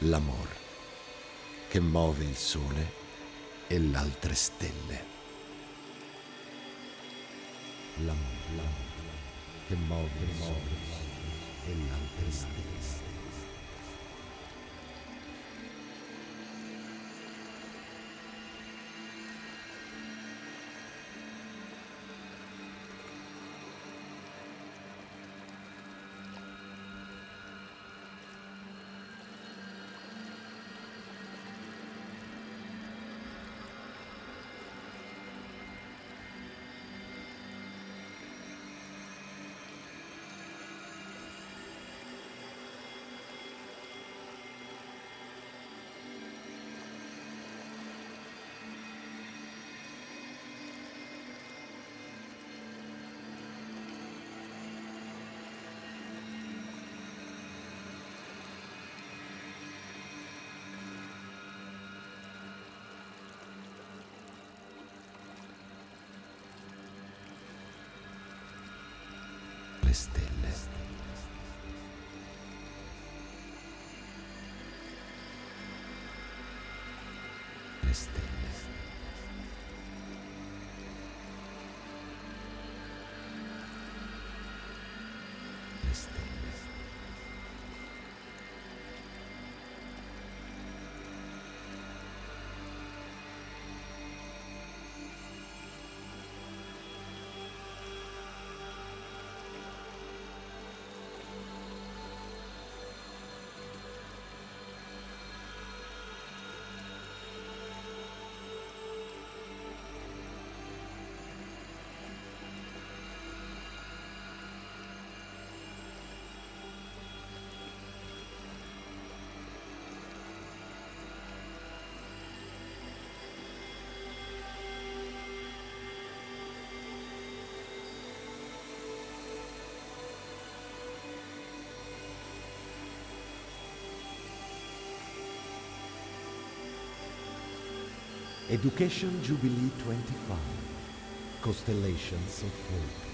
l'amor che muove il sole e l'altre stelle. L'amor che muove il sole e l'altre stelle. Le stelle. Le stelle. Le stelle. Education Jubilee 25, Costellations of Hope.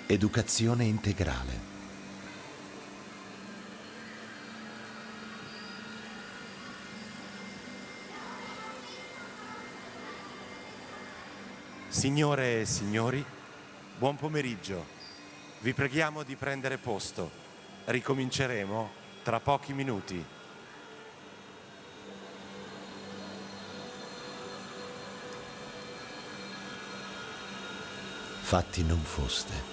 Educazione integrale. Signore e signori, buon pomeriggio. Vi preghiamo di prendere posto. Ricominceremo tra pochi minuti. Fatti non foste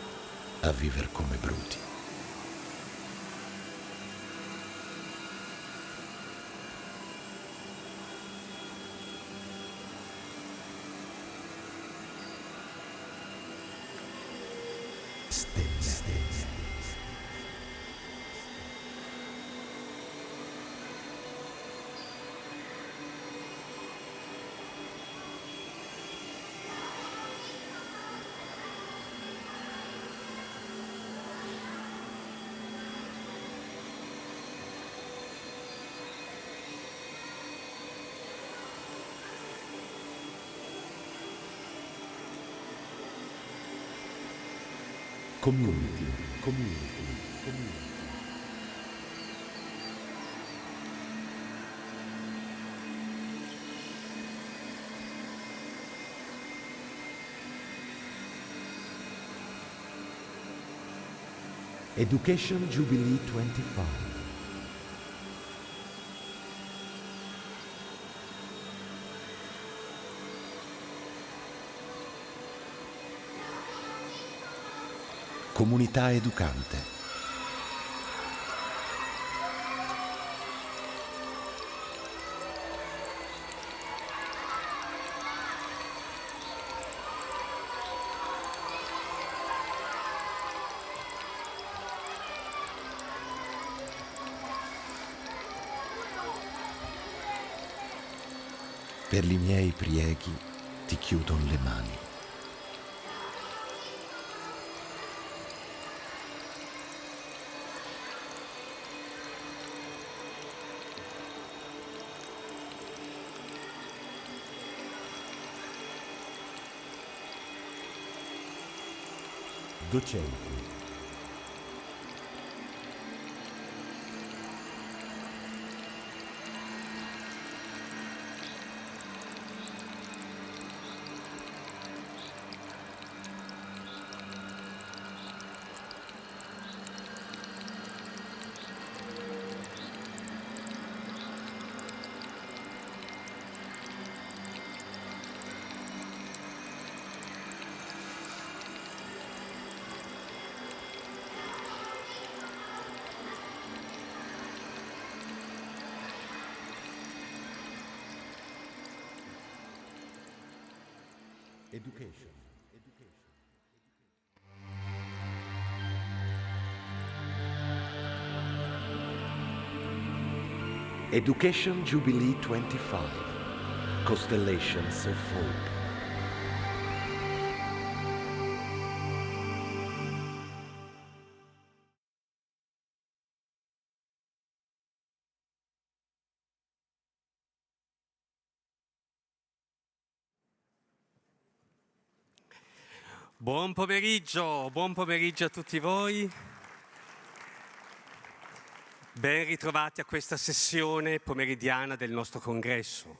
a viver come bruti. Stelle. Community. Education Jubilee 25. Comunità educante. Per i miei prieghi ti chiudo le mani. Docenti. Education. Education Jubilee 25. Costellations of Hope. Buon pomeriggio a tutti voi. Ben ritrovati a questa sessione pomeridiana del nostro congresso.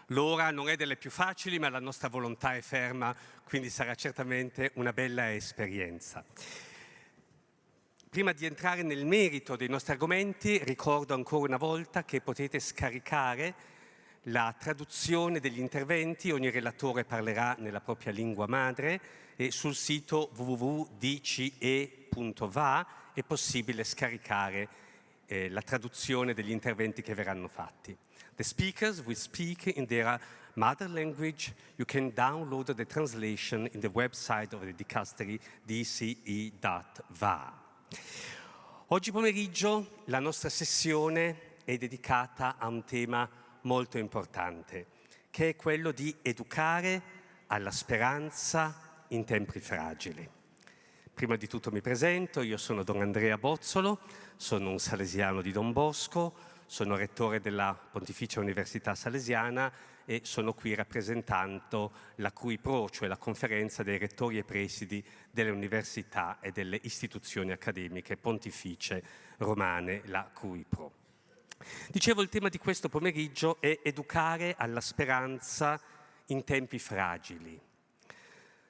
L'ora non è delle più facili, ma la nostra volontà è ferma, quindi sarà certamente una bella esperienza. Prima di entrare nel merito dei nostri argomenti, ricordo ancora una volta che potete scaricare la traduzione degli interventi. Ogni relatore parlerà nella propria lingua madre e sul sito www.dice.va è possibile scaricare la traduzione degli interventi che verranno fatti. The speakers will speak in their mother language. You can download the translation in the website of the Dicastero dce.va. Oggi pomeriggio la nostra sessione è dedicata a un tema molto importante, che è quello di educare alla speranza in tempi fragili. Prima di tutto mi presento, io sono Don Andrea Bozzolo, sono un salesiano di Don Bosco, sono rettore della Pontificia Università Salesiana e sono qui rappresentando la CUIPRO, cioè la conferenza dei rettori e presidi delle università e delle istituzioni accademiche pontificie romane, la CUIPRO. Dicevo, il tema di questo pomeriggio è educare alla speranza in tempi fragili.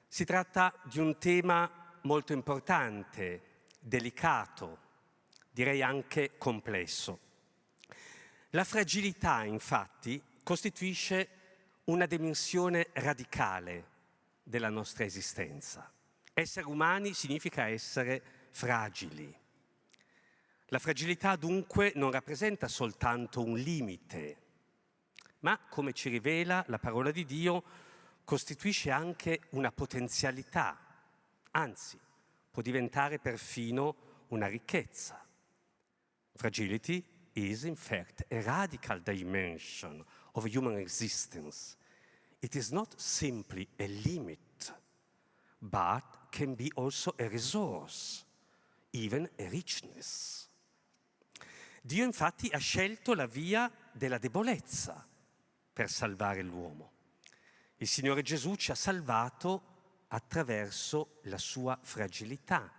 Si tratta di un tema molto importante, delicato, direi anche complesso. La fragilità, infatti, costituisce una dimensione radicale della nostra esistenza. Essere umani significa essere fragili. La fragilità dunque non rappresenta soltanto un limite, ma, come ci rivela la parola di Dio, costituisce anche una potenzialità, anzi, può diventare perfino una ricchezza. Fragility is in fact a radical dimension of human existence. It is not simply a limit, but can be also a resource, even a richness. Dio infatti ha scelto la via della debolezza per salvare l'uomo. Il Signore Gesù ci ha salvato attraverso la sua fragilità,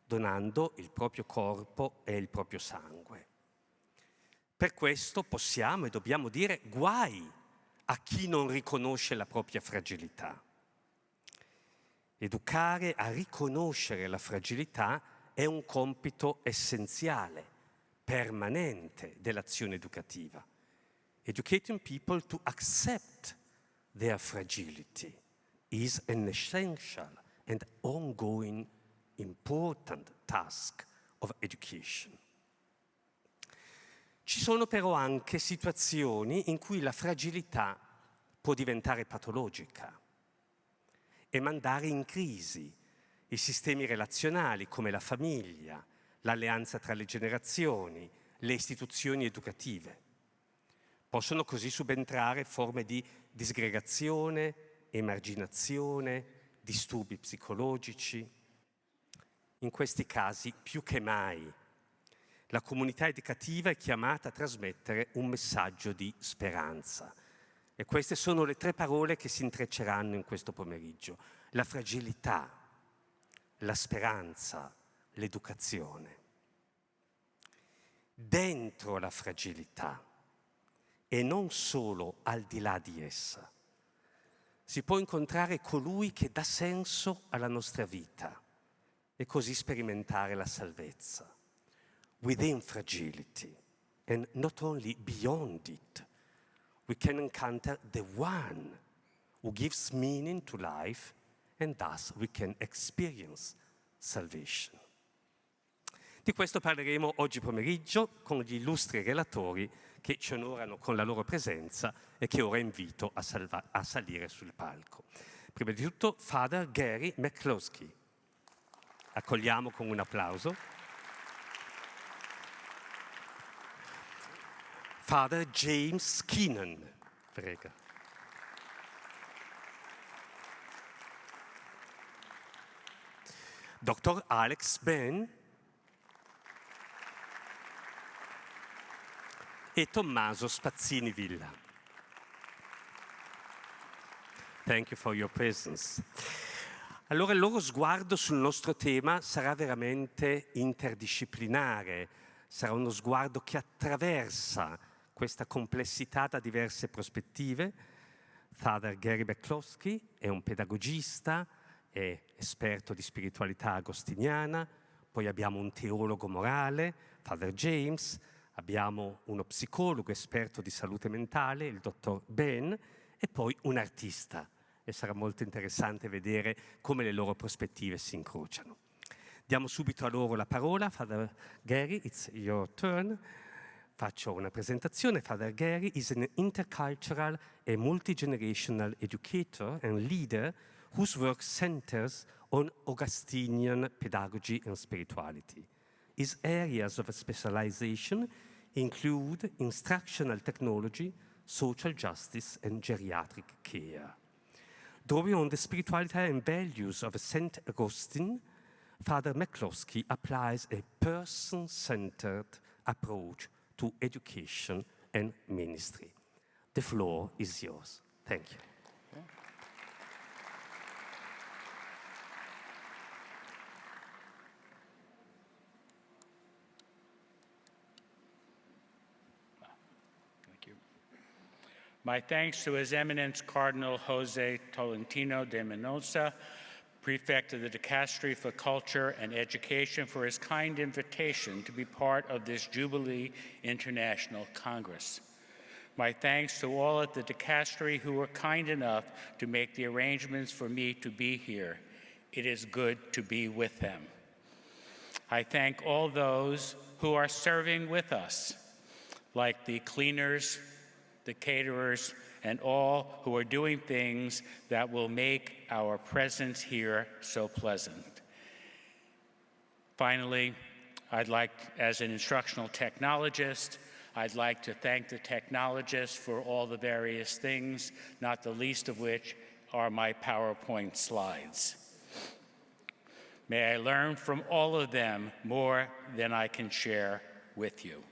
donando il proprio corpo e il proprio sangue. Per questo possiamo e dobbiamo dire guai a chi non riconosce la propria fragilità. Educare a riconoscere la fragilità è un compito essenziale, permanente dell'azione educativa. Educating people to accept their fragility is an essential and ongoing important task of education. Ci sono però anche situazioni in cui la fragilità può diventare patologica e mandare in crisi i sistemi relazionali come la famiglia, l'alleanza tra le generazioni, le istituzioni educative. Possono così subentrare forme di disgregazione, emarginazione, disturbi psicologici. In questi casi, più che mai, la comunità educativa è chiamata a trasmettere un messaggio di speranza. E queste sono le 3 parole che si intrecceranno in questo pomeriggio. La fragilità, la speranza, l'educazione. Dentro la fragilità e non solo al di là di essa, si può incontrare colui che dà senso alla nostra vita e così sperimentare la salvezza. Within fragility and not only beyond it, we can encounter the one who gives meaning to life and thus we can experience salvation. Di questo parleremo oggi pomeriggio con gli illustri relatori che ci onorano con la loro presenza e che ora invito a salire sul palco. Prima di tutto, Father Gary McCloskey. Accogliamo con un applauso. Father James Keenan. Prego. Dr. Alex Ben e Tommaso Spazzini Villa. Thank you for your presence. Allora il loro sguardo sul nostro tema sarà veramente interdisciplinare, sarà uno sguardo che attraversa questa complessità da diverse prospettive. Father Gary McCloskey è un pedagogista, è esperto di spiritualità agostiniana, poi abbiamo un teologo morale, Father James, abbiamo uno psicologo esperto di salute mentale, il dottor Ben, e poi un artista. E sarà molto interessante vedere come le loro prospettive si incrociano. Diamo subito a loro la parola. Father Gary, it's your turn. Faccio una presentazione. Father Gary is an intercultural and multi-generational educator and leader whose work centers on Augustinian pedagogy and spirituality. His areas of specialization include instructional technology, social justice, and geriatric care. Drawing on the spirituality and values of St. Augustine, Father McCloskey applies a person-centered approach to education and ministry. The floor is yours. Thank you. My thanks to His Eminence Cardinal José Tolentino de Mendonça, Prefect of the Dicastery for Culture and Education, for his kind invitation to be part of this Jubilee International Congress. My thanks to all at the Dicastery who were kind enough to make the arrangements for me to be here. It is good to be with them. I thank all those who are serving with us, like the cleaners, the caterers, and all who are doing things that will make our presence here so pleasant. Finally, as an instructional technologist, I'd like to thank the technologists for all the various things, not the least of which are my PowerPoint slides. May I learn from all of them more than I can share with you.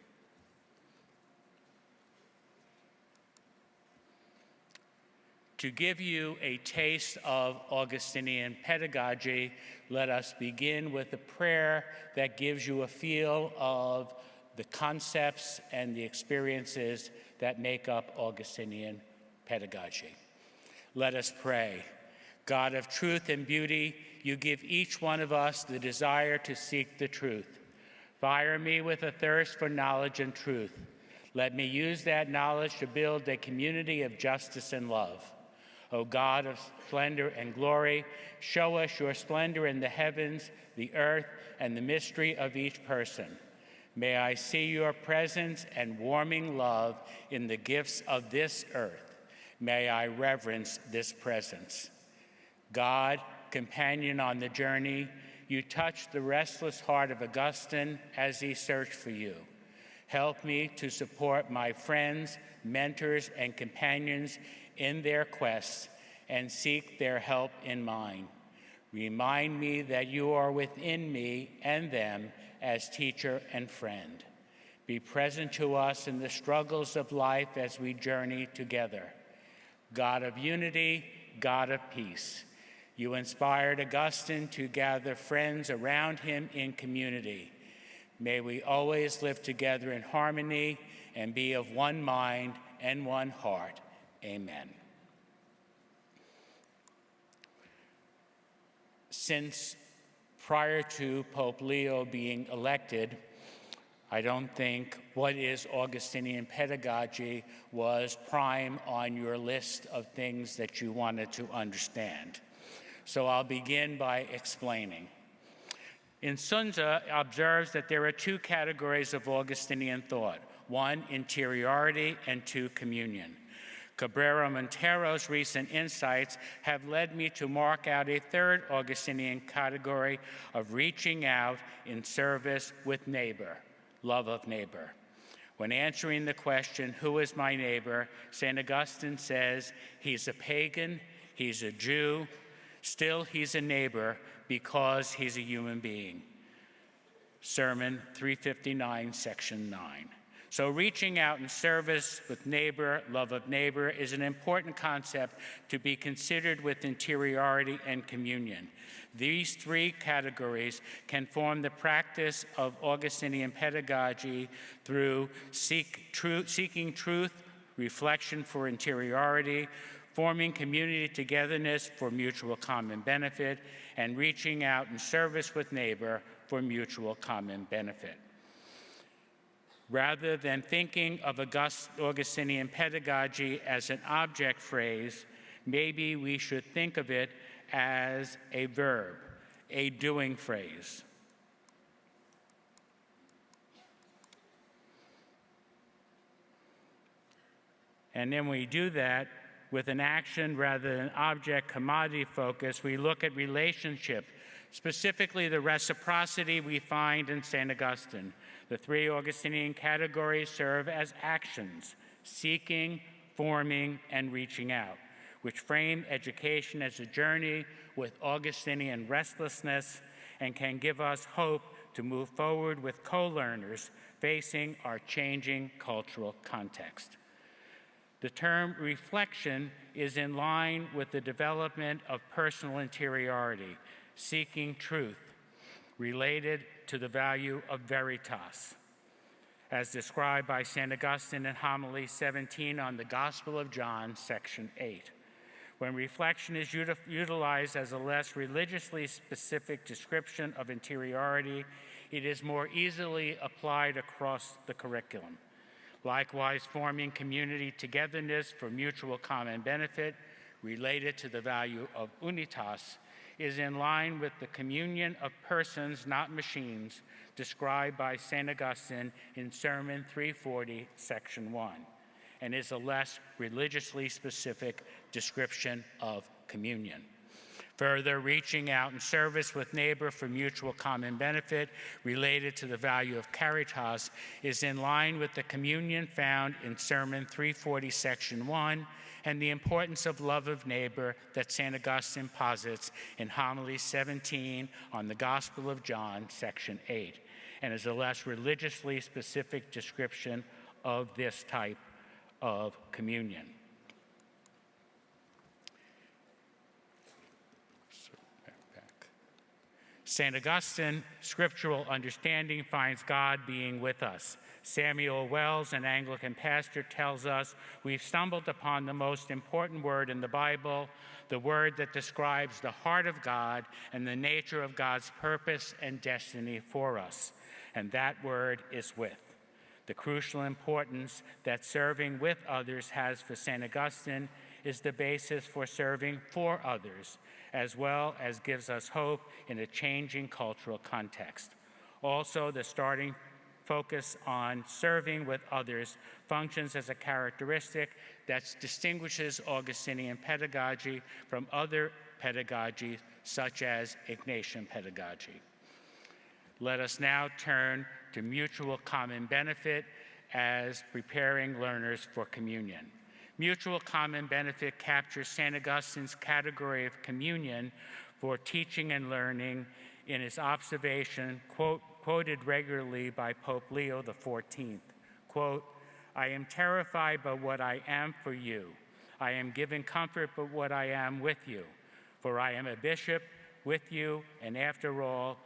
To give you a taste of Augustinian pedagogy, let us begin with a prayer that gives you a feel of the concepts and the experiences that make up Augustinian pedagogy. Let us pray. God of truth and beauty, you give each one of us the desire to seek the truth. Fire me with a thirst for knowledge and truth. Let me use that knowledge to build a community of justice and love. O God of splendor and glory, show us your splendor in the heavens, the earth, and the mystery of each person. May I see your presence and warming love in the gifts of this earth. May I reverence this presence. God, companion on the journey, you touched the restless heart of Augustine as he searched for you. Help me to support my friends, mentors, and companions in their quests and seek their help in mine. Remind me that you are within me and them as teacher and friend. Be present to us in the struggles of life as we journey together. God of unity, God of peace, you inspired Augustine to gather friends around him in community. May we always live together in harmony and be of one mind and one heart. Amen. Since prior to Pope Leo being elected, I don't think what is Augustinian pedagogy was prime on your list of things that you wanted to understand. So I'll begin by explaining. In Sun Tzu observes that there are two categories of Augustinian thought: one, interiority, and two, communion. Cabrera Montero's recent insights have led me to mark out a third Augustinian category of reaching out in service with neighbor, love of neighbor. When answering the question, who is my neighbor, St. Augustine says, he's a pagan, he's a Jew, still he's a neighbor because he's a human being. Sermon 359, section 9. So reaching out in service with neighbor, love of neighbor, is an important concept to be considered with interiority and communion. These three categories can form the practice of Augustinian pedagogy through seeking truth, reflection for interiority, forming community togetherness for mutual common benefit, and reaching out in service with neighbor for mutual common benefit. Rather than thinking of Augustinian pedagogy as an object phrase, maybe we should think of it as a verb, a doing phrase. And then we do that with an action rather than object commodity focus. We look at relationship, specifically the reciprocity we find in St. Augustine. The three Augustinian categories serve as actions: seeking, forming, and reaching out, which frame education as a journey with Augustinian restlessness and can give us hope to move forward with co-learners facing our changing cultural context. The term reflection is in line with the development of personal interiority, seeking truth, related to the value of veritas, as described by St. Augustine in Homily 17 on the Gospel of John, section 8. When reflection is utilized as a less religiously specific description of interiority, it is more easily applied across the curriculum. Likewise, forming community togetherness for mutual common benefit, related to the value of unitas, is in line with the communion of persons, not machines, described by St. Augustine in Sermon 340, section 1, and is a less religiously specific description of communion. Further, reaching out in service with neighbor for mutual common benefit, related to the value of caritas, is in line with the communion found in Sermon 340, section 1, and the importance of love of neighbor that St. Augustine posits in Homily 17 on the Gospel of John, section 8, and is a less religiously specific description of this type of communion. St. Augustine, scriptural understanding finds God being with us. Samuel Wells, an Anglican pastor, tells us we've stumbled upon the most important word in the Bible, the word that describes the heart of God and the nature of God's purpose and destiny for us. And that word is with. The crucial importance that serving with others has for St. Augustine is the basis for serving for others, as well as gives us hope in a changing cultural context. Also, the starting focus on serving with others functions as a characteristic that distinguishes Augustinian pedagogy from other pedagogies, such as Ignatian pedagogy. Let us now turn to mutual common benefit as preparing learners for communion. Mutual common benefit captures St. Augustine's category of communion for teaching and learning in his observation, quoted regularly by Pope Leo XIV, quote, "I am terrified by what I am for you. I am given comfort by what I am with you. For I am a bishop with you, and after all,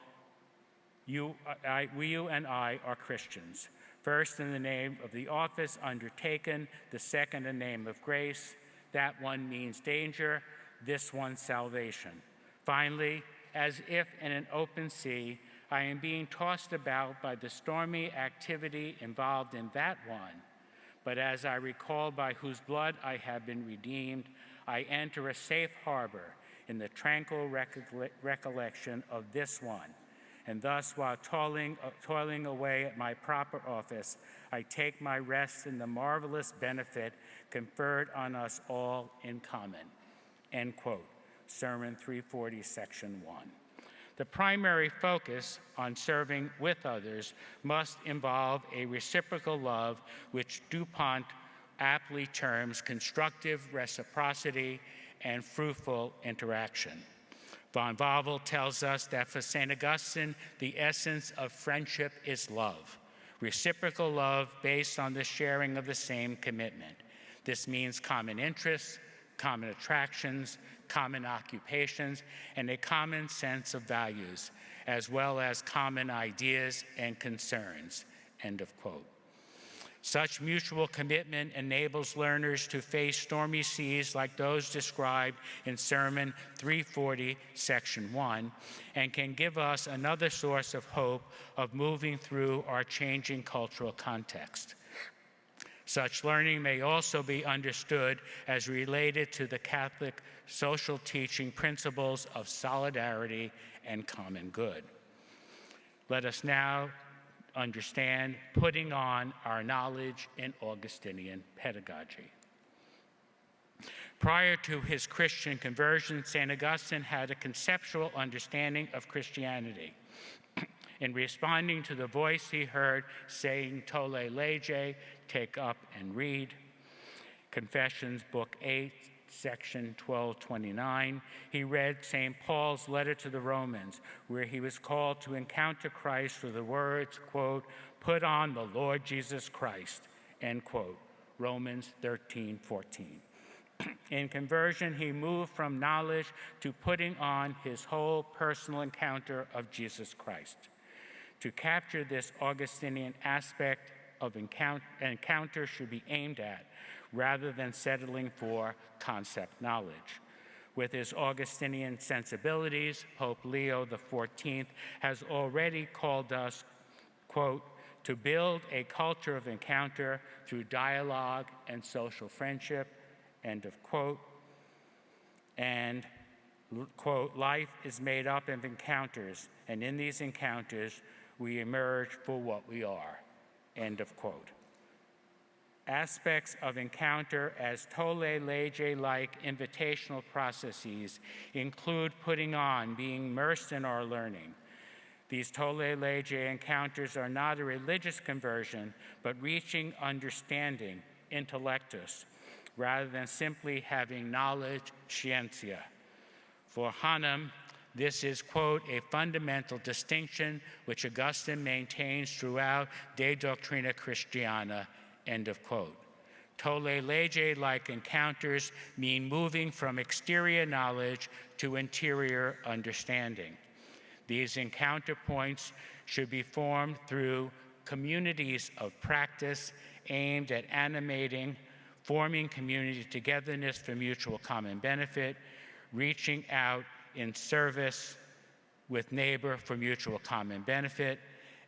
you and I are Christians. First in the name of the office undertaken, the second in the name of grace. That one means danger, this one salvation. Finally, as if in an open sea, I am being tossed about by the stormy activity involved in that one. But as I recall by whose blood I have been redeemed, I enter a safe harbor in the tranquil recollection of this one. And thus, while toiling away at my proper office, I take my rest in the marvelous benefit conferred on us all in common." End quote. Sermon 340, Section 1. The primary focus on serving with others must involve a reciprocal love, which DuPont aptly terms constructive reciprocity and fruitful interaction. Von Wawel tells us that for St. Augustine, the essence of friendship is love, reciprocal love based on the sharing of the same commitment. This means common interests, common attractions, common occupations, and a common sense of values, as well as common ideas and concerns, end of quote. Such mutual commitment enables learners to face stormy seas like those described in Sermon 340, Section 1, and can give us another source of hope of moving through our changing cultural context. Such learning may also be understood as related to the Catholic social teaching principles of solidarity and common good. Let us now understand putting on our knowledge in Augustinian pedagogy. Prior to his Christian conversion, St. Augustine had a conceptual understanding of Christianity. In responding to the voice he heard saying, "Tolle lege," take up and read, Confessions, Book 8, Section 1229, he read St. Paul's letter to the Romans, where he was called to encounter Christ through the words, quote, "Put on the Lord Jesus Christ," end quote, Romans 13:14. In conversion, he moved from knowledge to putting on his whole personal encounter of Jesus Christ. To capture this Augustinian aspect of encounter should be aimed at, rather than settling for concept knowledge. With his Augustinian sensibilities, Pope Leo XIV has already called us, quote, to build a culture of encounter through dialogue and social friendship, end of quote, and, quote, life is made up of encounters, and in these encounters, we emerge for what we are, end of quote. Aspects of encounter as tolle lege-like invitational processes include putting on, being immersed in our learning. These tolle lege encounters are not a religious conversion, but reaching understanding, intellectus, rather than simply having knowledge, scientia. For Hahnemann, this is, quote, a fundamental distinction which Augustine maintains throughout De Doctrina Christiana, end of quote. Tolle lege-like encounters mean moving from exterior knowledge to interior understanding. These encounter points should be formed through communities of practice aimed at animating, forming community togetherness for mutual common benefit, reaching out in service with neighbor for mutual common benefit,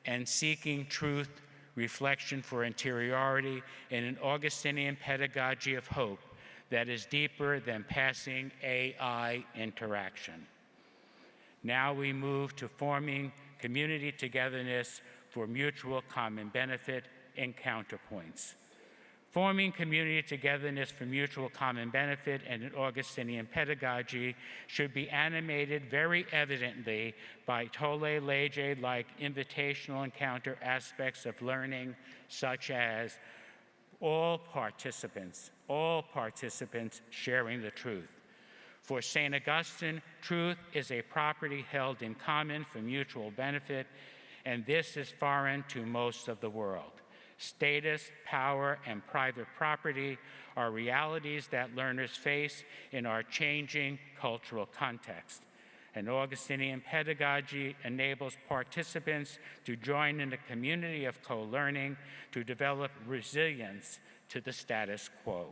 and seeking truth, reflection for interiority in an Augustinian pedagogy of hope that is deeper than passing AI interaction. Now we move to forming community togetherness for mutual common benefit and counterpoints. Forming community togetherness for mutual common benefit and an Augustinian pedagogy should be animated very evidently by tolle lege-like invitational encounter aspects of learning, such as all participants sharing the truth. For St. Augustine, truth is a property held in common for mutual benefit, and this is foreign to most of the world. Status, power, and private property are realities that learners face in our changing cultural context. An Augustinian pedagogy enables participants to join in a community of co-learning to develop resilience to the status quo.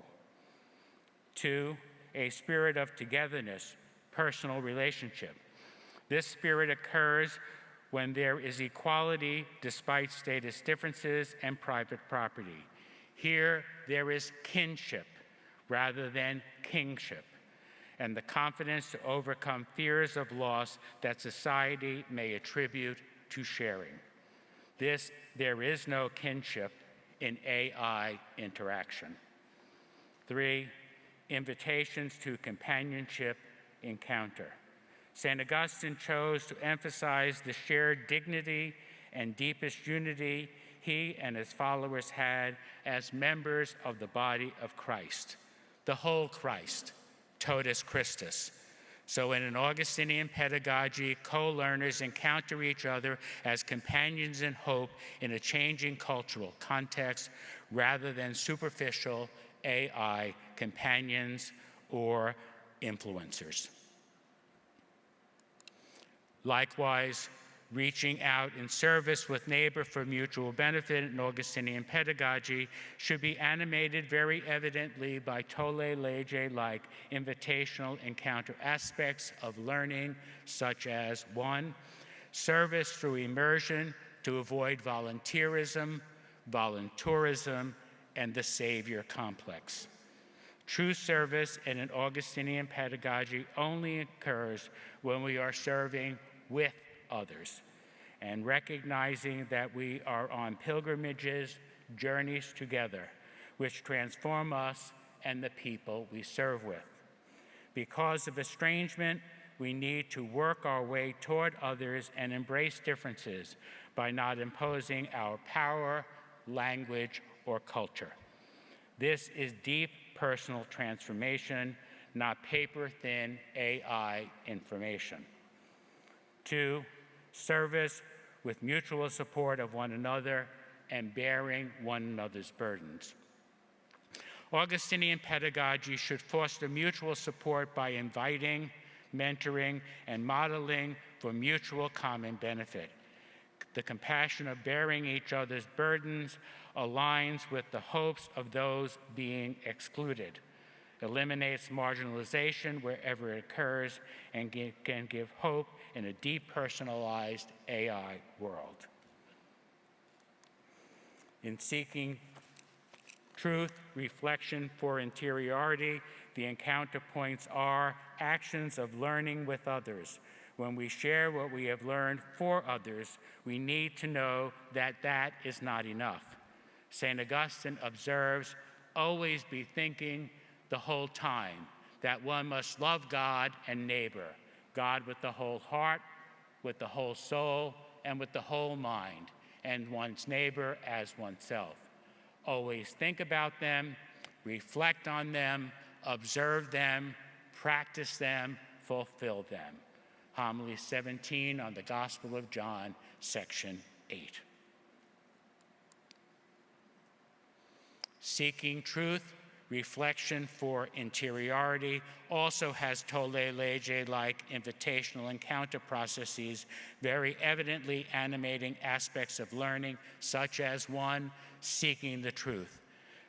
2, a spirit of togetherness, personal relationship. This spirit occurs when there is equality despite status differences and private property. Here, there is kinship rather than kingship, and the confidence to overcome fears of loss that society may attribute to sharing. There is no kinship in AI interaction. 3, invitations to companionship encounter. St. Augustine chose to emphasize the shared dignity and deepest unity he and his followers had as members of the body of Christ, the whole Christ, totus Christus. So in an Augustinian pedagogy, co-learners encounter each other as companions in hope in a changing cultural context rather than superficial AI companions or influencers. Likewise, reaching out in service with neighbor for mutual benefit in Augustinian pedagogy should be animated very evidently by tolle lege-like invitational encounter aspects of learning, such as 1, service through immersion to avoid volunteerism, voluntourism, and the savior complex. True service in an Augustinian pedagogy only occurs when we are serving with others and recognizing that we are on pilgrimages, journeys together, which transform us and the people we serve with. Because of estrangement, we need to work our way toward others and embrace differences by not imposing our power, language, or culture. This is deep personal transformation, not paper-thin AI information. 2, service with mutual support of one another and bearing one another's burdens. Augustinian pedagogy should foster mutual support by inviting, mentoring, and modeling for mutual common benefit. The compassion of bearing each other's burdens aligns with the hopes of those being excluded, eliminates marginalization wherever it occurs, and can give hope in a depersonalized AI world. In seeking truth, reflection for interiority, the encounter points are actions of learning with others. When we share what we have learned for others, we need to know that that is not enough. St. Augustine observes, always be thinking the whole time that one must love God and neighbor, God with the whole heart, with the whole soul, and with the whole mind, and one's neighbor as oneself. Always think about them, reflect on them, observe them, practice them, fulfill them. Homily 17 on the Gospel of John, section 8. Seeking truth, reflection for interiority also has tolle lege-like invitational encounter processes very evidently animating aspects of learning, such as 1, seeking the truth.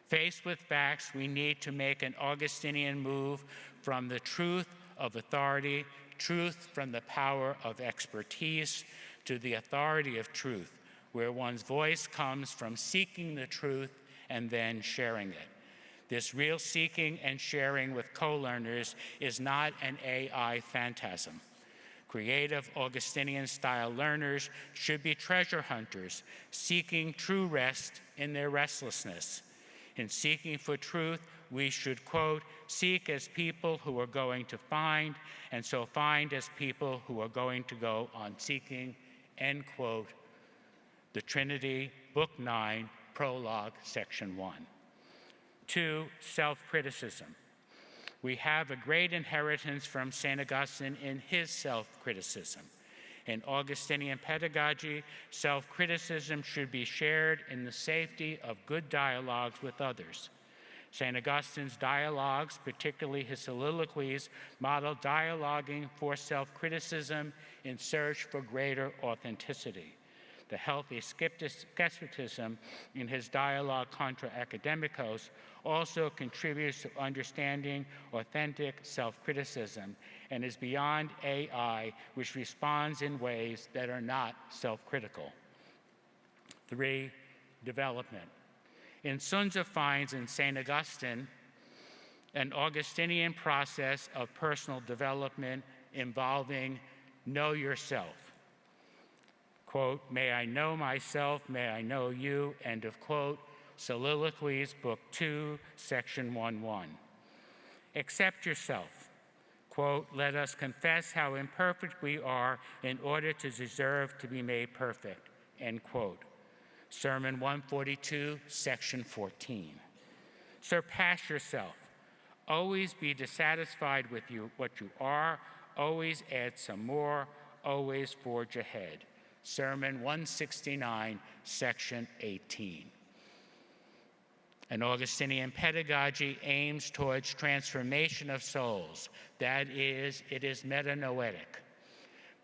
Faced with facts, we need to make an Augustinian move from the truth of authority, truth from the power of expertise, to the authority of truth, where one's voice comes from seeking the truth and then sharing it. This real seeking and sharing with co-learners is not an AI phantasm. Creative Augustinian-style learners should be treasure hunters, seeking true rest in their restlessness. In seeking for truth, we should, quote, seek as people who are going to find, and so find as people who are going to go on seeking, end quote. The Trinity, Book 9, Prologue, Section 1. 2, self-criticism. We have a great inheritance from St. Augustine in his self-criticism. In Augustinian pedagogy, self-criticism should be shared in the safety of good dialogues with others. St. Augustine's dialogues, particularly his soliloquies, model dialoguing for self-criticism in search for greater authenticity. The healthy skepticism in his dialogue contra academicos also contributes to understanding authentic self-criticism and is beyond AI, which responds in ways that are not self-critical. 3, development. In Sun Tzu finds in St. Augustine an Augustinian process of personal development involving know yourself. Quote, may I know myself, may I know you, end of quote. Soliloquies, Book 2, Section 1:1. Accept yourself. Quote, let us confess how imperfect we are in order to deserve to be made perfect, end quote. Sermon 142, Section 14. Surpass yourself. Always be dissatisfied with what you are, always add some more, always forge ahead. Sermon 169, Section 18. An Augustinian pedagogy aims towards transformation of souls. That is, it is metanoetic.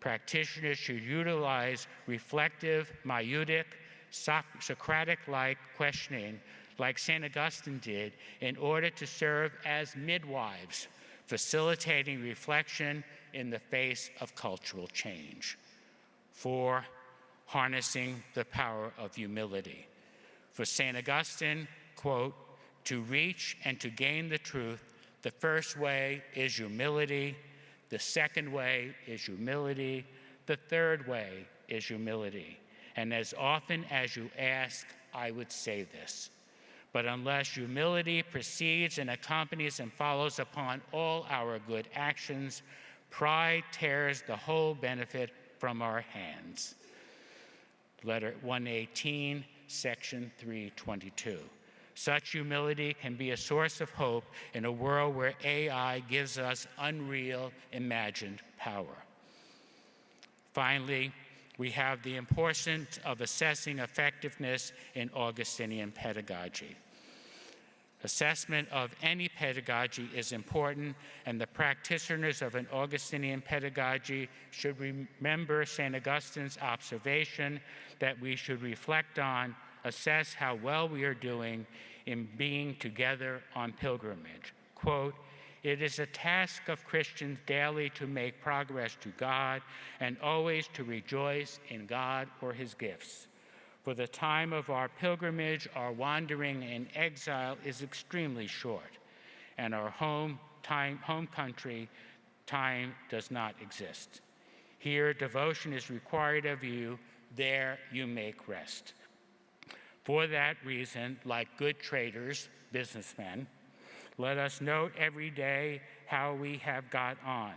Practitioners should utilize reflective, maieutic, Socratic-like questioning, like St. Augustine did, in order to serve as midwives, facilitating reflection in the face of cultural change. 4, harnessing the power of humility. For St. Augustine, quote, to reach and to gain the truth, the first way is humility, the second way is humility, the third way is humility. And as often as you ask, I would say this. But unless humility precedes and accompanies and follows upon all our good actions, pride tears the whole benefit from our hands. Letter 118, Section 322. Such humility can be a source of hope in a world where AI gives us unreal imagined power. Finally, we have the importance of assessing effectiveness in Augustinian pedagogy. Assessment of any pedagogy is important, and the practitioners of an Augustinian pedagogy should remember St. Augustine's observation that we should reflect on, assess how well we are doing in being together on pilgrimage. Quote, it is a task of Christians daily to make progress to God and always to rejoice in God or his gifts. For the time of our pilgrimage, our wandering in exile is extremely short, and our home country time does not exist. Here, devotion is required of you, there you make rest. For that reason, like good traders, businessmen, let us note every day how we have got on,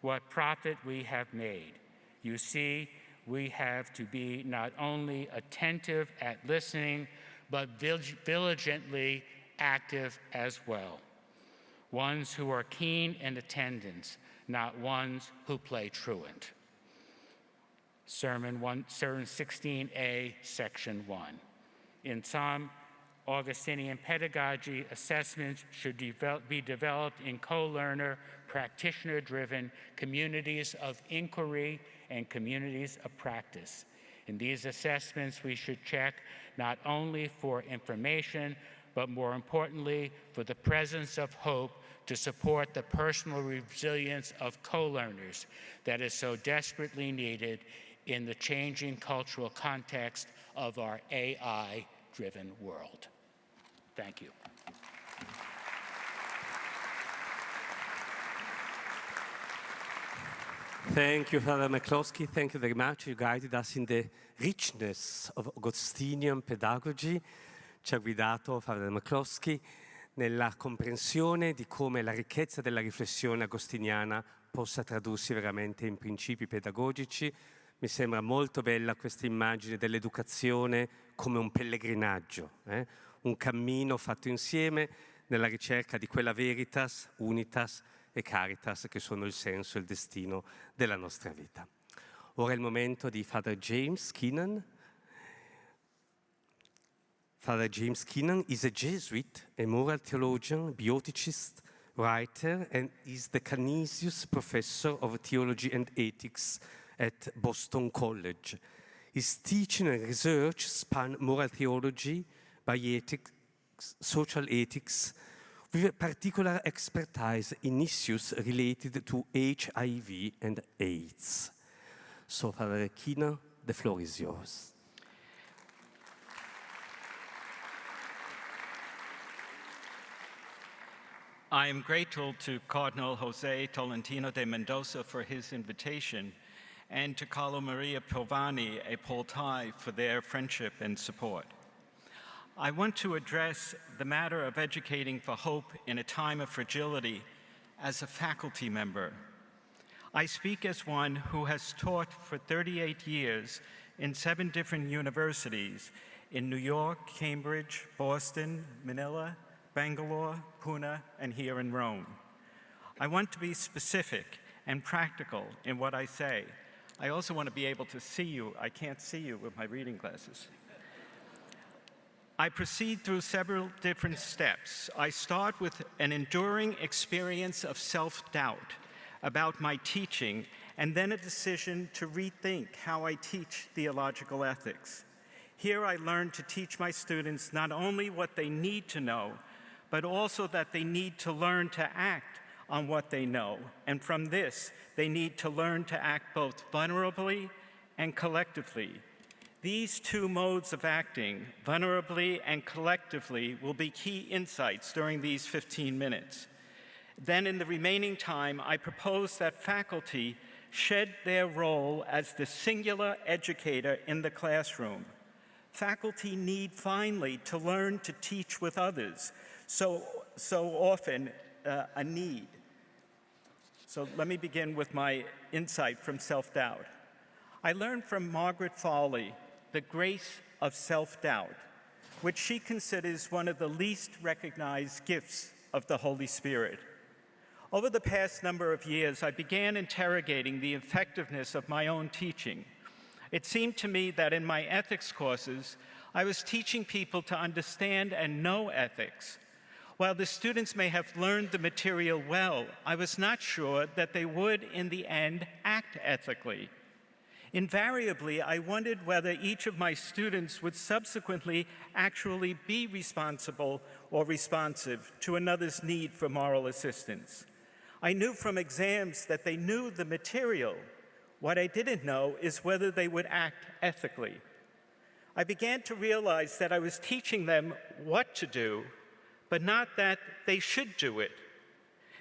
what profit we have made. You see, we have to be not only attentive at listening, but diligently active as well. Ones who are keen in attendance, not ones who play truant. Sermon 16a, Section 1. In some Augustinian pedagogy, assessments should be developed in co-learner, practitioner-driven communities of inquiry and communities of practice. In these assessments, we should check not only for information, but more importantly, for the presence of hope to support the personal resilience of co-learners that is so desperately needed in the changing cultural context of our AI-driven world. Thank you. Thank you, Father McCloskey. Thank you very much. You guided us in the richness of Augustinian pedagogy. Ci ha guidato, Father McCloskey, nella comprensione di come la ricchezza della riflessione agostiniana possa tradursi veramente in principi pedagogici. Mi sembra molto bella questa immagine dell'educazione come un pellegrinaggio, un cammino fatto insieme nella ricerca di quella veritas, unitas e caritas che sono il senso e il destino della nostra vita. Ora è il momento di Father James Keenan. Father James Keenan is a Jesuit, a moral theologian, bioticist, writer, and is the Canisius Professor of Theology and Ethics at Boston College. His teaching and research span moral theology, bioethics, social ethics, with a particular expertise in issues related to HIV and AIDS. So, Father Keenan, the floor is yours. I am grateful to Cardinal José Tolentino de Mendonça for his invitation and to Carlo Maria Piovani e Paul Tai for their friendship and support. I want to address the matter of educating for hope in a time of fragility as a faculty member. I speak as one who has taught for 38 years in 7 different universities in New York, Cambridge, Boston, Manila, Bangalore, Pune, and here in Rome. I want to be specific and practical in what I say. I also want to be able to see you. I can't see you with my reading glasses. I proceed through several different steps. I start with an enduring experience of self-doubt about my teaching, and then a decision to rethink how I teach theological ethics. Here I learn to teach my students not only what they need to know, but also that they need to learn to act on what they know. And from this, they need to learn to act both vulnerably and collectively. These 2 modes of acting, vulnerably and collectively, will be key insights during these 15 minutes. Then in the remaining time, I propose that faculty shed their role as the singular educator in the classroom. Faculty need finally to learn to teach with others, so often a need. So let me begin with my insight from self-doubt. I learned from Margaret Foley the grace of self-doubt, which she considers one of the least recognized gifts of the Holy Spirit. Over the past number of years, I began interrogating the effectiveness of my own teaching. It seemed to me that in my ethics courses, I was teaching people to understand and know ethics. While the students may have learned the material well, I was not sure that they would, in the end, act ethically. Invariably, I wondered whether each of my students would subsequently actually be responsible or responsive to another's need for moral assistance. I knew from exams that they knew the material. What I didn't know is whether they would act ethically. I began to realize that I was teaching them what to do, but not that they should do it.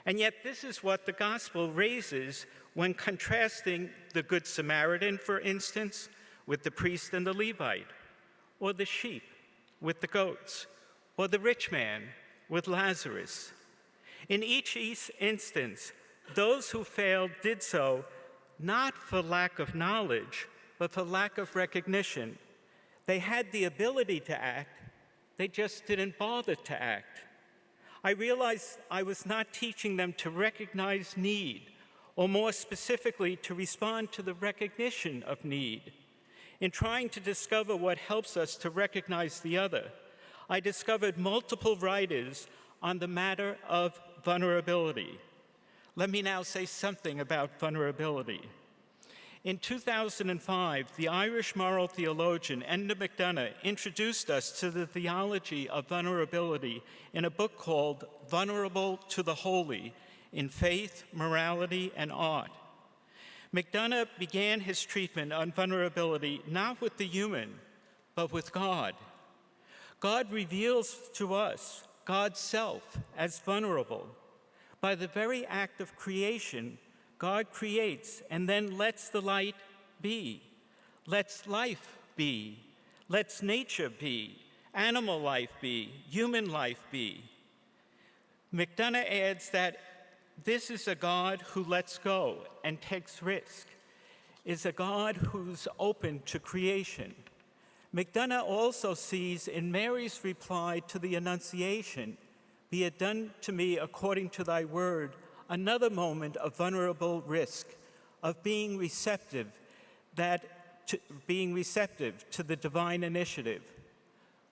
And yet this is what the gospel raises when contrasting the Good Samaritan, for instance, with the priest and the Levite, or the sheep with the goats, or the rich man with Lazarus. In each instance, those who failed did so not for lack of knowledge, but for lack of recognition. They had the ability to act, they just didn't bother to act. I realized I was not teaching them to recognize need, or more specifically, to respond to the recognition of need. In trying to discover what helps us to recognize the other, I discovered multiple writers on the matter of vulnerability. Let me now say something about vulnerability. In 2005, the Irish moral theologian Enda McDonough introduced us to the theology of vulnerability in a book called Vulnerable to the Holy, in Faith, Morality, and Art. McDonough began his treatment on vulnerability not with the human, but with God. God reveals to us God's self as vulnerable. By the very act of creation, God creates and then lets the light be, lets life be, lets nature be, animal life be, human life be. McDonough adds that this is a God who lets go and takes risk, is a God who's open to creation. McDonough also sees in Mary's reply to the Annunciation, "Be it done to me according to thy word," another moment of vulnerable risk, of being receptive to the divine initiative.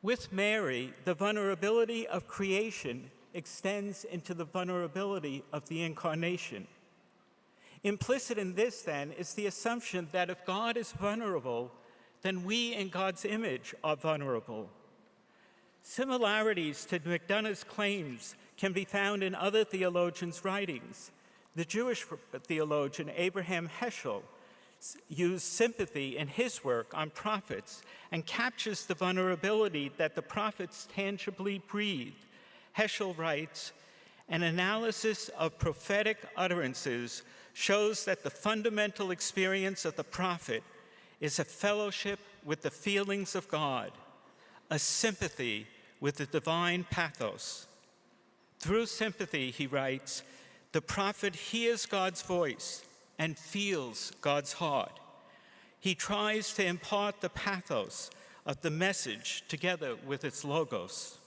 With Mary, the vulnerability of creation extends into the vulnerability of the incarnation. Implicit in this, then, is the assumption that if God is vulnerable, then we in God's image are vulnerable. Similarities to McDonough's claims can be found in other theologians' writings. The Jewish theologian Abraham Heschel used sympathy in his work on prophets and captures the vulnerability that the prophets tangibly breathed. Heschel writes, "An analysis of prophetic utterances shows that the fundamental experience of the prophet is a fellowship with the feelings of God, a sympathy with the divine pathos. Through sympathy," he writes, "the prophet hears God's voice and feels God's heart. He tries to impart the pathos of the message together with its logos."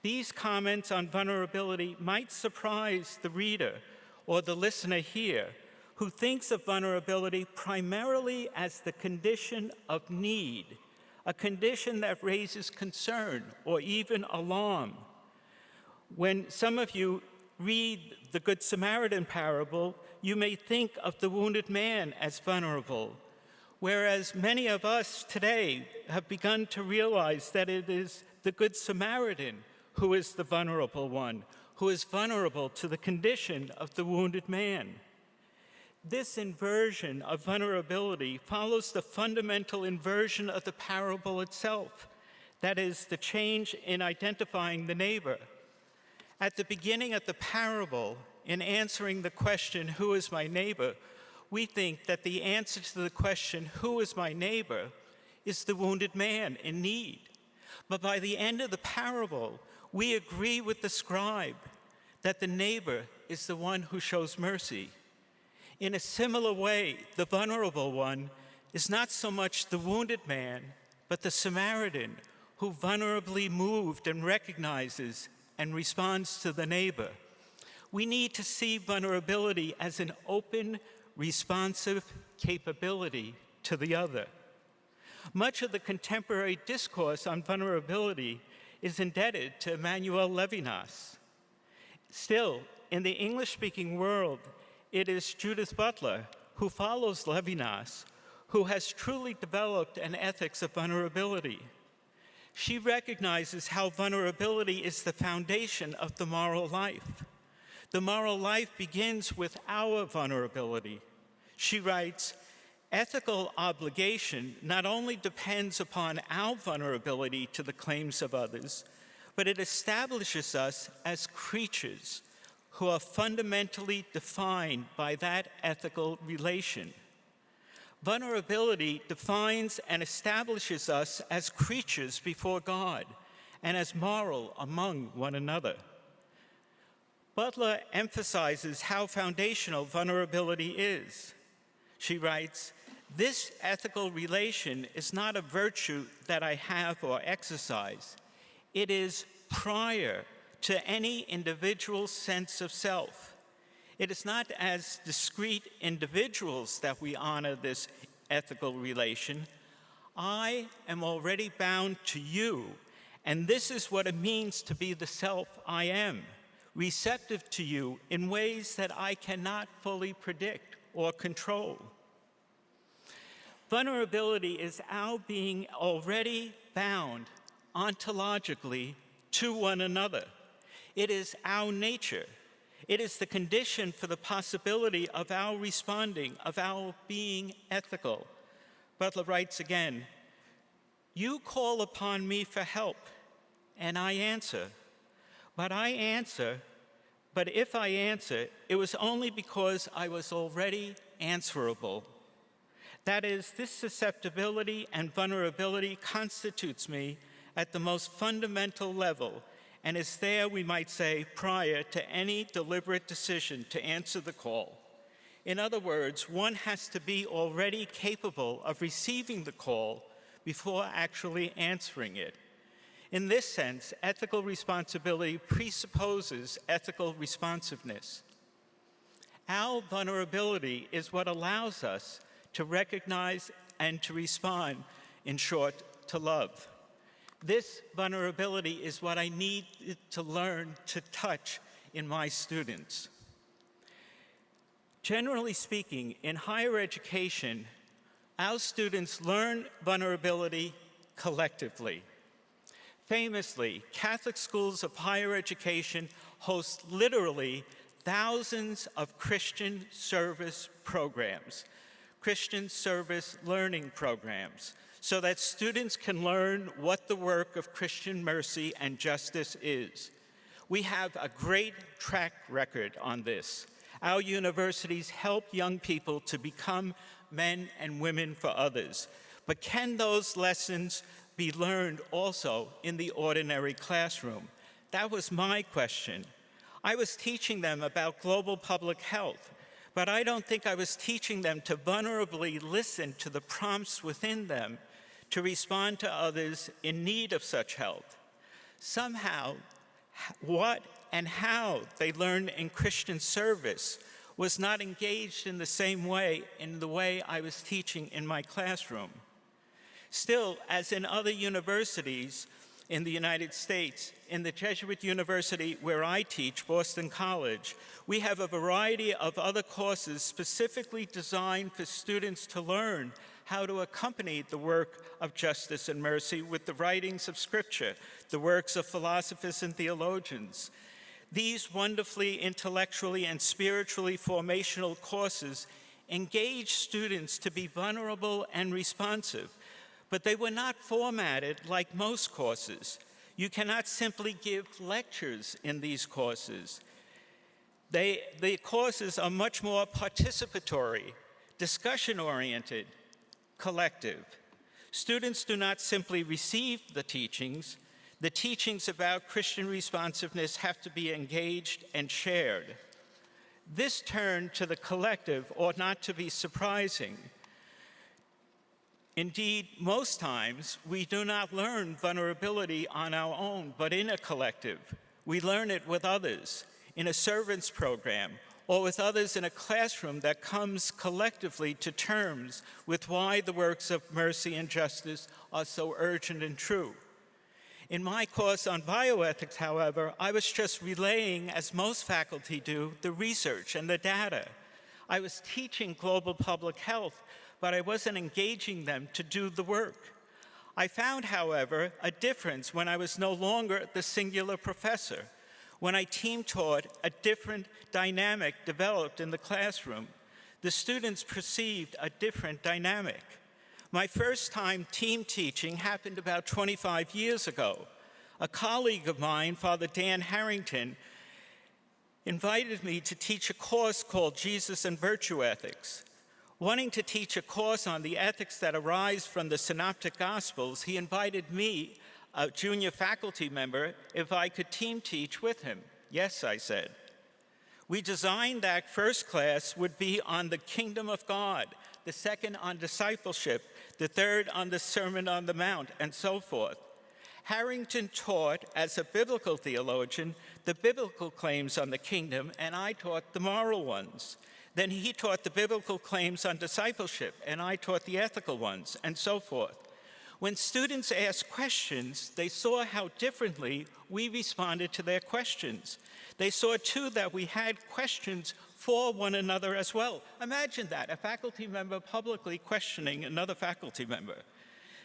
These comments on vulnerability might surprise the reader or the listener here, who thinks of vulnerability primarily as the condition of need, a condition that raises concern or even alarm. When some of you read the Good Samaritan parable, you may think of the wounded man as vulnerable, whereas many of us today have begun to realize that it is the Good Samaritan who is the vulnerable one, who is vulnerable to the condition of the wounded man. This inversion of vulnerability follows the fundamental inversion of the parable itself, that is, the change in identifying the neighbor. At the beginning of the parable, in answering the question, "Who is my neighbor?" we think that the answer to the question, "Who is my neighbor?" is the wounded man in need. But by the end of the parable, we agree with the scribe that the neighbor is the one who shows mercy. In a similar way, the vulnerable one is not so much the wounded man, but the Samaritan who vulnerably moved and recognizes and responds to the neighbor. We need to see vulnerability as an open, responsive capability to the other. Much of the contemporary discourse on vulnerability is indebted to Emmanuel Levinas. Still, in the English-speaking world, it is Judith Butler, who follows Levinas, who has truly developed an ethics of vulnerability. She recognizes how vulnerability is the foundation of the moral life. The moral life begins with our vulnerability. She writes, "Ethical obligation not only depends upon our vulnerability to the claims of others, but it establishes us as creatures who are fundamentally defined by that ethical relation. Vulnerability defines and establishes us as creatures before God and as moral among one another." Butler emphasizes how foundational vulnerability is. She writes, "This ethical relation is not a virtue that I have or exercise. It is prior to any individual sense of self. It is not as discrete individuals that we honor this ethical relation. I am already bound to you, and this is what it means to be the self I am, receptive to you in ways that I cannot fully predict or control." Vulnerability is our being already bound ontologically to one another. It is our nature. It is the condition for the possibility of our responding, of our being ethical. Butler writes again, "You call upon me for help, and I answer. But But if I answer, it was only because I was already answerable. That is, this susceptibility and vulnerability constitutes me at the most fundamental level and is there, we might say, prior to any deliberate decision to answer the call. In other words, one has to be already capable of receiving the call before actually answering it. In this sense, ethical responsibility presupposes ethical responsiveness. Our vulnerability is what allows us to recognize and to respond, in short, to love. This vulnerability is what I need to learn to touch in my students. Generally speaking, in higher education, our students learn vulnerability collectively. Famously, Catholic schools of higher education host literally thousands of Christian service programs, Christian service learning programs, so that students can learn what the work of Christian mercy and justice is. We have a great track record on this. Our universities help young people to become men and women for others. But can those lessons be learned also in the ordinary classroom? That was my question. I was teaching them about global public health, but I don't think I was teaching them to vulnerably listen to the prompts within them to respond to others in need of such help. Somehow, what and how they learned in Christian service was not engaged in the same way in the way I was teaching in my classroom. Still, as in other universities in the United States, in the Jesuit university where I teach, Boston College, we have a variety of other courses specifically designed for students to learn how to accompany the work of justice and mercy with the writings of Scripture, the works of philosophers and theologians. These wonderfully intellectually and spiritually formational courses engage students to be vulnerable and responsive, but they were not formatted like most courses. You cannot simply give lectures in these courses. The courses are much more participatory, discussion-oriented, collective. Students do not simply receive the teachings about Christian responsiveness have to be engaged and shared. This turn to the collective ought not to be surprising. Indeed, most times we do not learn vulnerability on our own, but in a collective. We learn it with others, in a servants program, or with others in a classroom that comes collectively to terms with why the works of mercy and justice are so urgent and true. In my course on bioethics, however, I was just relaying, as most faculty do, the research and the data. I was teaching global public health, but I wasn't engaging them to do the work. I found, however, a difference when I was no longer the singular professor. When I team taught, a different dynamic developed in the classroom. The students perceived a different dynamic. My first time team teaching happened about 25 years ago. A colleague of mine, Father Dan Harrington, invited me to teach a course called Jesus and Virtue Ethics. Wanting to teach a course on the ethics that arise from the Synoptic Gospels, he invited me, a junior faculty member, if I could team teach with him. Yes, I said. We designed that first class would be on the kingdom of God, the second on discipleship, the third on the Sermon on the Mount, and so forth. Harrington taught, as a biblical theologian, the biblical claims on the kingdom, and I taught the moral ones. Then he taught the biblical claims on discipleship, and I taught the ethical ones, and so forth. When students asked questions, they saw how differently we responded to their questions. They saw, too, that we had questions for one another as well. Imagine that, a faculty member publicly questioning another faculty member.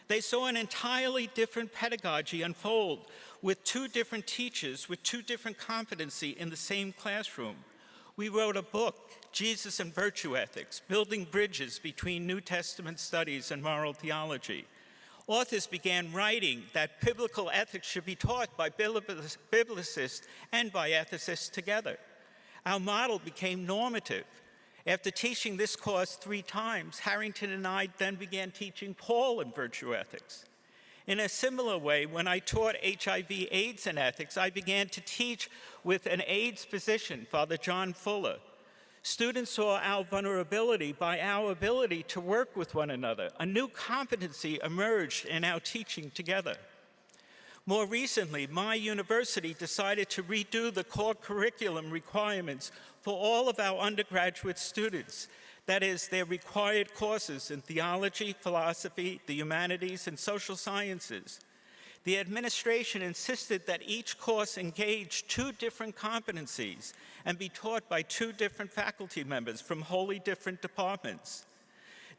They saw an entirely different pedagogy unfold with two different teachers with two different competency in the same classroom. We wrote a book, Jesus and Virtue Ethics, Building Bridges Between New Testament Studies and Moral Theology. Authors began writing that biblical ethics should be taught by biblicists and by ethicists together. Our model became normative. After teaching this course 3 times, Harrington and I then began teaching Paul in virtue ethics. In a similar way, when I taught HIV/AIDS and ethics, I began to teach with an AIDS physician, Father John Fuller. Students saw our vulnerability by our ability to work with one another. A new competency emerged in our teaching together. More recently, my university decided to redo the core curriculum requirements for all of our undergraduate students. That is, their required courses in theology, philosophy, the humanities, and social sciences. The administration insisted that each course engage 2 different competencies and be taught by 2 different faculty members from wholly different departments.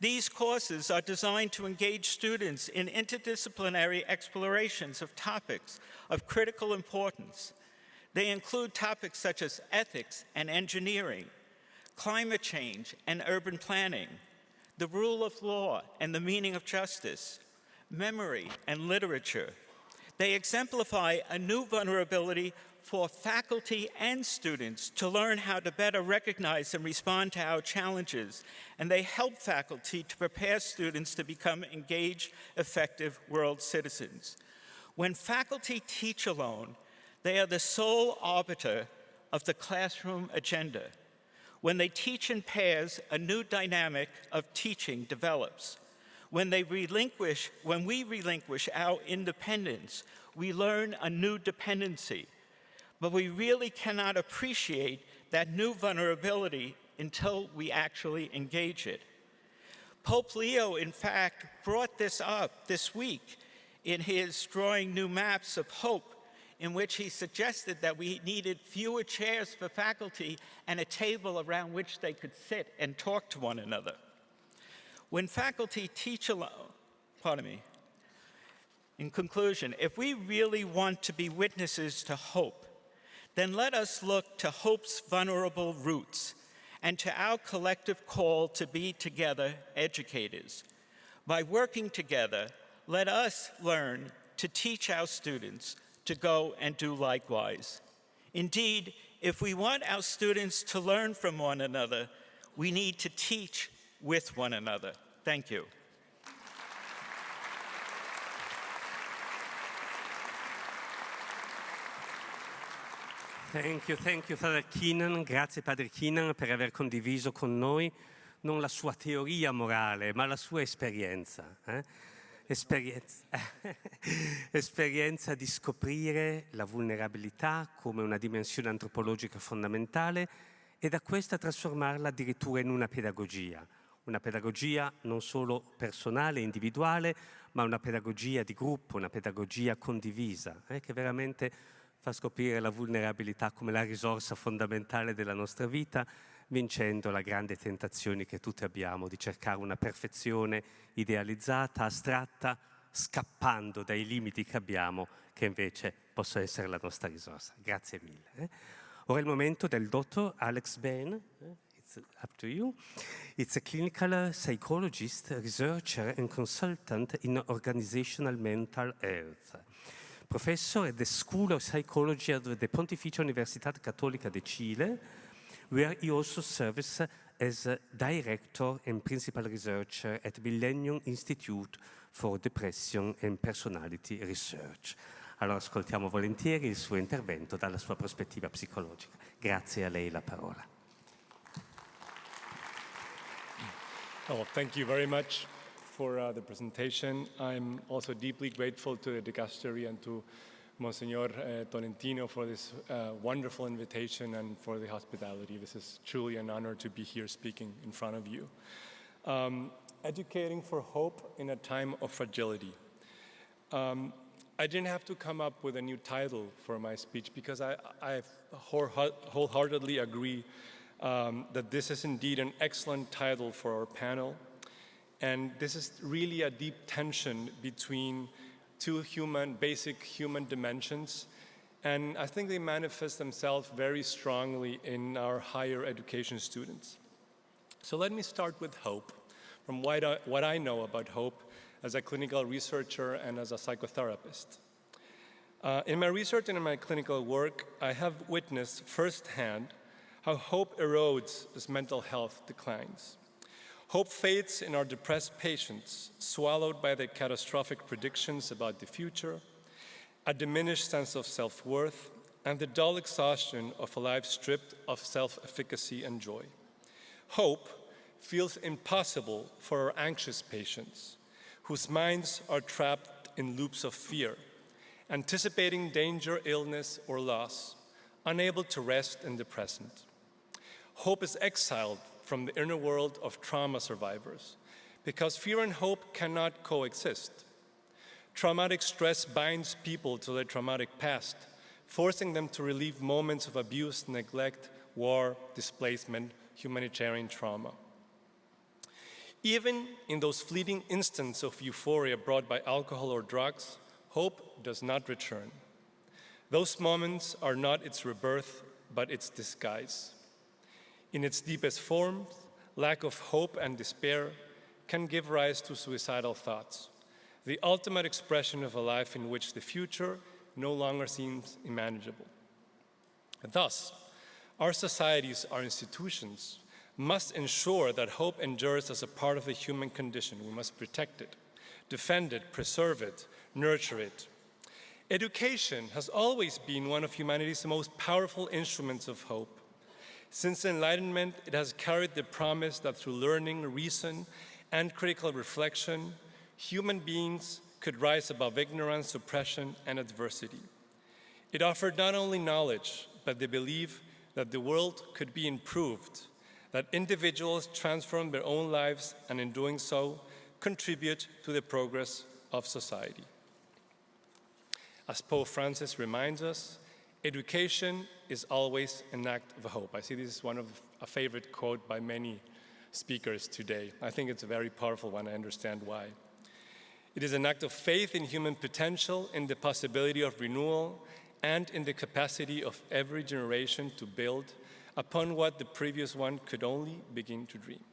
These courses are designed to engage students in interdisciplinary explorations of topics of critical importance. They include topics such as ethics and engineering, climate change and urban planning, the rule of law and the meaning of justice, memory and literature. They exemplify a new vulnerability for faculty and students to learn how to better recognize and respond to our challenges, and they help faculty to prepare students to become engaged, effective world citizens. When faculty teach alone, they are the sole arbiter of the classroom agenda. When they teach in pairs, a new dynamic of teaching develops. When we relinquish our independence, we learn a new dependency. But we really cannot appreciate that new vulnerability until we actually engage it. Pope Leo, in fact, brought this up this week in his Drawing New Maps of Hope, in which he suggested that we needed fewer chairs for faculty and a table around which they could sit and talk to one another. When faculty teach alone, in conclusion, if we really want to be witnesses to hope, then let us look to hope's vulnerable roots and to our collective call to be together educators. By working together, let us learn to teach our students to go and do likewise. Indeed, if we want our students to learn from one another, we need to teach with one another. Thank you. Thank you, Father Keenan. Grazie, Padre Keenan, per aver condiviso con noi non la sua teoria morale, ma la sua esperienza. Esperienza di scoprire la vulnerabilità come una dimensione antropologica fondamentale e da questa trasformarla addirittura in una pedagogia non solo personale, individuale, ma una pedagogia di gruppo, una pedagogia condivisa, che veramente fa scoprire la vulnerabilità come la risorsa fondamentale della nostra vita, vincendo la grande tentazione che tutti abbiamo di cercare una perfezione idealizzata, astratta, scappando dai limiti che abbiamo, che invece possono essere la nostra risorsa. Grazie mille. Ora è il momento del dottor Alex Bain. It's up to you. It's a clinical psychologist, researcher and consultant in organizational mental health. Professor at the School of Psychology at the Pontificia Universidad Católica de Chile, where he also serves as a director and principal researcher at Millennium Institute for Depression and Personality Research. Allora ascoltiamo volentieri il suo intervento dalla sua prospettiva psicologica. Grazie a lei la parola. Oh, thank you very much for the presentation. I'm also deeply grateful to the Dicastero and to Monsignor Tolentino for this wonderful invitation and for the hospitality. This is truly an honor to be here speaking in front of you. Educating for hope in a time of fragility. I didn't have to come up with a new title for my speech because I wholeheartedly agree that this is indeed an excellent title for our panel. And this is really a deep tension between two basic human dimensions. And I think they manifest themselves very strongly in our higher education students. So let me start with hope, from what I know about hope as a clinical researcher and as a psychotherapist. In my research and in my clinical work, I have witnessed firsthand how hope erodes as mental health declines. Hope fades in our depressed patients, swallowed by the catastrophic predictions about the future, a diminished sense of self-worth, and the dull exhaustion of a life stripped of self-efficacy and joy. Hope feels impossible for our anxious patients, whose minds are trapped in loops of fear, anticipating danger, illness, or loss, unable to rest in the present. Hope is exiled from the inner world of trauma survivors, because fear and hope cannot coexist. Traumatic stress binds people to their traumatic past, forcing them to relive moments of abuse, neglect, war, displacement, humanitarian trauma. Even in those fleeting instants of euphoria brought by alcohol or drugs, hope does not return. Those moments are not its rebirth, but its disguise. In its deepest forms, lack of hope and despair can give rise to suicidal thoughts, the ultimate expression of a life in which the future no longer seems unmanageable. Thus, our societies, our institutions, must ensure that hope endures as a part of the human condition. We must protect it, defend it, preserve it, nurture it. Education has always been one of humanity's most powerful instruments of hope. Since the Enlightenment, it has carried the promise that through learning, reason, and critical reflection, human beings could rise above ignorance, oppression, and adversity. It offered not only knowledge, but the belief that the world could be improved, that individuals transform their own lives, and in doing so, contribute to the progress of society. As Pope Francis reminds us, education is always an act of hope. I see this is a favorite quote by many speakers today. I think it's a very powerful one. I understand why. It is an act of faith in human potential, in the possibility of renewal, and in the capacity of every generation to build upon what the previous one could only begin to dream.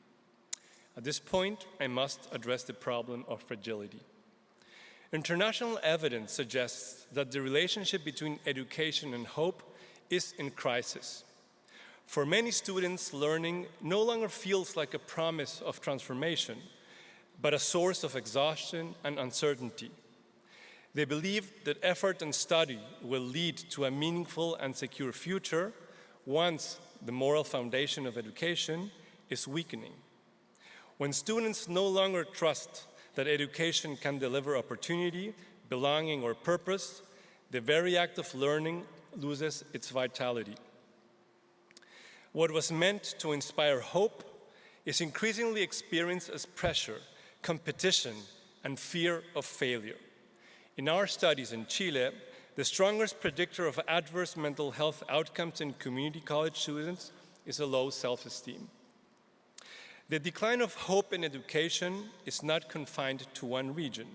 At this point, I must address the problem of fragility. International evidence suggests that the relationship between education and hope is in crisis. For many students, learning no longer feels like a promise of transformation, but a source of exhaustion and uncertainty. They believe that effort and study will lead to a meaningful and secure future once the moral foundation of education is weakening. When students no longer trust that education can deliver opportunity, belonging, or purpose, the very act of learning loses its vitality. What was meant to inspire hope is increasingly experienced as pressure, competition, and fear of failure. In our studies in Chile, the strongest predictor of adverse mental health outcomes in community college students is a low self-esteem. The decline of hope in education is not confined to one region.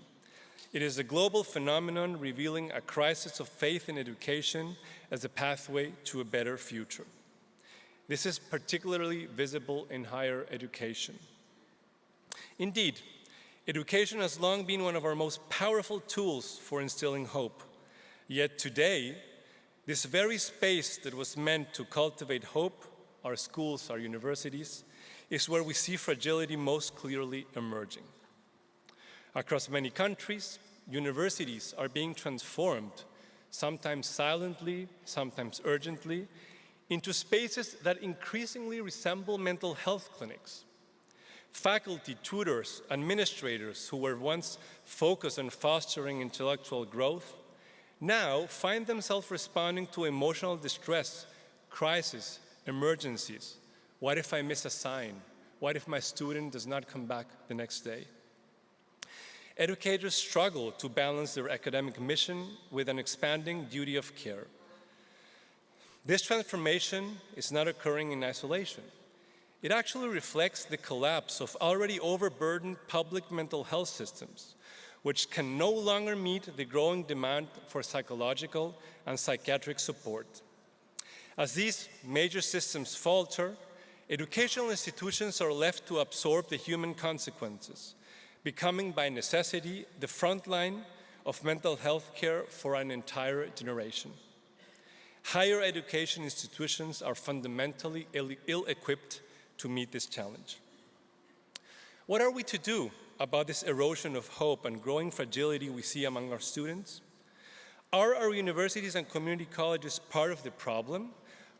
It is a global phenomenon revealing a crisis of faith in education as a pathway to a better future. This is particularly visible in higher education. Indeed, education has long been one of our most powerful tools for instilling hope. Yet today, this very space that was meant to cultivate hope, our schools, our universities, is where we see fragility most clearly emerging. Across many countries, universities are being transformed, sometimes silently, sometimes urgently, into spaces that increasingly resemble mental health clinics. Faculty, tutors, administrators who were once focused on fostering intellectual growth now find themselves responding to emotional distress, crisis, emergencies. What if I miss a sign? What if my student does not come back the next day? Educators struggle to balance their academic mission with an expanding duty of care. This transformation is not occurring in isolation. It actually reflects the collapse of already overburdened public mental health systems, which can no longer meet the growing demand for psychological and psychiatric support. As these major systems falter, educational institutions are left to absorb the human consequences, becoming by necessity the front line of mental health care for an entire generation. higher education institutions are fundamentally ill-equipped to meet this challenge. What are we to do about this erosion of hope and growing fragility we see among our students? Are our universities and community colleges part of the problem,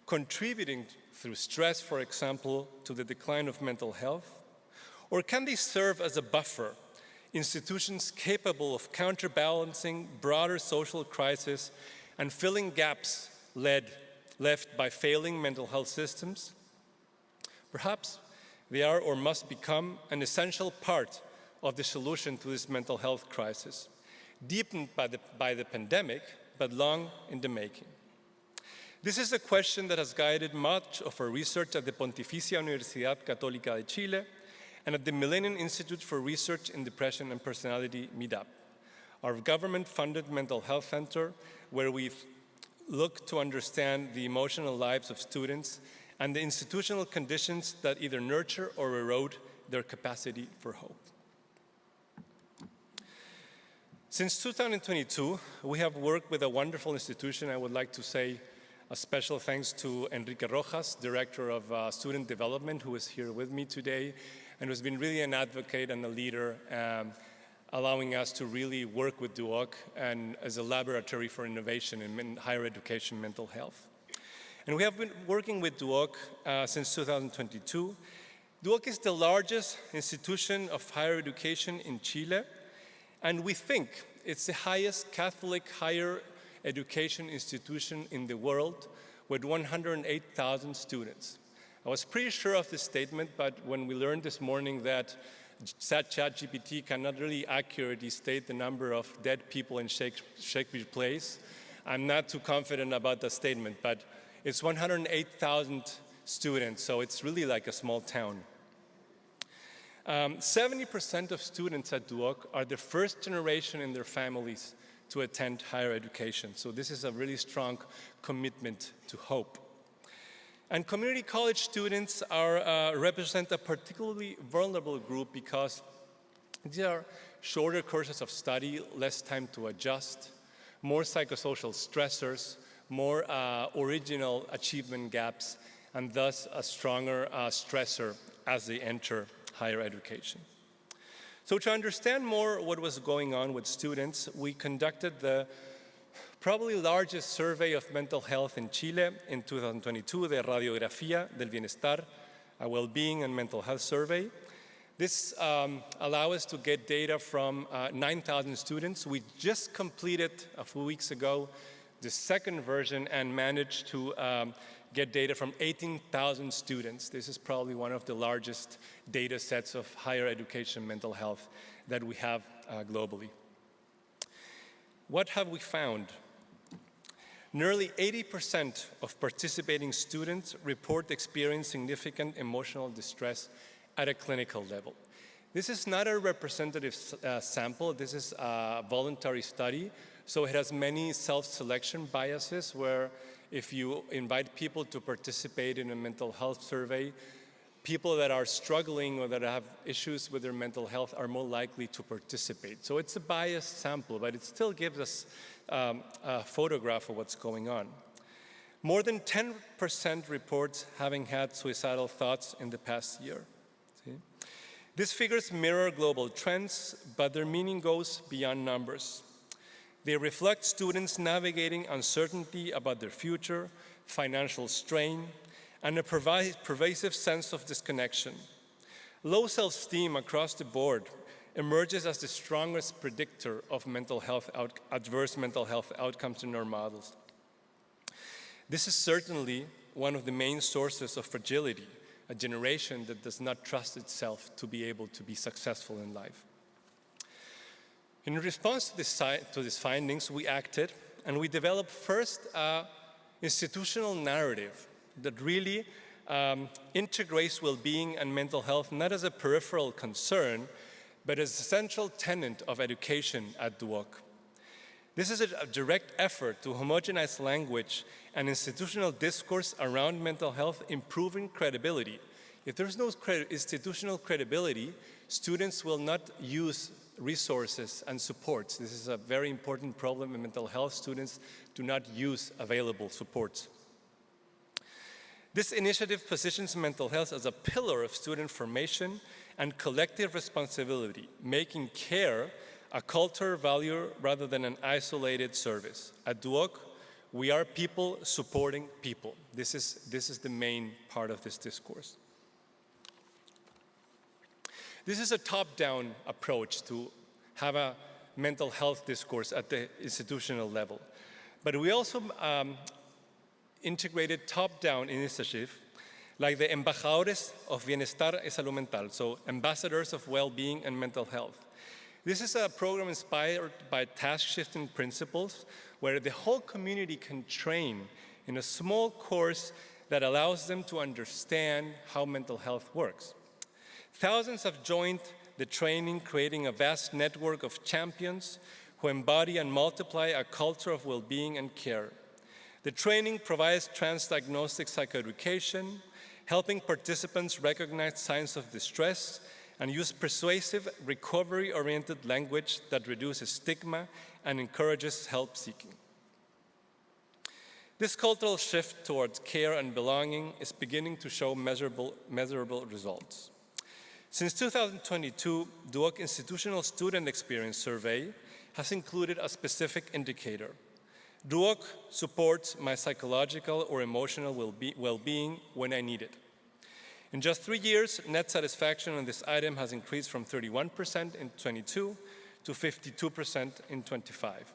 contributing through stress, for example, to the decline of mental health? Or can they serve as a buffer, institutions capable of counterbalancing broader social crises and filling gaps left by failing mental health systems? Perhaps they are or must become an essential part of the solution to this mental health crisis, deepened by the pandemic, but long in the making. This is a question that has guided much of our research at the Pontificia Universidad Católica de Chile and at the Millennium Institute for Research in Depression and Personality, MIDAP, our government-funded mental health center, where we look to understand the emotional lives of students and the institutional conditions that either nurture or erode their capacity for hope. Since 2022, we have worked with a wonderful institution. I would like to say a special thanks to Enrique Rojas, Director of Student Development, who is here with me today, and who's been really an advocate and a leader, allowing us to really work with DUOC and as a laboratory for innovation in higher education mental health. And we have been working with DUOC since 2022. DUOC is the largest institution of higher education in Chile, and we think it's the highest Catholic higher education institution in the world with 108,000 students. I was pretty sure of this statement, but when we learned this morning that ChatGPT cannot really accurately state the number of dead people in Shakespeare plays, I'm not too confident about the statement, but it's 108,000 students, so it's really like a small town. 70% of students at DUOC are the first generation in their families to attend higher education. So this is a really strong commitment to hope. And community college students represent a particularly vulnerable group because these are shorter courses of study, less time to adjust, more psychosocial stressors, more original achievement gaps, and thus a stronger stressor as they enter higher education. So to understand more what was going on with students, we conducted the probably largest survey of mental health in Chile in 2022, the Radiografía del Bienestar, a well-being and mental health survey. This allowed us to get data from 9,000 students. We just completed a few weeks ago the second version and managed to get data from 18,000 students. This is probably one of the largest data sets of higher education mental health that we have globally. What have we found? Nearly 80% of participating students report experiencing significant emotional distress at a clinical level. This is not a representative sample. This is a voluntary study, so it has many self-selection biases where if you invite people to participate in a mental health survey, people that are struggling or that have issues with their mental health are more likely to participate. So it's a biased sample, but it still gives us a photograph of what's going on. More than 10% reports having had suicidal thoughts in the past year. See? These figures mirror global trends, but their meaning goes beyond numbers. They reflect students navigating uncertainty about their future, financial strain, and a pervasive sense of disconnection. Low self-esteem across the board emerges as the strongest predictor of adverse mental health outcomes in our models. This is certainly one of the main sources of fragility, a generation that does not trust itself to be able to be successful in life. In response to these findings, we acted and we developed first an institutional narrative that really integrates well-being and mental health not as a peripheral concern, but as a central tenet of education at DUOC. This is a direct effort to homogenize language and institutional discourse around mental health, improving credibility. If there's no institutional credibility, students will not use resources and supports. This is a very important problem in mental health. Students do not use available supports. This initiative positions mental health as a pillar of student formation and collective responsibility, making care a cultural value rather than an isolated service. At Duoc, we are people supporting people. This is the main part of this discourse. This is a top-down approach to have a mental health discourse at the institutional level. But we also integrated top-down initiative like the Embajadores of Bienestar y Salud Mental, so ambassadors of well-being and mental health. This is a program inspired by task-shifting principles where the whole community can train in a small course that allows them to understand how mental health works. Thousands have joined the training, creating a vast network of champions who embody and multiply a culture of well-being and care. The training provides transdiagnostic psychoeducation, helping participants recognize signs of distress and use persuasive, recovery-oriented language that reduces stigma and encourages help-seeking. This cultural shift towards care and belonging is beginning to show measurable results. Since 2022, Duoc Institutional Student Experience Survey has included a specific indicator. Duoc supports my psychological or emotional well-being when I need it. In just 3 years, net satisfaction on this item has increased from 31% in 22 to 52% in 25.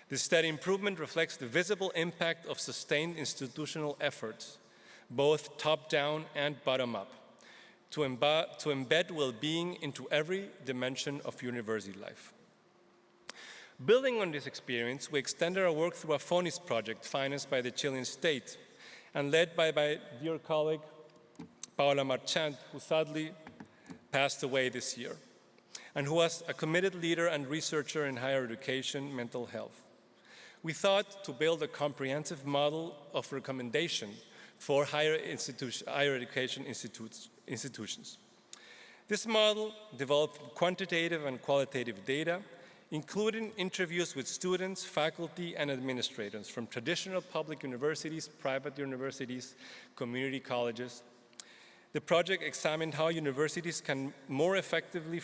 This steady improvement reflects the visible impact of sustained institutional efforts, both top-down and bottom-up, to embed well-being into every dimension of university life. Building on this experience, we extended our work through a FONIS project financed by the Chilean state and led by my dear colleague, Paola Marchand, who sadly passed away this year, and who was a committed leader and researcher in higher education, mental health. We thought to build a comprehensive model of recommendation for higher education institutions. This model developed quantitative and qualitative data, including interviews with students, faculty, and administrators from traditional public universities, private universities, community colleges. The project examined how universities can more effectively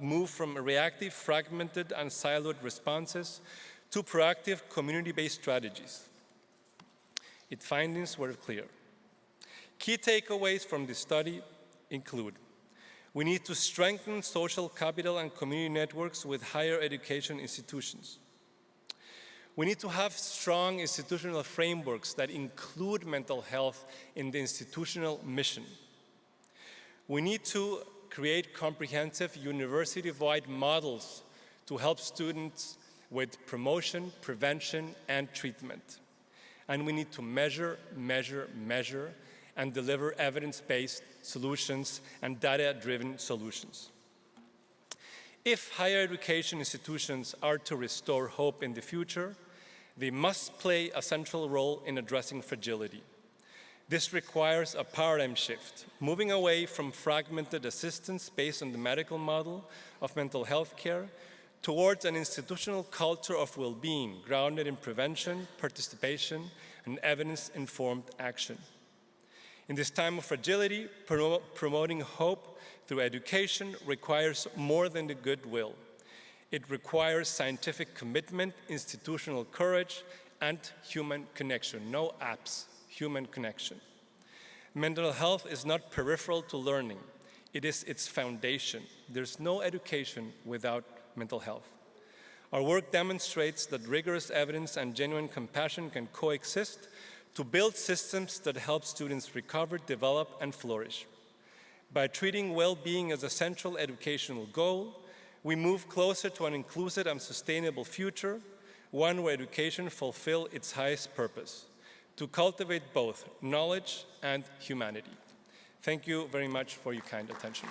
move from reactive, fragmented, and siloed responses to proactive, community-based strategies. Its findings were clear. Key takeaways from this study include: we need to strengthen social capital and community networks with higher education institutions. We need to have strong institutional frameworks that include mental health in the institutional mission. We need to create comprehensive university-wide models to help students with promotion, prevention, and treatment. And we need to measure, and deliver evidence-based solutions and data-driven solutions. If higher education institutions are to restore hope in the future, they must play a central role in addressing fragility. This requires a paradigm shift, moving away from fragmented assistance based on the medical model of mental health care towards an institutional culture of well-being grounded in prevention, participation, and evidence-informed action. In this time of fragility, promoting hope through education requires more than the goodwill. It requires scientific commitment, institutional courage, and human connection. No apps, human connection. Mental health is not peripheral to learning. It is its foundation. There's no education without mental health. Our work demonstrates that rigorous evidence and genuine compassion can coexist to build systems that help students recover, develop, and flourish. By treating well-being as a central educational goal, we move closer to an inclusive and sustainable future, one where education fulfills its highest purpose, to cultivate both knowledge and humanity. Thank you very much for your kind attention.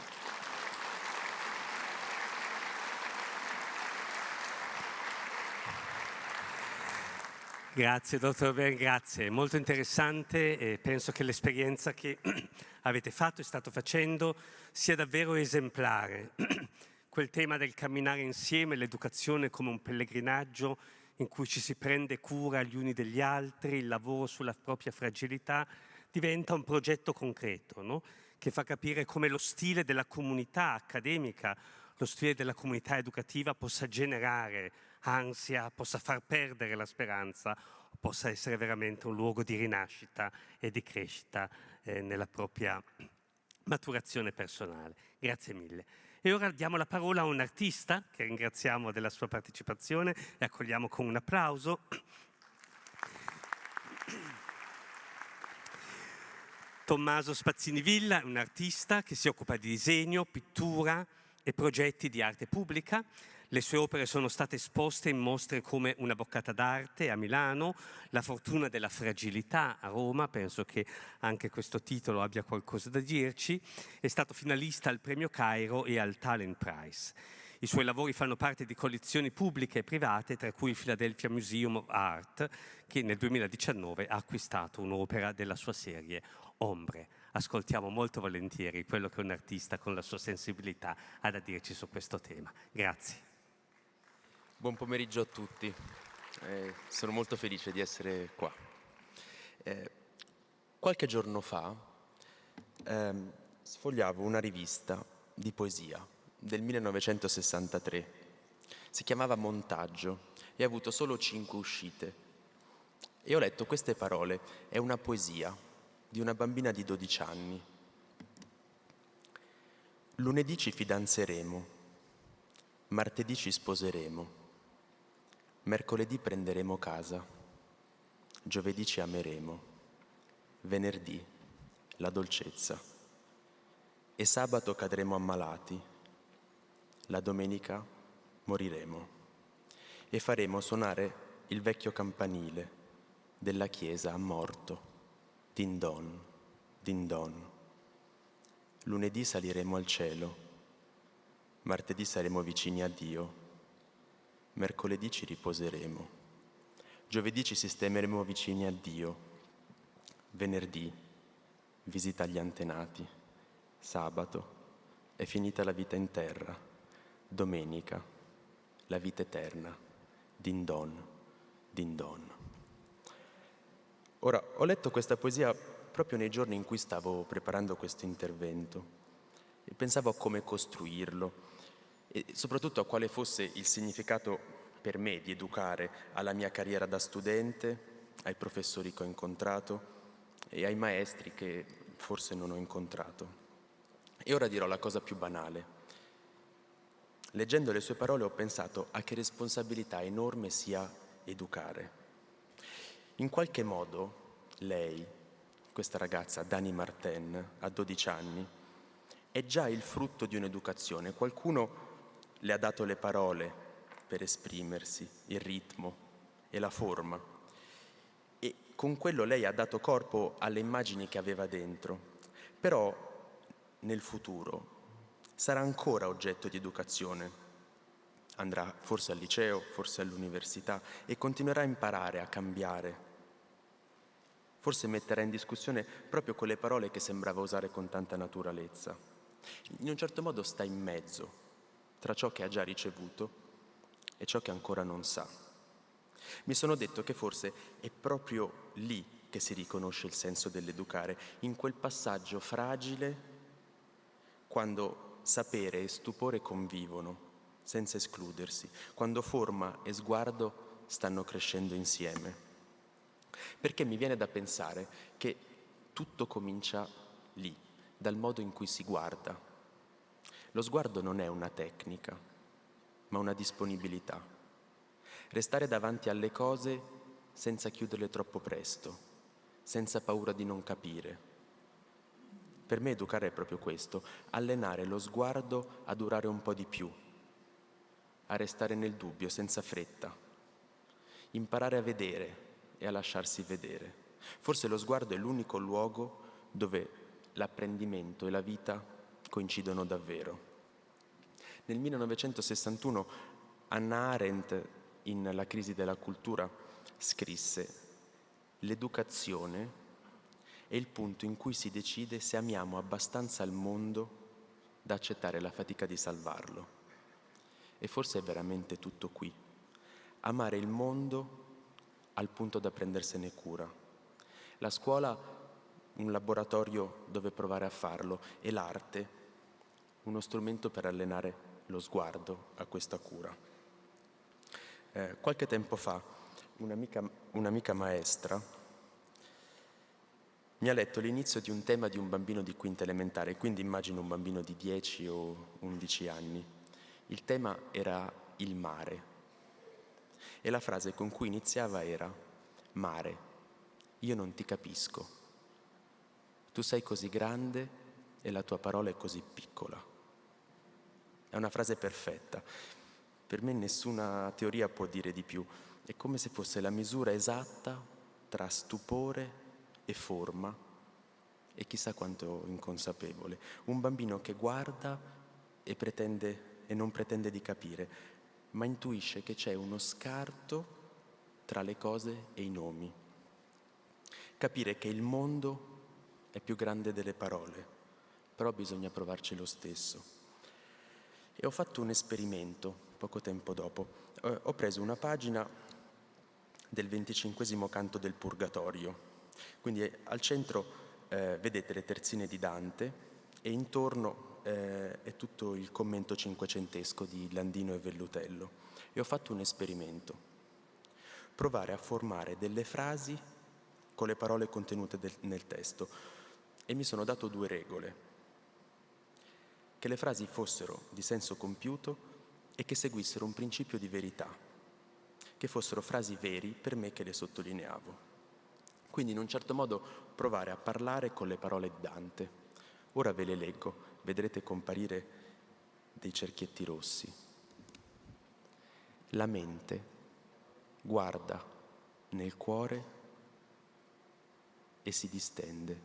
Grazie, dottor Ben, grazie. Molto interessante e penso che l'esperienza che avete fatto e state facendo sia davvero esemplare. quel tema del camminare insieme, l'educazione come un pellegrinaggio in cui ci si prende cura gli uni degli altri, il lavoro sulla propria fragilità, diventa un progetto concreto, no? Che fa capire come lo stile della comunità accademica, lo stile della comunità educativa possa generare ansia, possa far perdere la speranza, possa essere veramente un luogo di rinascita e di crescita nella propria maturazione personale. Grazie mille. E ora diamo la parola a un artista che ringraziamo della sua partecipazione e accogliamo con un applauso. Tommaso Spazzini-Villa è un artista che si occupa di disegno, pittura e progetti di arte pubblica. Le sue opere sono state esposte in mostre come Una boccata d'arte a Milano, La fortuna della fragilità a Roma, penso che anche questo titolo abbia qualcosa da dirci, è stato finalista al Premio Cairo e al Talent Prize. I suoi lavori fanno parte di collezioni pubbliche e private, tra cui il Philadelphia Museum of Art, che nel 2019 ha acquistato un'opera della sua serie Ombre. Ascoltiamo molto volentieri quello che un artista con la sua sensibilità ha da dirci su questo tema. Grazie. Buon pomeriggio a tutti, sono molto felice di essere qua. Qualche giorno fa sfogliavo una rivista di poesia del 1963, si chiamava Montaggio e ha avuto solo 5 uscite. E ho letto queste parole, è una poesia di una bambina di 12 anni. Lunedì ci fidanzeremo, martedì ci sposeremo, mercoledì prenderemo casa, giovedì ci ameremo, venerdì la dolcezza e sabato cadremo ammalati, la domenica moriremo e faremo suonare il vecchio campanile della chiesa a morto, din don, din don. Lunedì saliremo al cielo, martedì saremo vicini a Dio, mercoledì ci riposeremo, giovedì ci sistemeremo vicini a Dio, venerdì visita agli antenati, sabato è finita la vita in terra, domenica la vita eterna, din don, din don. Ora, ho letto questa poesia proprio nei giorni in cui stavo preparando questo intervento e pensavo a come costruirlo e soprattutto a quale fosse il significato per me di educare alla mia carriera da studente, ai professori che ho incontrato e ai maestri che forse non ho incontrato. E ora dirò la cosa più banale. Leggendo le sue parole ho pensato a che responsabilità enorme sia educare. In qualche modo lei, questa ragazza, Dani Martin, a 12 anni, è già il frutto di un'educazione. Qualcuno le ha dato le parole per esprimersi, il ritmo e la forma. E con quello lei ha dato corpo alle immagini che aveva dentro. Però nel futuro sarà ancora oggetto di educazione. Andrà forse al liceo, forse all'università e continuerà a imparare, a cambiare. Forse metterà in discussione proprio quelle parole che sembrava usare con tanta naturalezza. In un certo modo sta in mezzo tra ciò che ha già ricevuto e ciò che ancora non sa. Mi sono detto che forse è proprio lì che si riconosce il senso dell'educare, in quel passaggio fragile quando sapere e stupore convivono senza escludersi, quando forma e sguardo stanno crescendo insieme. Perché mi viene da pensare che tutto comincia lì, dal modo in cui si guarda. Lo sguardo non è una tecnica, ma una disponibilità. Restare davanti alle cose senza chiuderle troppo presto, senza paura di non capire. Per me educare è proprio questo, allenare lo sguardo a durare un po' di più, a restare nel dubbio senza fretta, imparare a vedere e a lasciarsi vedere. Forse lo sguardo è l'unico luogo dove l'apprendimento e la vita coincidono davvero. Nel 1961 Hannah Arendt, in La crisi della cultura, scrisse: l'educazione è il punto in cui si decide se amiamo abbastanza il mondo da accettare la fatica di salvarlo. E forse è veramente tutto qui. Amare il mondo al punto da prendersene cura. La scuola, un laboratorio dove provare a farlo, e l'arte, uno strumento per allenare lo sguardo a questa cura. Qualche tempo fa un'amica maestra mi ha letto l'inizio di un tema di un bambino di quinta elementare, quindi immagino un bambino di 10 o 11 anni. Il tema era il mare e la frase con cui iniziava era: mare, io non ti capisco. Tu sei così grande e la tua parola è così piccola. È una frase perfetta. Per me nessuna teoria può dire di più. È come se fosse la misura esatta tra stupore e forma, e chissà quanto inconsapevole. Un bambino che guarda e non pretende di capire, ma intuisce che c'è uno scarto tra le cose e i nomi. Capire che il mondo è più grande delle parole, però bisogna provarci lo stesso. E ho fatto un esperimento poco tempo dopo. Ho preso una pagina del 25° canto del Purgatorio. Quindi al centro vedete le terzine di Dante e intorno è tutto il commento cinquecentesco di Landino e Vellutello. E ho fatto un esperimento: provare a formare delle frasi con le parole contenute nel testo, e mi sono dato 2 regole: che le frasi fossero di senso compiuto e che seguissero un principio di verità, che fossero frasi veri per me che le sottolineavo. Quindi in un certo modo provare a parlare con le parole di Dante. Ora ve le leggo, vedrete comparire dei cerchietti rossi. La mente guarda nel cuore e si distende.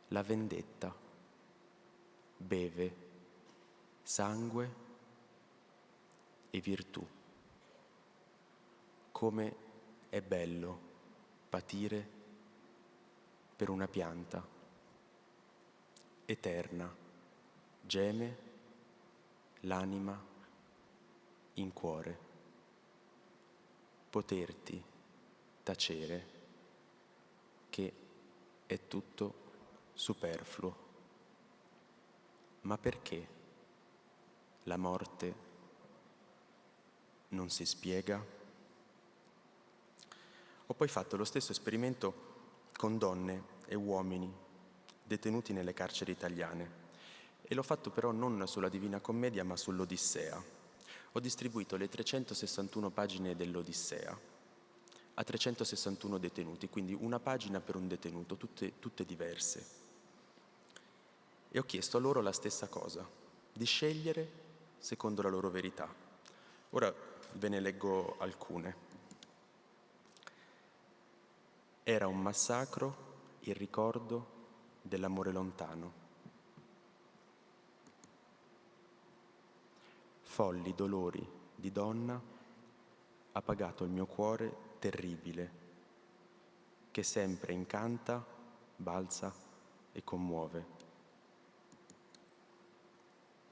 La vendetta beve sangue e virtù. Come è bello patire per una pianta eterna, geme l'anima in cuore. Poterti tacere che è tutto superfluo. Ma perché la morte non si spiega? Ho poi fatto lo stesso esperimento con donne e uomini detenuti nelle carceri italiane, e l'ho fatto però non sulla Divina Commedia ma sull'Odissea. Ho distribuito le 361 pagine dell'Odissea a 361 detenuti, quindi una pagina per un detenuto, tutte diverse. E ho chiesto a loro la stessa cosa, di scegliere secondo la loro verità. Ora ve ne leggo alcune. Era un massacro il ricordo dell'amore lontano. Folli dolori di donna ha pagato il mio cuore terribile, che sempre incanta, balza e commuove.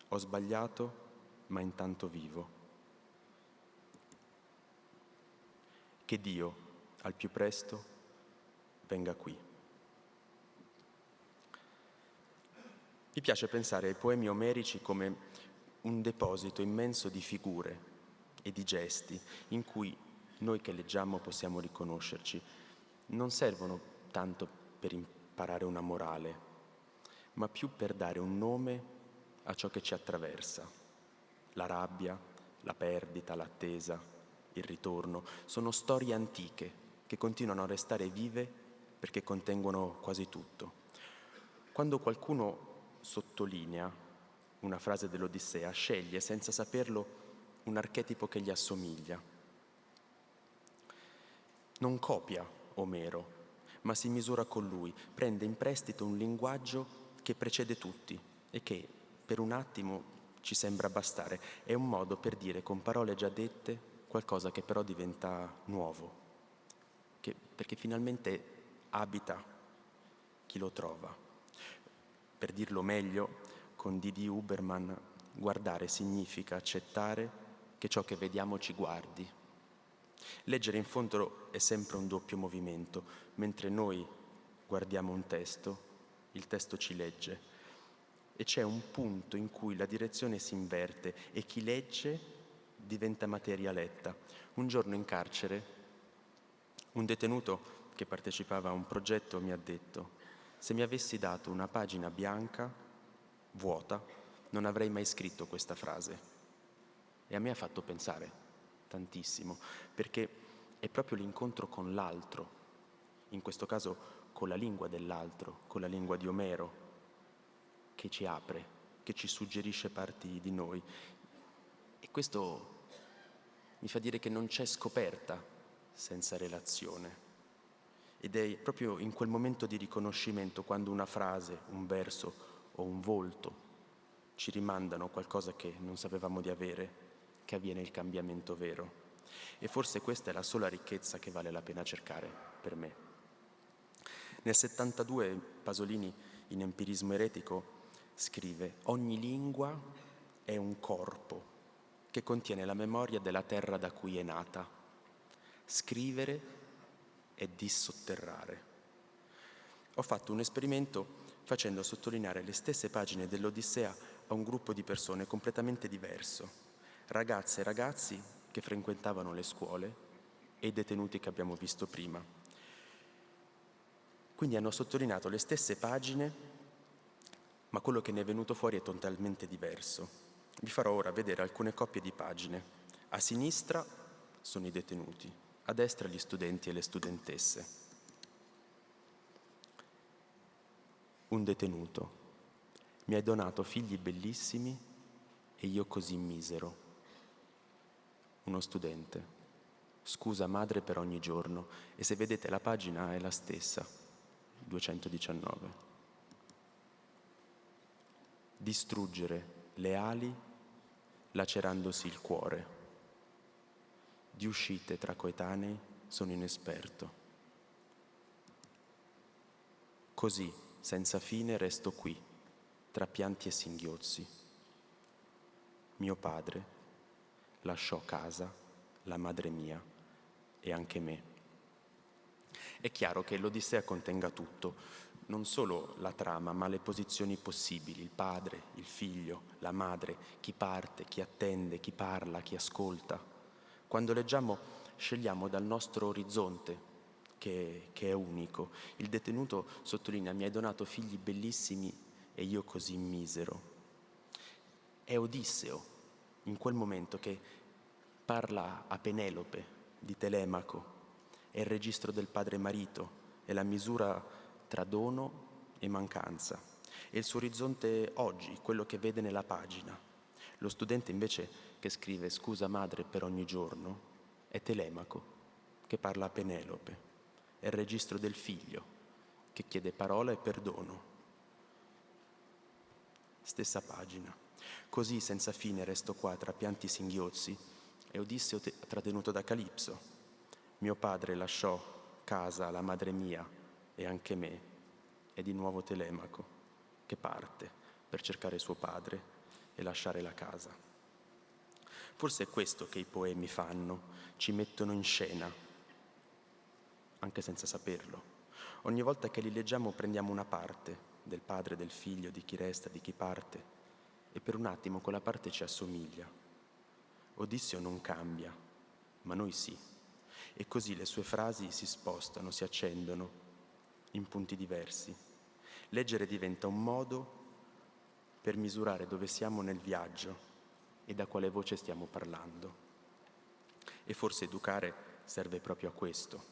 Ho sbagliato, ma intanto vivo. Che Dio, al più presto, venga qui. Mi piace pensare ai poemi omerici come un deposito immenso di figure e di gesti in cui noi che leggiamo possiamo riconoscerci. Non servono tanto per imparare una morale, ma più per dare un nome a ciò che ci attraversa. La rabbia, la perdita, l'attesa, il ritorno sono storie antiche che continuano a restare vive perché contengono quasi tutto. Quando qualcuno sottolinea una frase dell'Odissea, sceglie senza saperlo un archetipo che gli assomiglia. Non copia Omero, ma si misura con lui, prende in prestito un linguaggio che precede tutti e che per un attimo ci sembra bastare. È un modo per dire con parole già dette qualcosa che però diventa nuovo, perché finalmente abita chi lo trova. Per dirlo meglio, con Didi Huberman, Guardare significa accettare che ciò che vediamo ci guardi. Leggere in fondo è sempre un doppio movimento. Mentre noi guardiamo un testo, il testo ci legge. E c'è un punto in cui la direzione si inverte e chi legge diventa materia letta. Un giorno in carcere, un detenuto che partecipava a un progetto mi ha detto: se mi avessi dato una pagina bianca, vuota, non avrei mai scritto questa frase. E a me ha fatto pensare tantissimo, perché è proprio l'incontro con l'altro, in questo caso con la lingua dell'altro, con la lingua di Omero, che ci apre, che ci suggerisce parti di noi. E questo mi fa dire che non c'è scoperta senza relazione. Ed è proprio in quel momento di riconoscimento, quando una frase, un verso o un volto ci rimandano a qualcosa che non sapevamo di avere, che avviene il cambiamento vero. E forse questa è la sola ricchezza che vale la pena cercare per me. Nel 72 Pasolini, in Empirismo eretico, scrive: ogni lingua è un corpo che contiene la memoria della terra da cui è nata. Scrivere è dissotterrare. Ho fatto un esperimento facendo sottolineare le stesse pagine dell'Odissea a un gruppo di persone completamente diverso, ragazze e ragazzi che frequentavano le scuole e i detenuti che abbiamo visto prima. Quindi hanno sottolineato le stesse pagine, ma quello che ne è venuto fuori è totalmente diverso. Vi farò ora vedere alcune coppie di pagine. A sinistra sono i detenuti, a destra gli studenti e le studentesse. Un detenuto: mi hai donato figli bellissimi e io così misero. Uno studente: scusa madre per ogni giorno. E se vedete la pagina è la stessa, 219. Distruggere le ali lacerandosi il cuore. Di uscite tra coetanei sono inesperto. Così, senza fine, resto qui, tra pianti e singhiozzi. Mio padre lasciò casa, la madre mia e anche me. È chiaro che l'Odissea contenga tutto, non solo la trama, ma le posizioni possibili: il padre, il figlio, la madre, chi parte, chi attende, chi parla, chi ascolta. Quando leggiamo, scegliamo dal nostro orizzonte, che è unico. Il detenuto sottolinea: mi hai donato figli bellissimi e io così misero. È Odisseo, in quel momento, che parla a Penelope di Telemaco. È il registro del padre marito, è la misura tra dono e mancanza. È il suo orizzonte oggi, quello che vede nella pagina. Lo studente invece che scrive scusa madre per ogni giorno è Telemaco, che parla a Penelope. È il registro del figlio, che chiede parola e perdono. Stessa pagina. Così senza fine resto qua tra pianti singhiozzi. È Odisseo trattenuto da Calipso. Mio padre lasciò casa, la madre mia e anche me. È di nuovo Telemaco che parte per cercare suo padre e lasciare la casa. Forse è questo che i poemi fanno, ci mettono in scena, anche senza saperlo. Ogni volta che li leggiamo prendiamo una parte del padre, del figlio, di chi resta, di chi parte, e per un attimo quella parte ci assomiglia. Odisseo non cambia, ma noi sì. E così le sue frasi si spostano, si accendono in punti diversi. Leggere diventa un modo per misurare dove siamo nel viaggio e da quale voce stiamo parlando. E forse educare serve proprio a questo: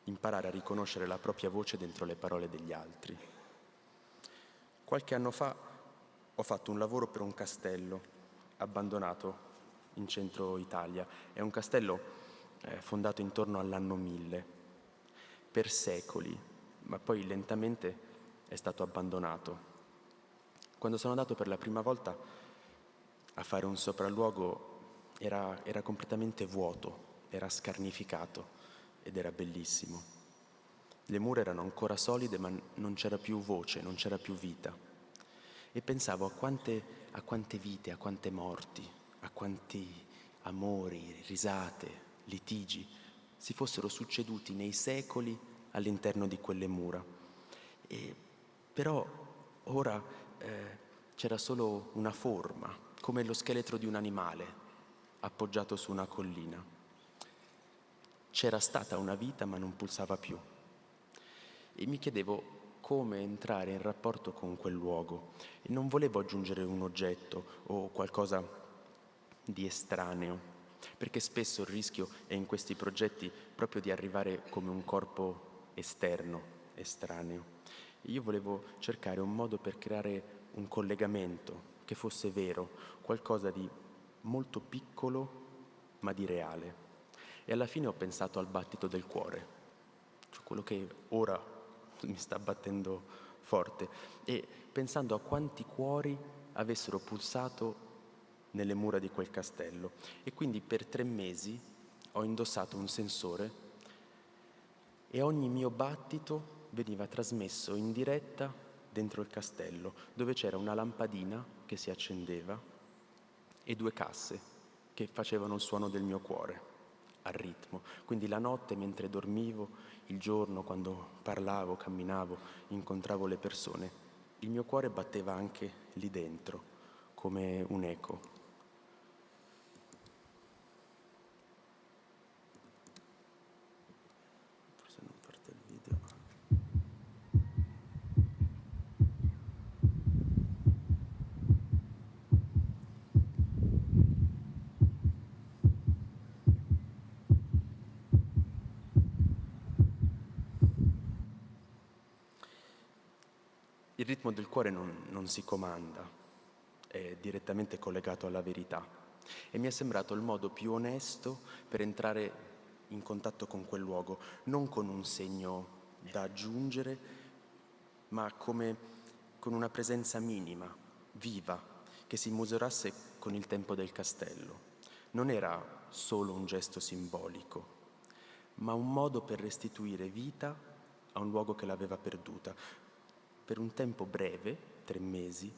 imparare a riconoscere la propria voce dentro le parole degli altri. Qualche anno fa ho fatto un lavoro per un castello abbandonato in centro Italia. È un castello fondato intorno all'anno 1000. Per secoli, ma poi lentamente è stato abbandonato. Quando sono andato per la prima volta a fare un sopralluogo era completamente vuoto, era scarnificato ed era bellissimo. Le mura erano ancora solide, ma non c'era più voce, non c'era più vita. e pensavo a quante vite, a quante morti, a quanti amori, risate, litigi si fossero succeduti nei secoli all'interno di quelle mura. Però ora c'era solo una forma, come lo scheletro di un animale appoggiato su una collina. C'era stata una vita ma non pulsava più. E mi chiedevo come entrare in rapporto con quel luogo e non volevo aggiungere un oggetto o qualcosa di estraneo, perché spesso il rischio è in questi progetti proprio di arrivare come un corpo esterno, estraneo. Io volevo cercare un modo per creare un collegamento che fosse vero, qualcosa di molto piccolo ma di reale. E alla fine ho pensato al battito del cuore, cioè quello che ora mi sta battendo forte, e pensando a quanti cuori avessero pulsato nelle mura di quel castello. E quindi per 3 mesi ho indossato un sensore e ogni mio battito veniva trasmesso in diretta dentro il castello, dove c'era una lampadina che si accendeva e 2 casse che facevano il suono del mio cuore al ritmo. Quindi la notte mentre dormivo, il giorno quando parlavo, camminavo, incontravo le persone, il mio cuore batteva anche lì dentro, come un eco. Forse non parte il video. Il ritmo del cuore non si comanda, è direttamente collegato alla verità e mi è sembrato il modo più onesto per entrare in contatto con quel luogo, non con un segno da aggiungere, ma come con una presenza minima, viva, che si misurasse con il tempo del castello. Non era solo un gesto simbolico, ma un modo per restituire vita a un luogo che l'aveva perduta, per un tempo breve, 3 mesi,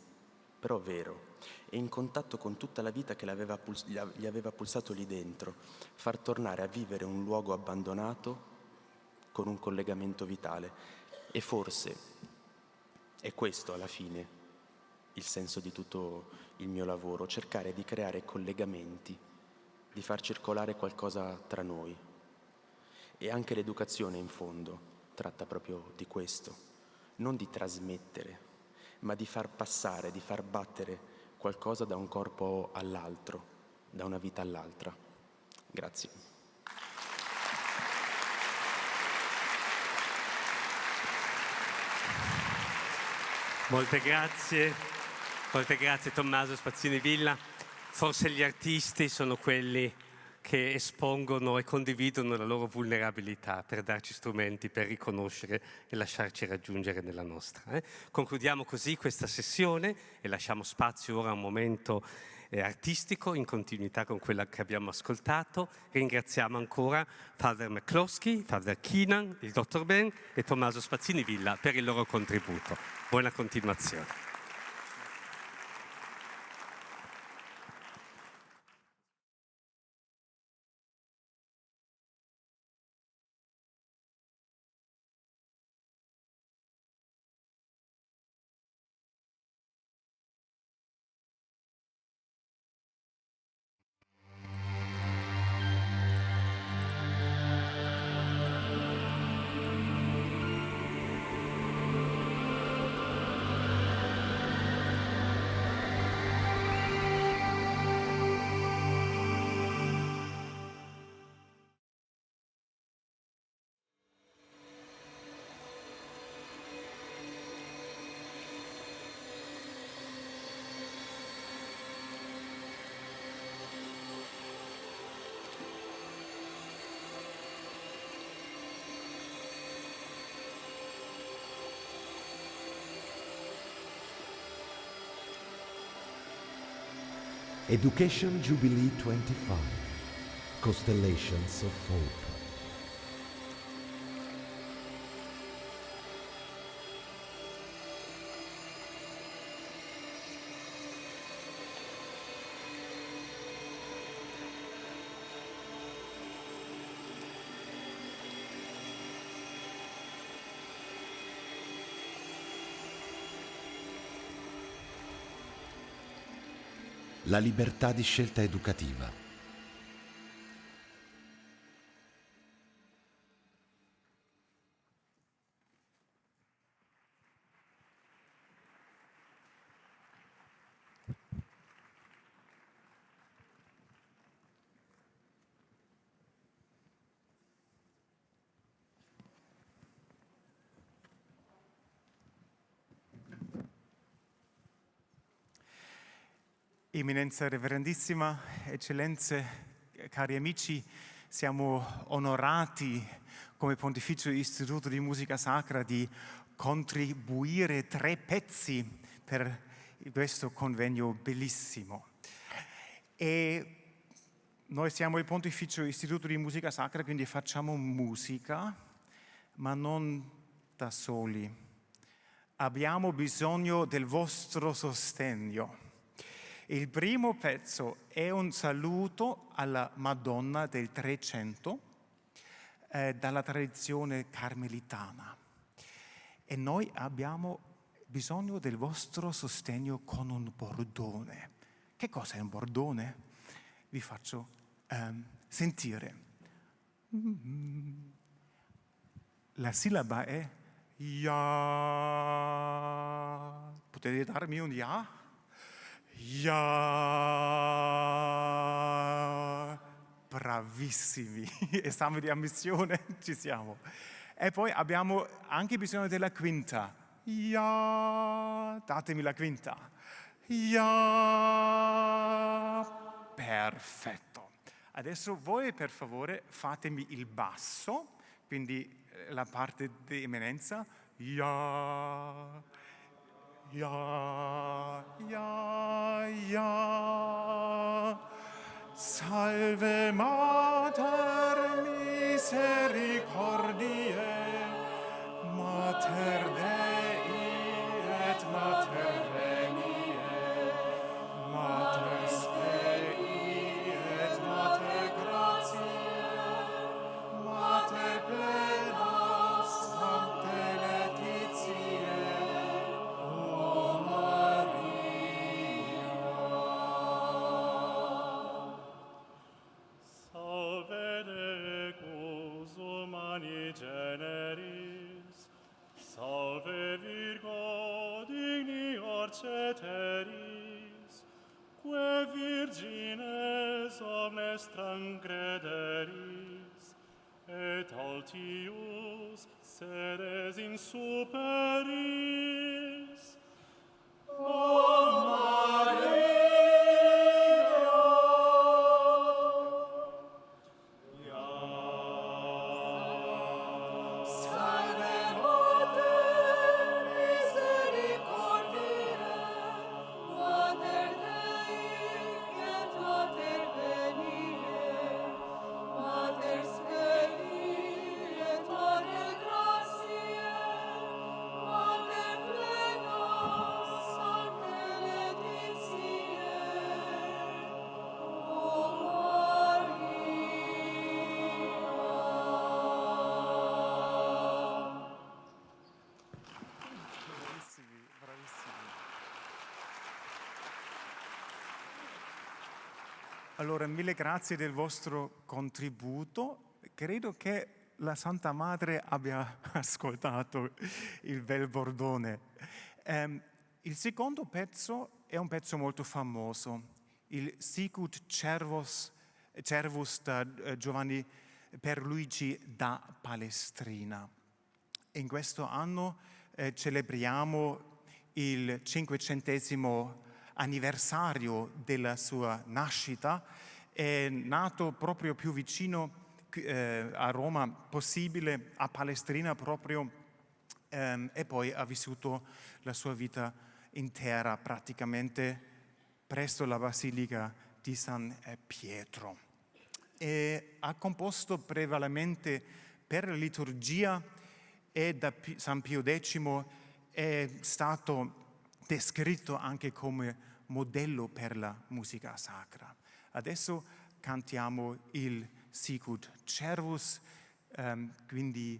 però vero, e in contatto con tutta la vita che gli aveva pulsato lì dentro, far tornare a vivere un luogo abbandonato con un collegamento vitale. E forse è questo alla fine il senso di tutto il mio lavoro, cercare di creare collegamenti, di far circolare qualcosa tra noi. E anche l'educazione in fondo tratta proprio di questo. Non di trasmettere, ma di far passare, di far battere qualcosa da un corpo all'altro, da una vita all'altra. Grazie. Molte grazie Tommaso Spazzini Villa. Forse gli artisti sono quelli che espongono e condividono la loro vulnerabilità per darci strumenti per riconoscere e lasciarci raggiungere nella nostra. Concludiamo così questa sessione e lasciamo spazio ora a un momento artistico in continuità con quello che abbiamo ascoltato. Ringraziamo ancora Father McCloskey, Father Keenan, il Dottor Ben e Tommaso Spazzini Villa per il loro contributo. Buona continuazione. Education Jubilee 25, Costellations of Hope. la libertà di scelta educativa. Eminenza Reverendissima, Eccellenze, cari amici, siamo onorati come Pontificio Istituto di Musica Sacra di contribuire 3 pezzi per questo convegno bellissimo. E noi siamo il Pontificio Istituto di Musica Sacra, quindi facciamo musica, ma non da soli. Abbiamo bisogno del vostro sostegno. Il primo pezzo è un saluto alla Madonna del 300 dalla tradizione carmelitana e noi abbiamo bisogno del vostro sostegno con un bordone. Che cos'è un bordone? Vi faccio sentire. La sillaba è Ya. Potete darmi un Ya? Ya, bravissimi, esame di ammissione, ci siamo. E poi abbiamo anche bisogno della quinta. Ya, datemi la quinta. Ya, perfetto. Adesso voi per favore fatemi il basso, quindi la parte di eminenza. Ya. Ja, ja, ja. Salve Mater misericordiae, Mater Dei et Mater veniae, Mater Spei et Mater gratiae, Mater plena sancte laetitiae, generis, salve Virgo digni orceteris, que virgines omnes transgrederis, et altius sedes in superis. O Maria, allora, mille grazie del vostro contributo. Credo che la Santa Madre abbia ascoltato il bel bordone. Il secondo pezzo è un pezzo molto famoso, il Sicut Cervus da Giovanni Pierluigi da Palestrina. In questo anno celebriamo il 500° anniversario della sua nascita. È nato proprio più vicino a Roma possibile, a Palestrina proprio, e poi ha vissuto la sua vita intera praticamente presso la Basilica di San Pietro. E ha composto prevalentemente per la liturgia e da San Pio X è stato descritto anche come modello per la musica sacra. Adesso cantiamo il Sicut Cervus, quindi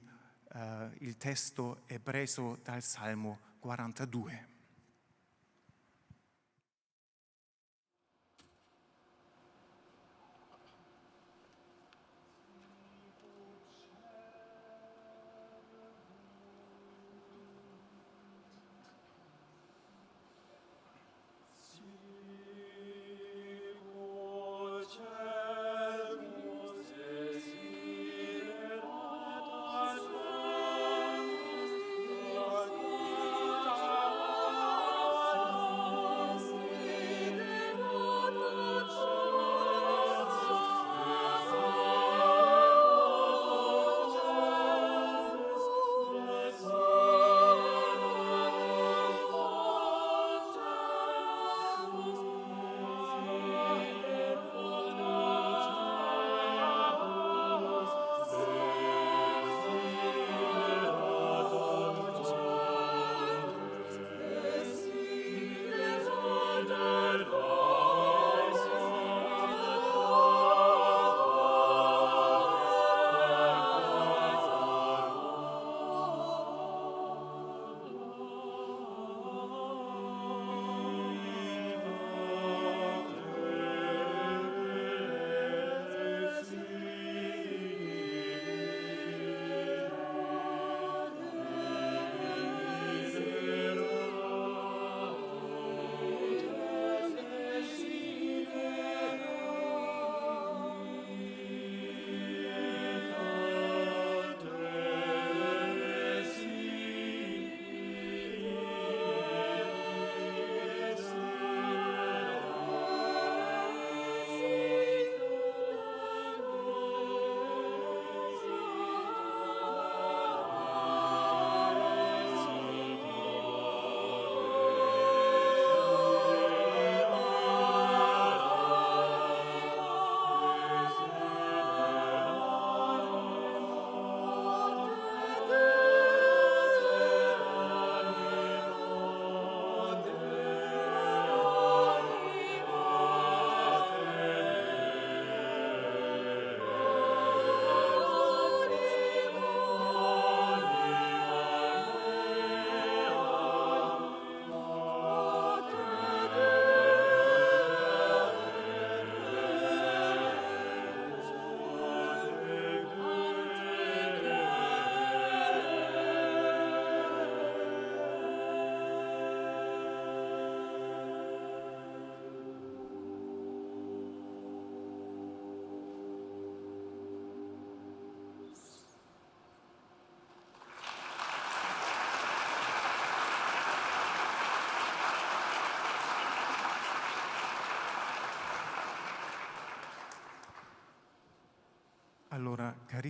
il testo è preso dal Salmo 42.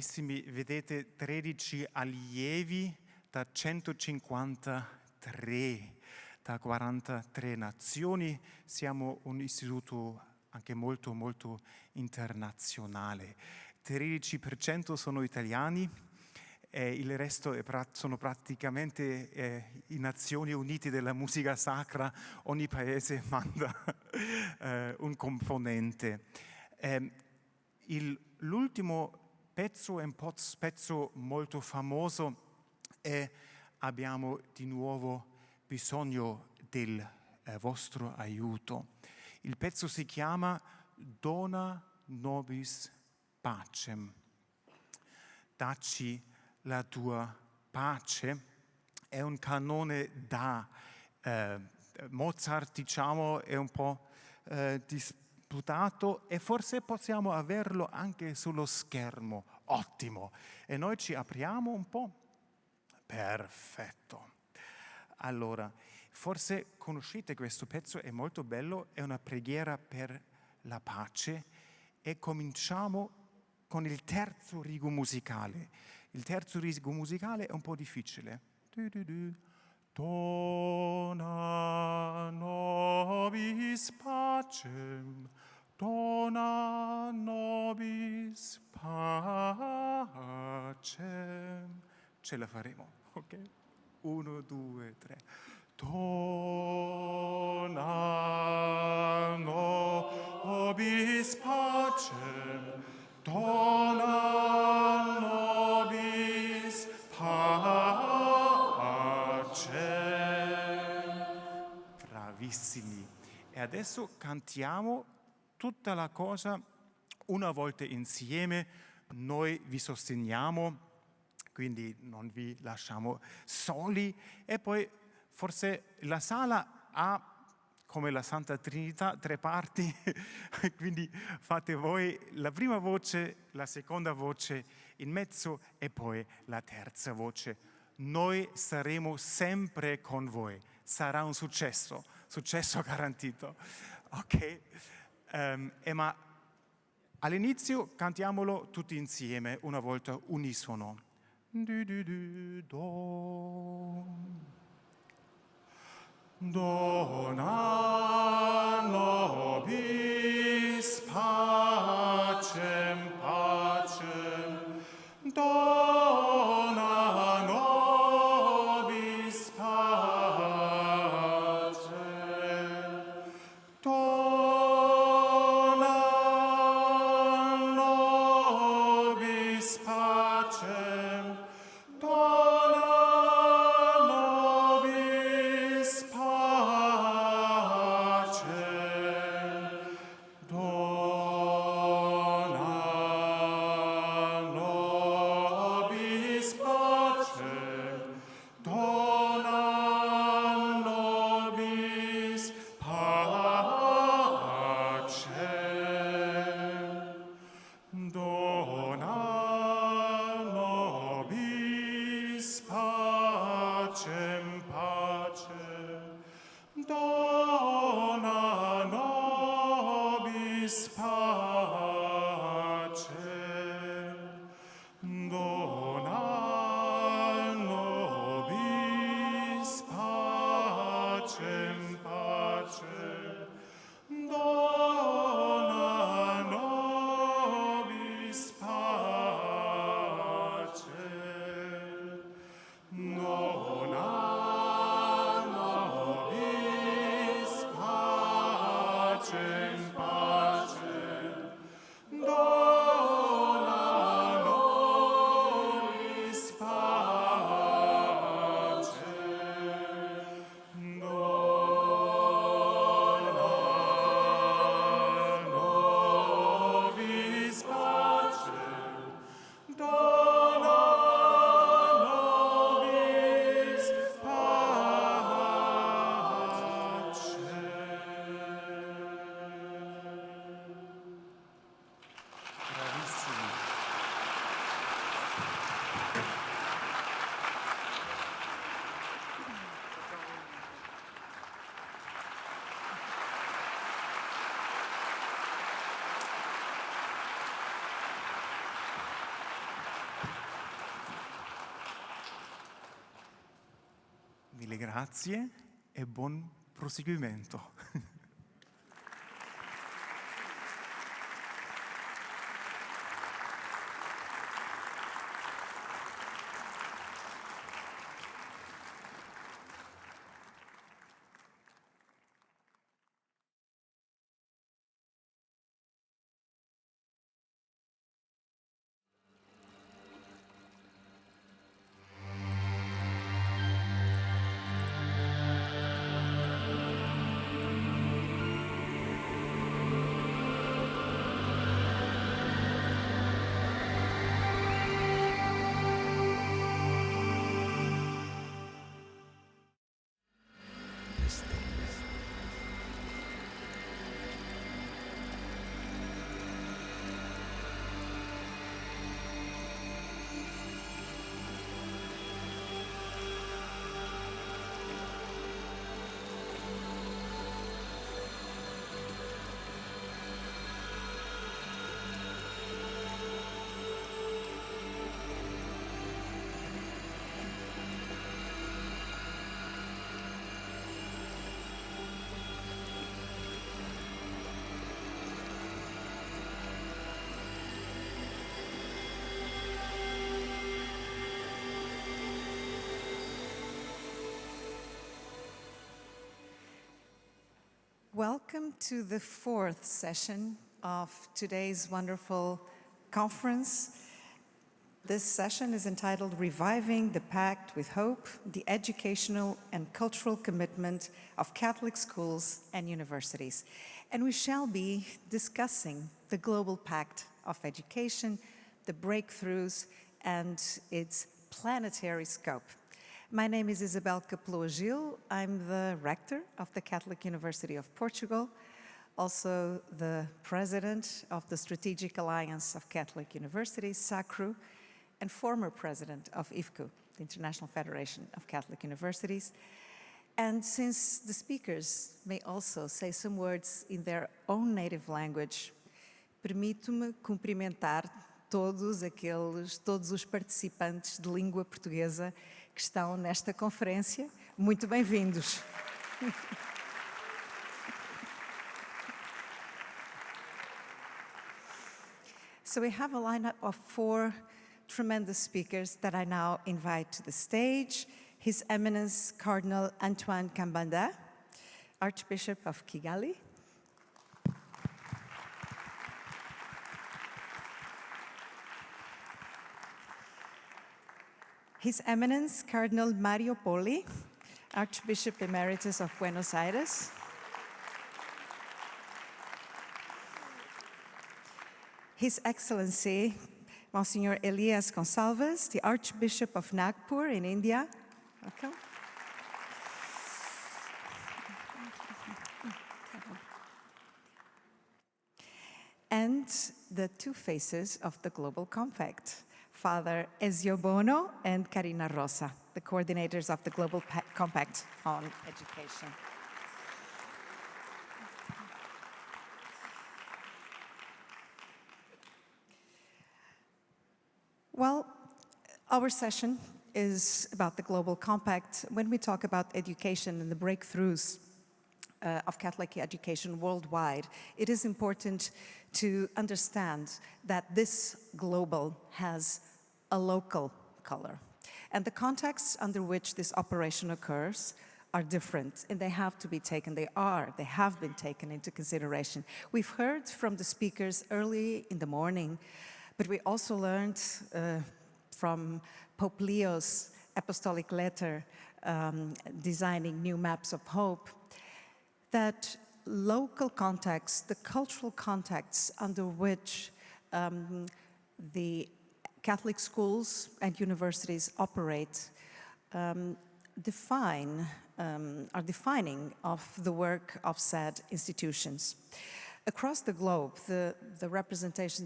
Carissimi, vedete 13 allievi da 153, da 43 nazioni. Siamo un istituto anche molto, molto internazionale. 13% sono italiani, il resto sono praticamente i Nazioni Unite della musica sacra. Ogni paese manda un componente. L'ultimo pezzo è un pezzo molto famoso e abbiamo di nuovo bisogno del vostro aiuto. Il pezzo si chiama Dona nobis pacem. Dacci la tua pace. È un canone da Mozart, diciamo, è un po' disputato e forse possiamo averlo anche sullo schermo. Ottimo. E noi ci apriamo un po'? Perfetto. Allora, forse conoscete questo pezzo, è molto bello, è una preghiera per la pace e cominciamo con il terzo rigo musicale. Il terzo rigo musicale è un po' difficile. Dona nobis pacem, dona nobis pacem. Ce la faremo, ok? 1, 2, 3. Dona nobis pacem, dona nobis pacem. Bravissimi. E adesso cantiamo tutta la cosa una volta insieme. Noi vi sosteniamo, quindi non vi lasciamo soli. E poi forse la sala ha, come la Santa Trinità, 3 parti, quindi fate voi la prima voce, la seconda voce in mezzo e poi la terza voce. Noi saremo sempre con voi. Sarà un successo garantito. Ok? Ma all'inizio cantiamolo tutti insieme, una volta unisono. Dona nobis pacem, pacem, dona nobis pacem, dona nobis pacem, dona nobis pacem, dona nobis pacem, dona nobis pacem, dona nobis pacem, pacem, dona nobis pacem, dona nobis pacem, pacem, dona nobis pacem, dona nobis pacem, pacem, Mille grazie e buon proseguimento. Le stelle. Welcome to the fourth session of today's wonderful conference. This session is entitled Reviving the Pact with Hope, the Educational and Cultural Commitment of Catholic Schools and Universities. And we shall be discussing the Global Pact of Education, the breakthroughs, and its planetary scope. My name is Isabel Capello Gil. I'm the rector of the Catholic University of Portugal, also the president of the Strategic Alliance of Catholic Universities, SACRU, and former president of IFCU, the International Federation of Catholic Universities. And since the speakers may also say some words in their own native language, permito-me cumprimentar todos os participantes de língua portuguesa que estão nesta conferência. Muito bem-vindos. So we have a lineup of 4 tremendous speakers that I now invite to the stage. His Eminence Cardinal Antoine Kambanda, Archbishop of Kigali. His Eminence Cardinal Mario Poli, Archbishop Emeritus of Buenos Aires. His Excellency Monsignor Elias Gonçalves, the Archbishop of Nagpur in India. Welcome. And the 2 faces of the Global Compact, Father Ezio Bono and Karina Rosa, the coordinators of the Global Compact on Education. Well, our session is about the Global Compact. When we talk about education and the breakthroughs of Catholic education worldwide, it is important to understand that this global has a local color. And the contexts under which this operation occurs are different, and they have to be taken, they have been taken into consideration. We've heard from the speakers early in the morning, but we also learned from Pope Leo's apostolic letter, designing new maps of hope, that local contexts, the cultural contexts under which the Catholic schools and universities operate are defining of the work of said institutions. Across the globe, the representatives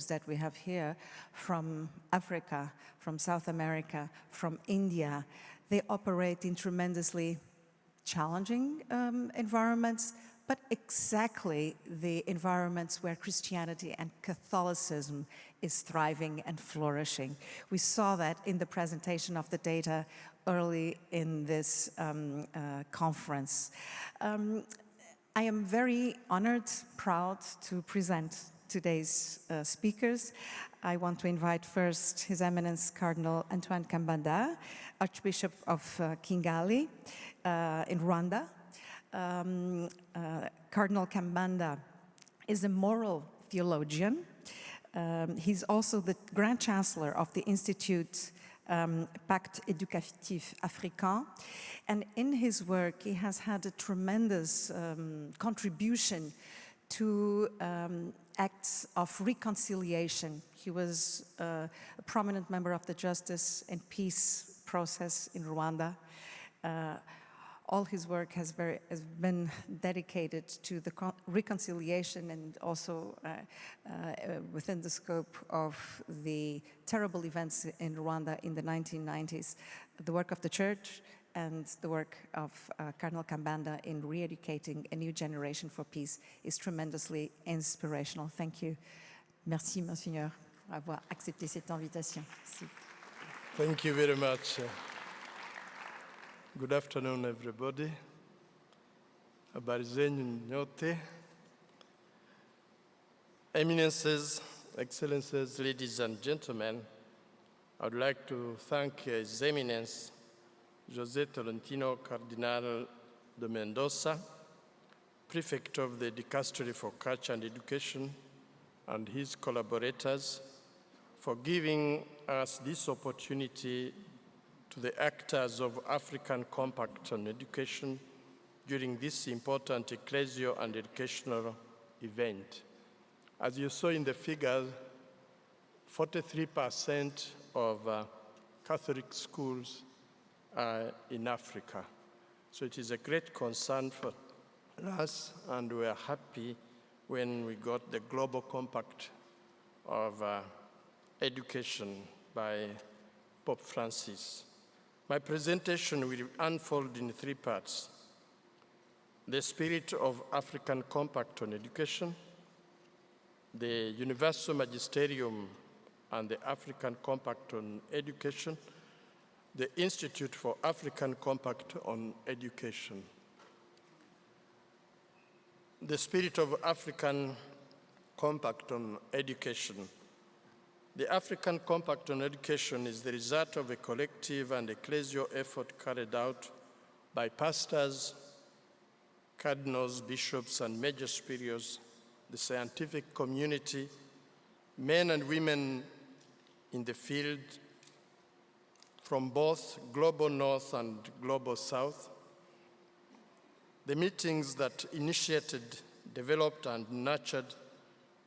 that we have here from Africa, from South America, from India, they operate in tremendously challenging environments, but exactly the environments where Christianity and Catholicism is thriving and flourishing. We saw that in the presentation of the data early in this conference. I am very honored, proud to present today's speakers. I want to invite first His Eminence Cardinal Antoine Kambanda, Archbishop of Kigali in Rwanda. Cardinal Kambanda is a moral theologian. He's also the Grand Chancellor of the Institute Pacte Educatif Africain. And in his work, he has had a tremendous contribution to acts of reconciliation. He was a prominent member of the Justice and Peace process in Rwanda. All his work has been dedicated to the reconciliation and also within the scope of the terrible events in Rwanda in the 1990s, the work of the Church and the work of Cardinal Kambanda in re-educating a new generation for peace is tremendously inspirational. Thank you. Merci, Monseigneur, pour avoir accepté cette invitation. Merci. Thank you very much. Good afternoon, everybody. Habari zenyu nyote. Eminences, Excellencies, ladies and gentlemen, I would like to thank His Eminence José Tolentino de Mendonça, Prefect of the Dicastero for Culture and Education, and his collaborators for giving us this opportunity to the actors of African Compact on Education during this important ecclesial and educational event. As you saw in the figures, 43% of Catholic schools are in Africa. So it is a great concern for us, and we are happy when we got the Global Compact of Education by Pope Francis. My presentation will unfold in 3 parts: the spirit of African Compact on Education, the Universal Magisterium and the African Compact on Education, the Institute for African Compact on Education. The spirit of African Compact on Education. The African Compact on Education is the result of a collective and ecclesial effort carried out by pastors, cardinals, bishops, and major superiors, the scientific community, men and women in the field from both global north and global south. The meetings that initiated, developed, and nurtured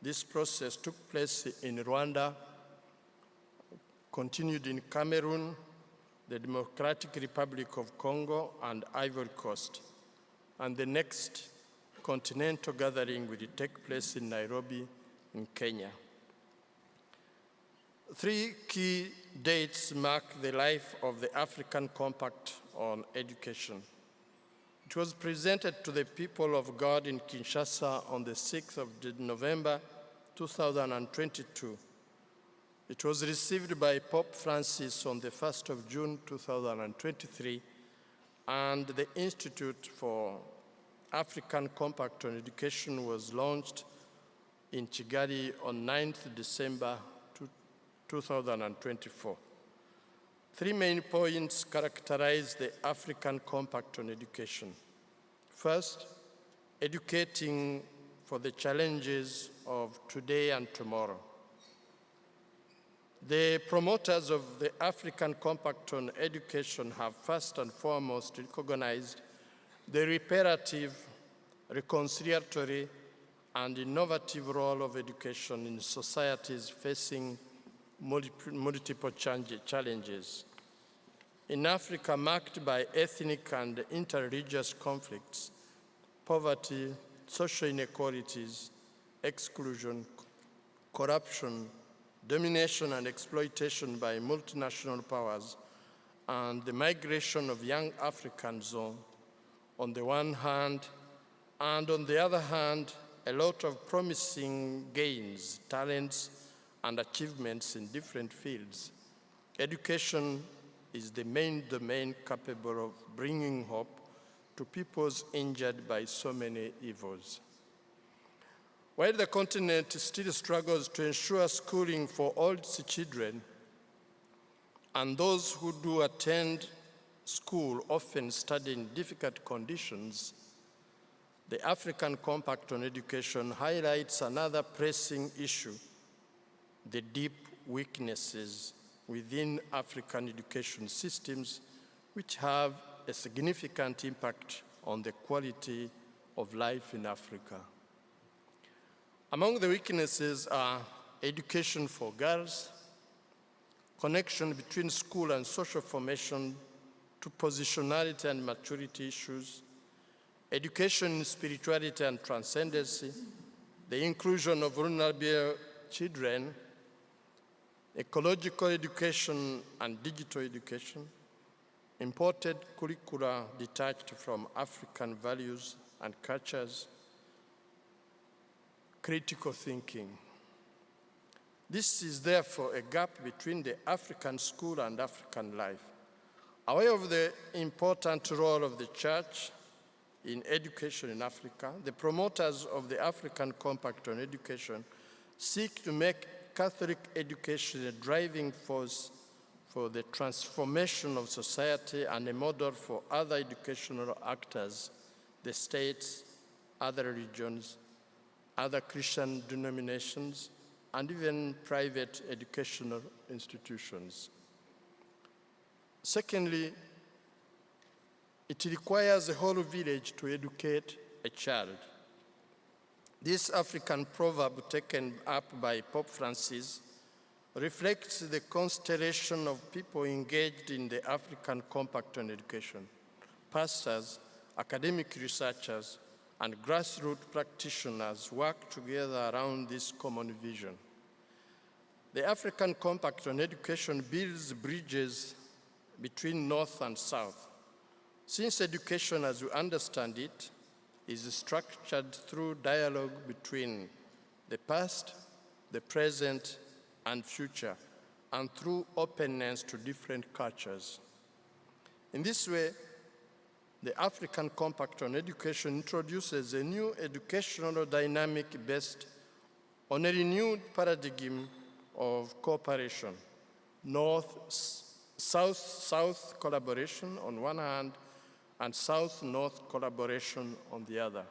this process took place in Rwanda, continued in Cameroon, the Democratic Republic of Congo, and Ivory Coast. And the next continental gathering will take place in Nairobi, in Kenya. 3 key dates mark the life of the African Compact on Education. It was presented to the people of God in Kinshasa on the 6th of November, 2022. It was received by Pope Francis on the 1st of June, 2023, and the Institute for African Compact on Education was launched in Kigali on 9th December 2024. 3 main points characterize the African Compact on Education. First, educating for the challenges of today and tomorrow. The promoters of the African Compact on Education have first and foremost recognized the reparative, reconciliatory, and innovative role of education in societies facing multiple challenges. In Africa, marked by ethnic and interreligious conflicts, poverty, social inequalities, exclusion, corruption, domination and exploitation by multinational powers, and the migration of young Africans on the one hand, and on the other hand, a lot of promising gains, talents, and achievements in different fields. Education is the main domain capable of bringing hope to peoples injured by so many evils. While the continent still struggles to ensure schooling for all its children, and those who do attend school often study in difficult conditions, the African Compact on Education highlights another pressing issue: the deep weaknesses within African education systems, which have a significant impact on the quality of life in Africa. Among the weaknesses are education for girls, connection between school and social formation to positionality and maturity issues, education in spirituality and transcendency, the inclusion of vulnerable children, ecological education and digital education, imported curricula detached from African values and cultures, critical thinking. This is therefore a gap between the African school and African life. Aware of the important role of the Church in education in Africa, the promoters of the African Compact on Education seek to make Catholic education a driving force for the transformation of society and a model for other educational actors, the states, other religions, other Christian denominations, and even private educational institutions. Secondly, it requires a whole village to educate a child. This African proverb, taken up by Pope Francis, reflects the constellation of people engaged in the African Compact on Education: pastors, academic researchers, and grassroots practitioners work together around this common vision. The African Compact on Education builds bridges between North and South. Since education, as we understand it, is structured through dialogue between the past, the present, and future, and through openness to different cultures. In this way, the African Compact on Education introduces a new educational dynamic based on a renewed paradigm of cooperation: North-South collaboration on one hand, and South-North collaboration on the other.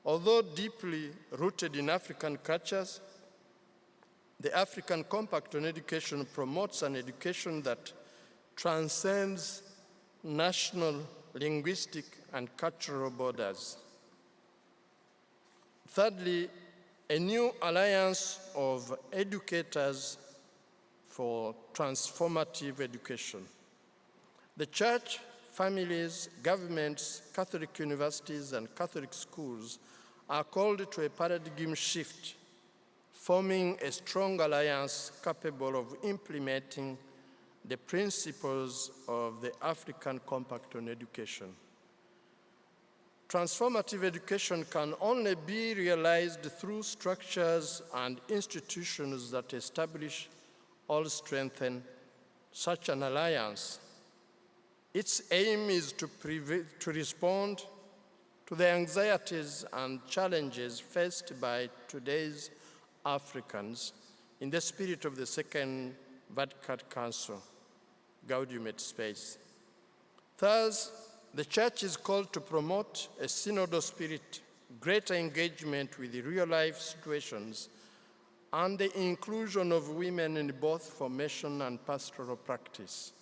Although deeply rooted in African cultures, the African Compact on Education promotes an education that transcends national, linguistic, and cultural borders. Thirdly, a new alliance of educators for transformative education. The Church, families, governments, Catholic universities, and Catholic schools are called to a paradigm shift, forming a strong alliance capable of implementing the principles of the African Compact on Education. Transformative education can only be realized through structures and institutions that establish or strengthen such an alliance. Its aim is to respond to the anxieties and challenges faced by today's Africans in the spirit of the Second Vatican Council, Gaudium et Spes. Thus, the Church is called to promote a synodal spirit, greater engagement with the real-life situations, and the inclusion of women in both formation and pastoral practice.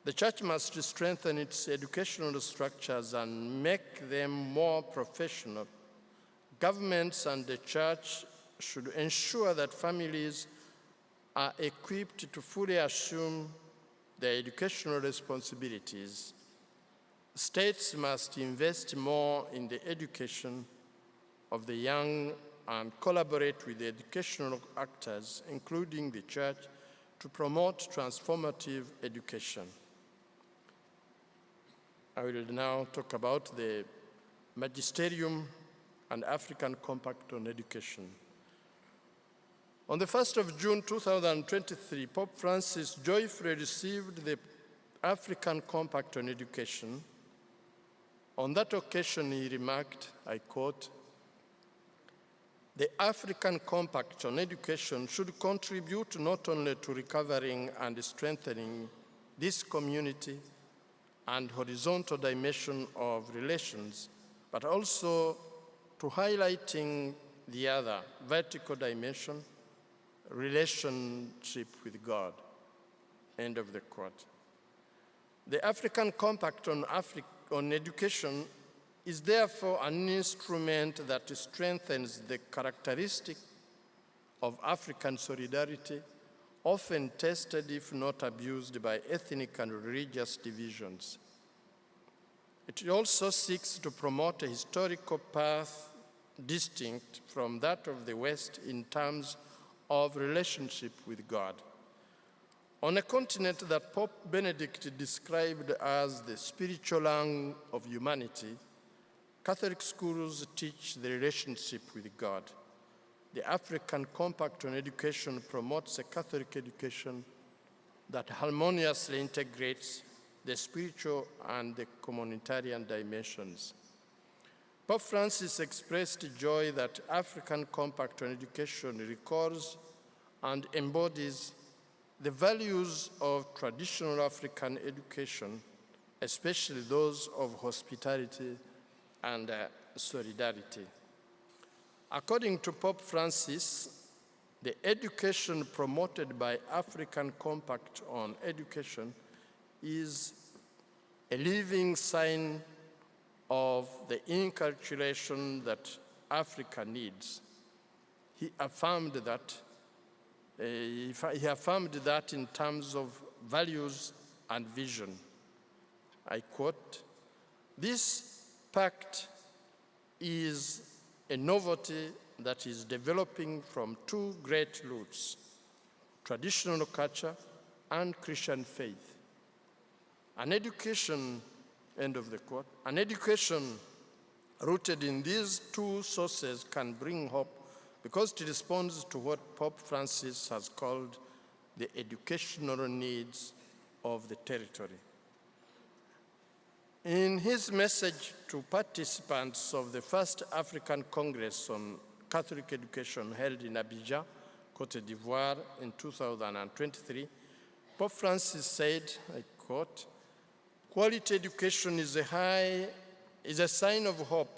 The Church must strengthen its educational structures and make them more professional. Governments and the Church should ensure that families are equipped to fully assume their educational responsibilities. States must invest more in the education of the young and collaborate with the educational actors, including the Church, to promote transformative education. I will now talk about the Magisterium, and African Compact on Education. On the 1st of June 2023, Pope Francis joyfully received the African Compact on Education. On that occasion, he remarked, I quote, "The African Compact on Education should contribute not only to recovering and strengthening this community and horizontal dimension of relations, but also to highlighting the other vertical dimension, relationship with God." End of the quote. The African Compact on Education is therefore an instrument that strengthens the characteristic of African solidarity, often tested if not abused by ethnic and religious divisions. It also seeks to promote a historical path distinct from that of the West in terms of relationship with God. On a continent that Pope Benedict described as the spiritual lung of humanity, Catholic schools teach the relationship with God. The African Compact on Education promotes a Catholic education that harmoniously integrates the spiritual and the communitarian dimensions. Pope Francis expressed joy that African Compact on Education records and embodies the values of traditional African education, especially those of hospitality and solidarity. According to Pope Francis, the education promoted by African Compact on Education is a living sign of the inculturation that Africa needs. He affirmed that in terms of values and vision. I quote, "This pact is a novelty that is developing from two great roots, traditional culture and Christian faith. An education," end of the quote, "an education rooted in these two sources can bring hope because it responds to what Pope Francis has called the educational needs of the territory." In his message to participants of the first African Congress on Catholic Education held in Abidjan, Côte d'Ivoire in 2023, Pope Francis said, I quote, "Quality education is a sign of hope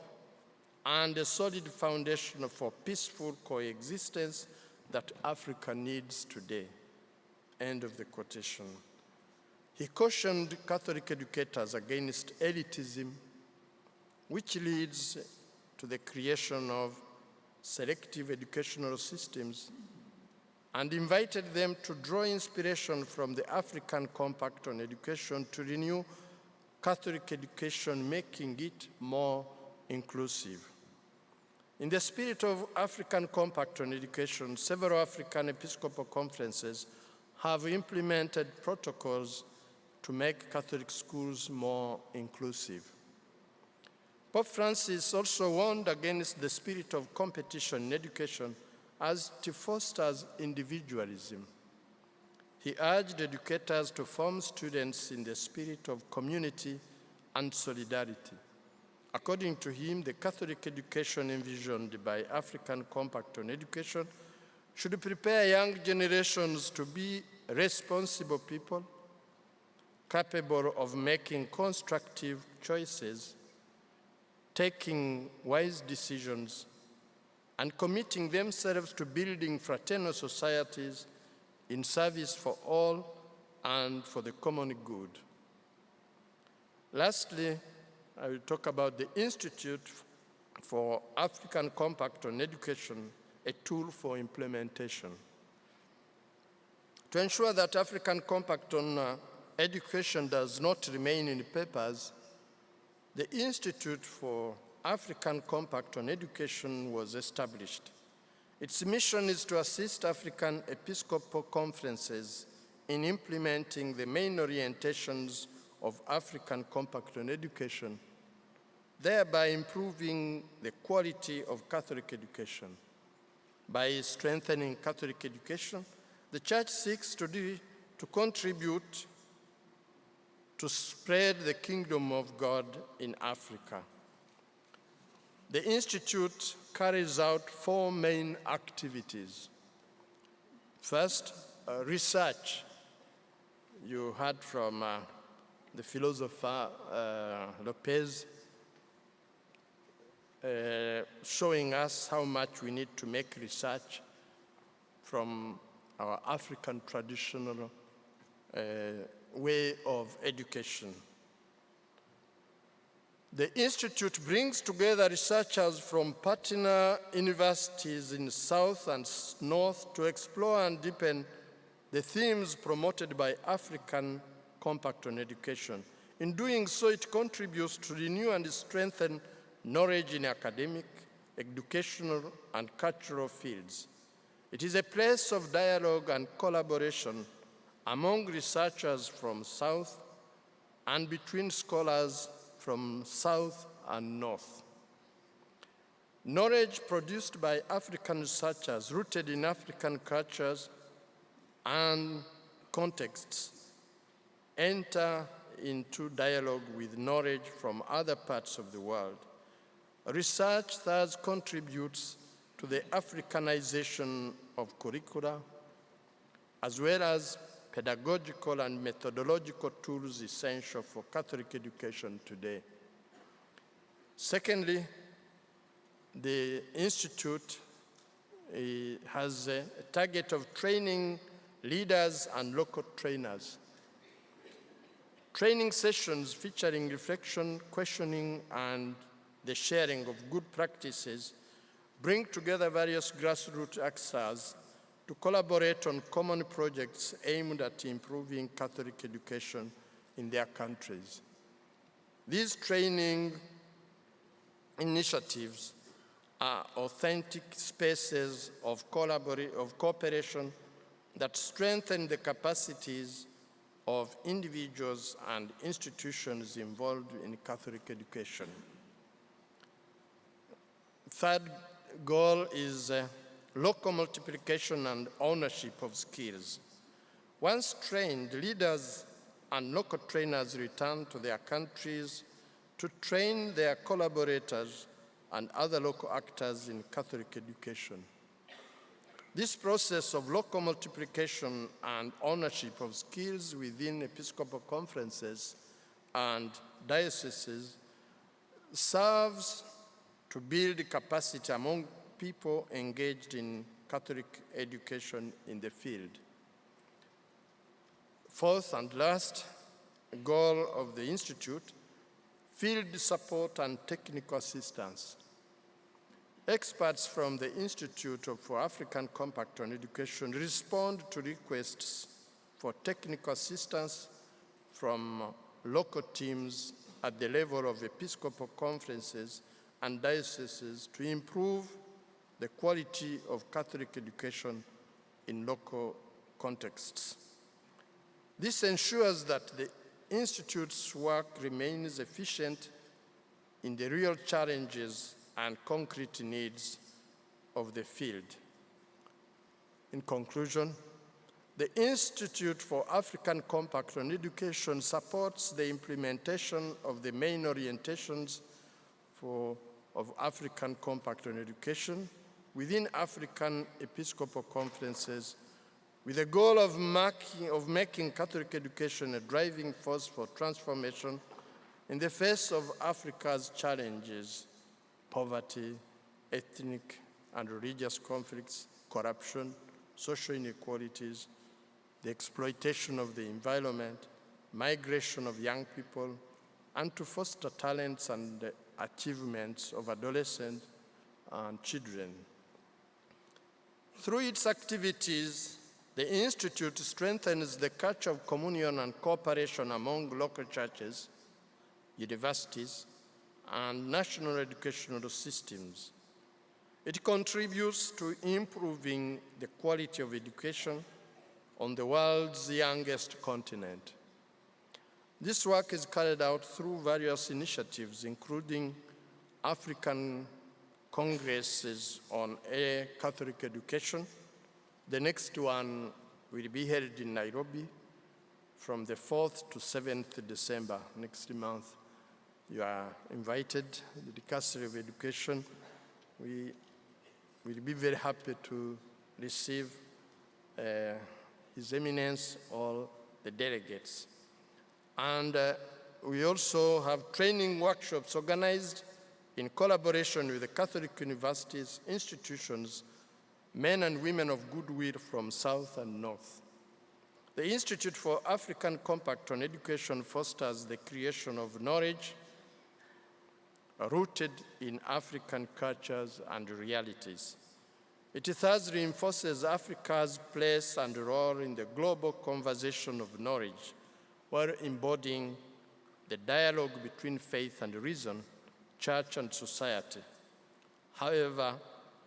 and a solid foundation for peaceful coexistence that Africa needs today." End of the quotation. He cautioned Catholic educators against elitism, which leads to the creation of selective educational systems, and invited them to draw inspiration from the African Compact on Education to renew Catholic education, making it more inclusive. In the spirit of African Compact on Education, several African Episcopal conferences have implemented protocols to make Catholic schools more inclusive. Pope Francis also warned against the spirit of competition in education as it fosters individualism. He urged educators to form students in the spirit of community and solidarity. According to him, the Catholic education envisioned by African Compact on Education should prepare young generations to be responsible people, capable of making constructive choices, taking wise decisions, and committing themselves to building fraternal societies in service for all and for the common good. Lastly, I will talk about the Institute for African Compact on Education, a tool for implementation. To ensure that African Compact on Education does not remain in papers, the Institute for African Compact on Education was established. Its mission is to assist African Episcopal conferences in implementing the main orientations of African Compact on Education. thereby improving the quality of Catholic education. By strengthening Catholic education, the Church seeks to contribute to spread the kingdom of God in Africa. The Institute carries out 4 main activities. First, research. You heard from the philosopher Lopez showing us how much we need to make research from our African traditional way of education. The Institute brings together researchers from partner universities in South and North to explore and deepen the themes promoted by African Compact on Education. In doing so, it contributes to renew and strengthen knowledge in academic, educational, and cultural fields. It is a place of dialogue and collaboration among researchers from South and between scholars from South and North. Knowledge produced by African researchers rooted in African cultures and contexts enter into dialogue with knowledge from other parts of the world. Research thus contributes to the Africanization of curricula, as well as pedagogical and methodological tools essential for Catholic education today. Secondly, the Institute has a target of training leaders and local trainers. Training sessions featuring reflection, questioning, and the sharing of good practices bring together various grassroots actors to collaborate on common projects aimed at improving Catholic education in their countries. These training initiatives are authentic spaces of cooperation that strengthen the capacities of individuals and institutions involved in Catholic education. Third goal is local multiplication and ownership of skills. Once trained, leaders and local trainers return to their countries to train their collaborators and other local actors in Catholic education. This process of local multiplication and ownership of skills within Episcopal conferences and dioceses serves to build capacity among people engaged in Catholic education in the field. Fourth and last goal of the Institute, field support and technical assistance. Experts from the Institute for African Compact on Education respond to requests for technical assistance from local teams at the level of Episcopal conferences and dioceses to improve the quality of Catholic education in local contexts. This ensures that the Institute's work remains efficient in the real challenges and concrete needs of the field. In conclusion, the Institute for African Compact on Education supports the implementation of the main orientations of African Compact on Education within African Episcopal conferences with the goal of making Catholic education a driving force for transformation in the face of Africa's challenges: poverty, ethnic and religious conflicts, corruption, social inequalities, the exploitation of the environment, migration of young people, and to foster talents and achievements of adolescents and children. Through its activities, the Institute strengthens the culture of communion and cooperation among local churches, universities, and national educational systems. It contributes to improving the quality of education on the world's youngest continent. This work is carried out through various initiatives, including African congresses on Catholic education. The next one will be held in Nairobi from the 4th to 7th December next month. You are invited, the Dicastero of Education. We will be very happy to receive His Eminence, all the delegates. And we also have training workshops organized in collaboration with the Catholic universities, institutions, men and women of goodwill from South and North. The Institute for African Compact on Education fosters the creation of knowledge rooted in African cultures and realities. It thus reinforces Africa's place and role in the global conversation of knowledge, while embodying the dialogue between faith and reason, church and society. However,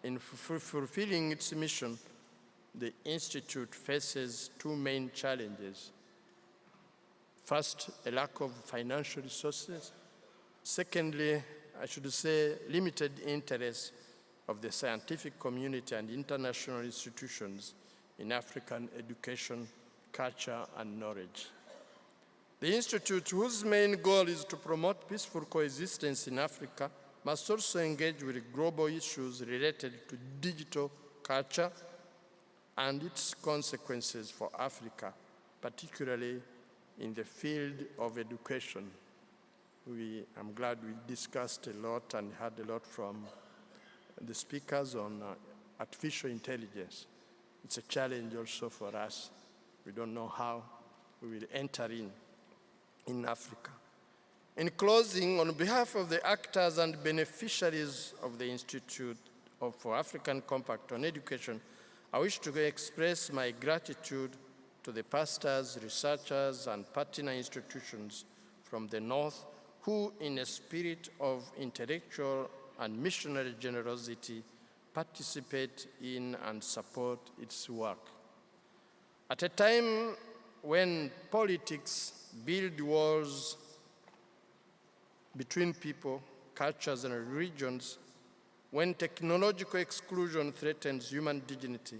in fulfilling its mission, the Institute faces two main challenges. First, a lack of financial resources. Secondly, I should say, limited interest of the scientific community and international institutions in African education, culture, and knowledge. The Institute, whose main goal is to promote peaceful coexistence in Africa, must also engage with global issues related to digital culture and its consequences for Africa, particularly in the field of education. I'm glad we discussed a lot and heard a lot from the speakers on artificial intelligence. It's a challenge also for us. We don't know how we will enter in Africa. In closing, on behalf of the actors and beneficiaries of the Institute for African Compact on Education, I wish to express my gratitude to the pastors, researchers, and partner institutions from the North who, in a spirit of intellectual and missionary generosity, participate in and support its work. At a time when politics build walls between people, cultures, and religions, when technological exclusion threatens human dignity,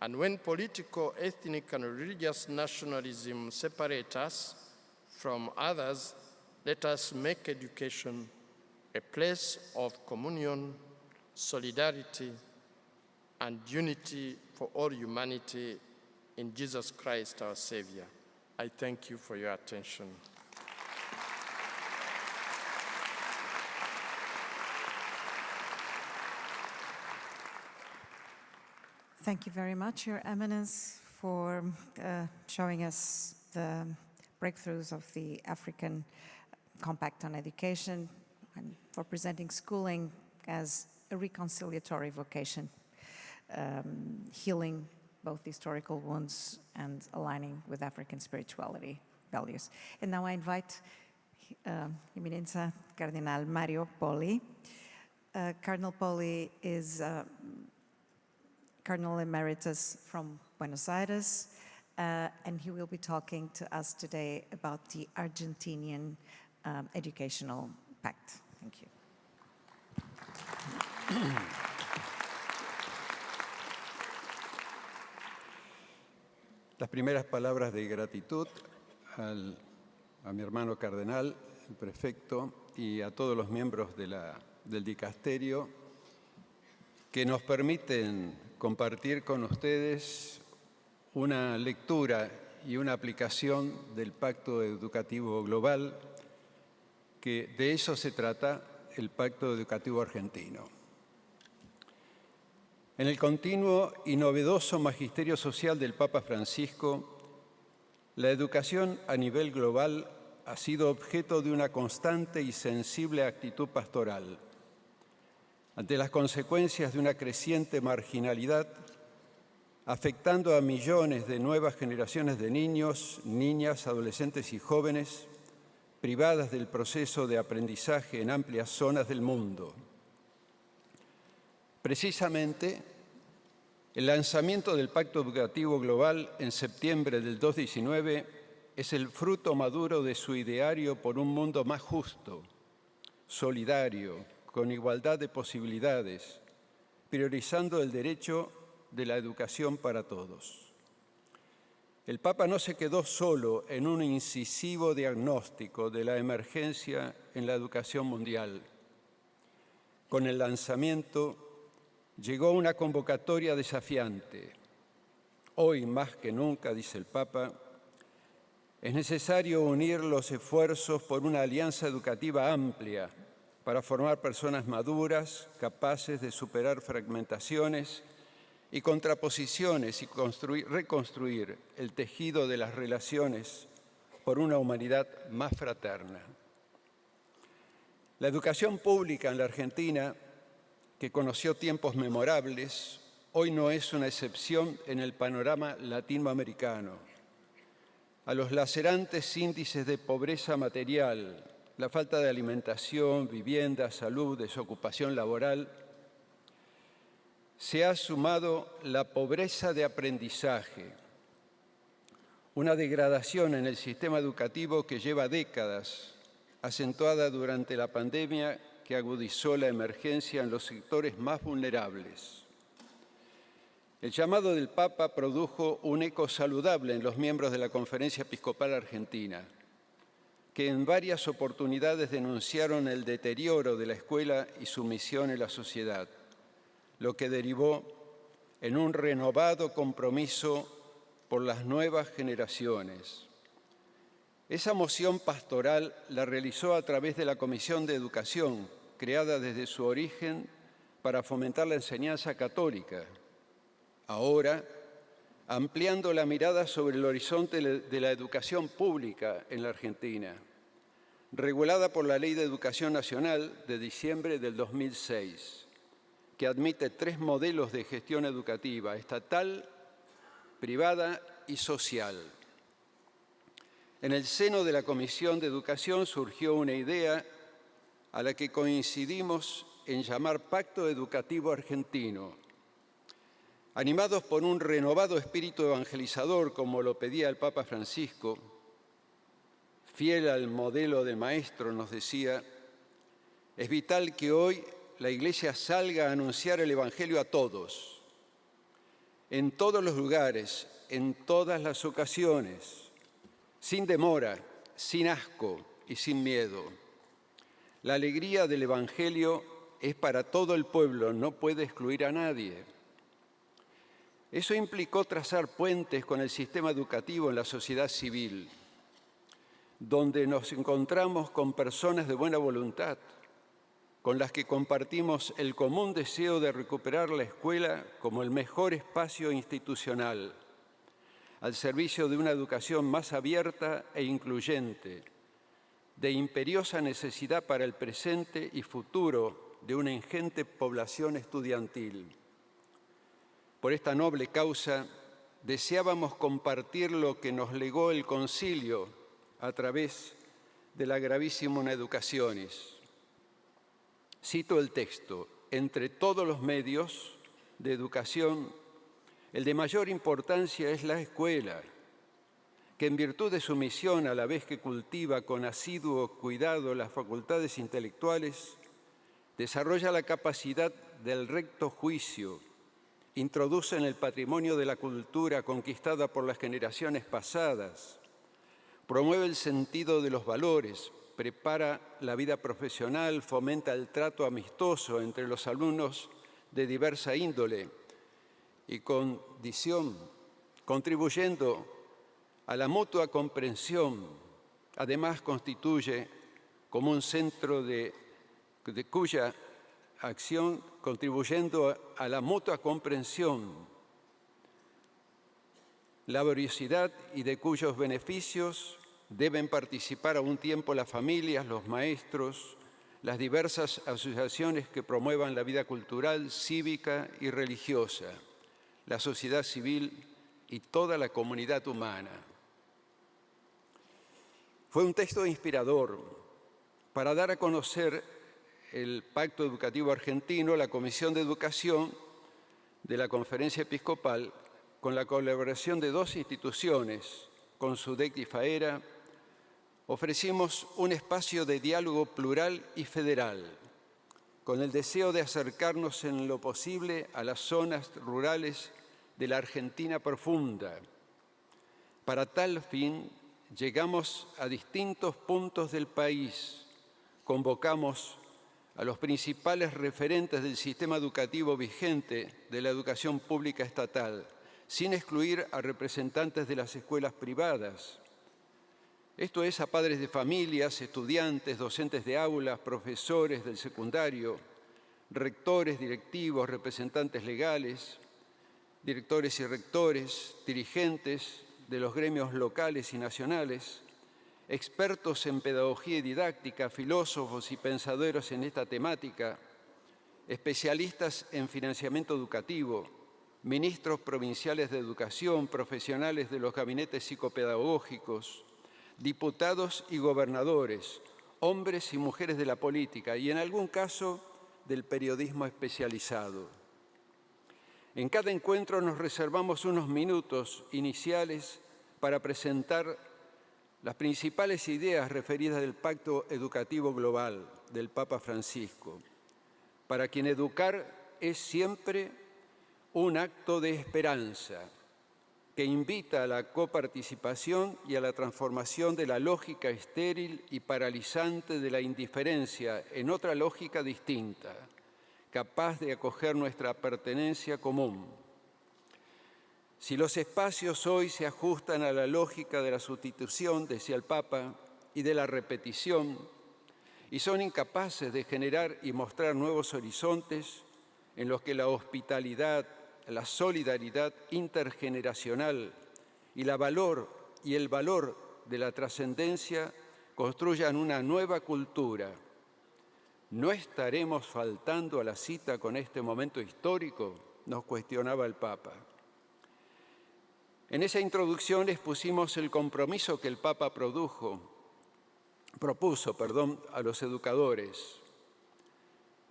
and when political, ethnic, and religious nationalism separate us from others, let us make education a place of communion, solidarity, and unity for all humanity in Jesus Christ, our Savior. I thank you for your attention. Thank you very much, Your Eminence, for showing us the breakthroughs of the African Compact on Education and for presenting schooling as a reconciliatory vocation, healing both historical wounds and aligning with African spirituality values. And now I invite Eminenza Cardinal Mario Poli. Cardinal Poli is Cardinal Emeritus from Buenos Aires, and he will be talking to us today about the Argentinian Educational Pact. Thank you. Las primeras palabras de gratitud a mi hermano cardenal, el prefecto, y a todos los miembros del Dicastero que nos permiten compartir con ustedes una lectura y una aplicación del Pacto Educativo Global, que de eso se trata el Pacto Educativo Argentino. En el continuo y novedoso magisterio social del Papa Francisco, la educación a nivel global ha sido objeto de una constante y sensible actitud pastoral. Ante las consecuencias de una creciente marginalidad, afectando a millones de nuevas generaciones de niños, niñas, adolescentes y jóvenes, privadas del proceso de aprendizaje en amplias zonas del mundo. Precisamente, el lanzamiento del Pacto Educativo Global en septiembre del 2019 es el fruto maduro de su ideario por un mundo más justo, solidario, con igualdad de posibilidades, priorizando el derecho de la educación para todos. El Papa no se quedó solo en un incisivo diagnóstico de la emergencia en la educación mundial. Con el lanzamiento llegó una convocatoria desafiante. Hoy más que nunca, dice el Papa, es necesario unir los esfuerzos por una alianza educativa amplia para formar personas maduras, capaces de superar fragmentaciones y contraposiciones y reconstruir el tejido de las relaciones por una humanidad más fraterna. La educación pública en la Argentina, que conoció tiempos memorables, hoy no es una excepción en el panorama latinoamericano. A los lacerantes índices de pobreza material, la falta de alimentación, vivienda, salud, desocupación laboral, se ha sumado la pobreza de aprendizaje, una degradación en el sistema educativo que lleva décadas, acentuada durante la pandemia que agudizó la emergencia en los sectores más vulnerables. El llamado del Papa produjo un eco saludable en los miembros de la Conferencia Episcopal Argentina, que en varias oportunidades denunciaron el deterioro de la escuela y su misión en la sociedad, lo que derivó en un renovado compromiso por las nuevas generaciones. Esa moción pastoral la realizó a través de la Comisión de Educación, creada desde su origen para fomentar la enseñanza católica. Ahora, ampliando la mirada sobre el horizonte de la educación pública en la Argentina, regulada por la Ley de Educación Nacional de diciembre del 2006, que admite 3 modelos de gestión educativa: estatal, privada y social. En el seno de la Comisión de Educación surgió una idea a la que coincidimos en llamar Pacto Educativo Argentino. Animados por un renovado espíritu evangelizador, como lo pedía el Papa Francisco, fiel al modelo del Maestro, nos decía, es vital que hoy la Iglesia salga a anunciar el Evangelio a todos, en todos los lugares, en todas las ocasiones, sin demora, sin asco y sin miedo. La alegría del Evangelio es para todo el pueblo, no puede excluir a nadie. Eso implicó trazar puentes con el sistema educativo en la sociedad civil, donde nos encontramos con personas de buena voluntad, con las que compartimos el común deseo de recuperar la escuela como el mejor espacio institucional, al servicio de una educación más abierta e incluyente, de imperiosa necesidad para el presente y futuro de una ingente población estudiantil. Por esta noble causa, deseábamos compartir lo que nos legó el Concilio a través de la Gravissimum Educationis. Cito el texto: entre todos los medios de educación, el de mayor importancia es la escuela, que en virtud de su misión, a la vez que cultiva con asiduo cuidado las facultades intelectuales, desarrolla la capacidad del recto juicio, introduce en el patrimonio de la cultura conquistada por las generaciones pasadas, promueve el sentido de los valores, prepara la vida profesional, fomenta el trato amistoso entre los alumnos de diversa índole y condición, contribuyendo a la mutua comprensión. Además, constituye como un centro de cuya acción, contribuyendo a la mutua comprensión, laboriosidad y de cuyos beneficios deben participar a un tiempo las familias, los maestros, las diversas asociaciones que promuevan la vida cultural, cívica y religiosa, la sociedad civil y toda la comunidad humana. Fue un texto inspirador para dar a conocer el Pacto Educativo Argentino. La Comisión de Educación de la Conferencia Episcopal, con la colaboración de 2 instituciones, Consudec y Faera, ofrecimos un espacio de diálogo plural y federal, con el deseo de acercarnos en lo posible a las zonas rurales de la Argentina profunda. Para tal fin, llegamos a distintos puntos del país, convocamos a los principales referentes del sistema educativo vigente de la educación pública estatal, sin excluir a representantes de las escuelas privadas. Esto es, a padres de familias, estudiantes, docentes de aulas, profesores del secundario, rectores, directivos, representantes legales, directores y rectores, dirigentes de los gremios locales y nacionales, expertos en pedagogía y didáctica, filósofos y pensadores en esta temática, especialistas en financiamiento educativo, ministros provinciales de educación, profesionales de los gabinetes psicopedagógicos, diputados y gobernadores, hombres y mujeres de la política y, en algún caso, del periodismo especializado. En cada encuentro nos reservamos unos minutos iniciales para presentar las principales ideas referidas del Pacto Educativo Global del Papa Francisco, para quien educar es siempre un acto de esperanza que invita a la coparticipación y a la transformación de la lógica estéril y paralizante de la indiferencia en otra lógica distinta, capaz de acoger nuestra pertenencia común. Si los espacios hoy se ajustan a la lógica de la sustitución, decía el Papa, y de la repetición, y son incapaces de generar y mostrar nuevos horizontes en los que la hospitalidad, la solidaridad intergeneracional y el valor de la trascendencia construyan una nueva cultura, ¿no estaremos faltando a la cita con este momento histórico?, nos cuestionaba el Papa. En esa introducción expusimos el compromiso que el Papa propuso a los educadores: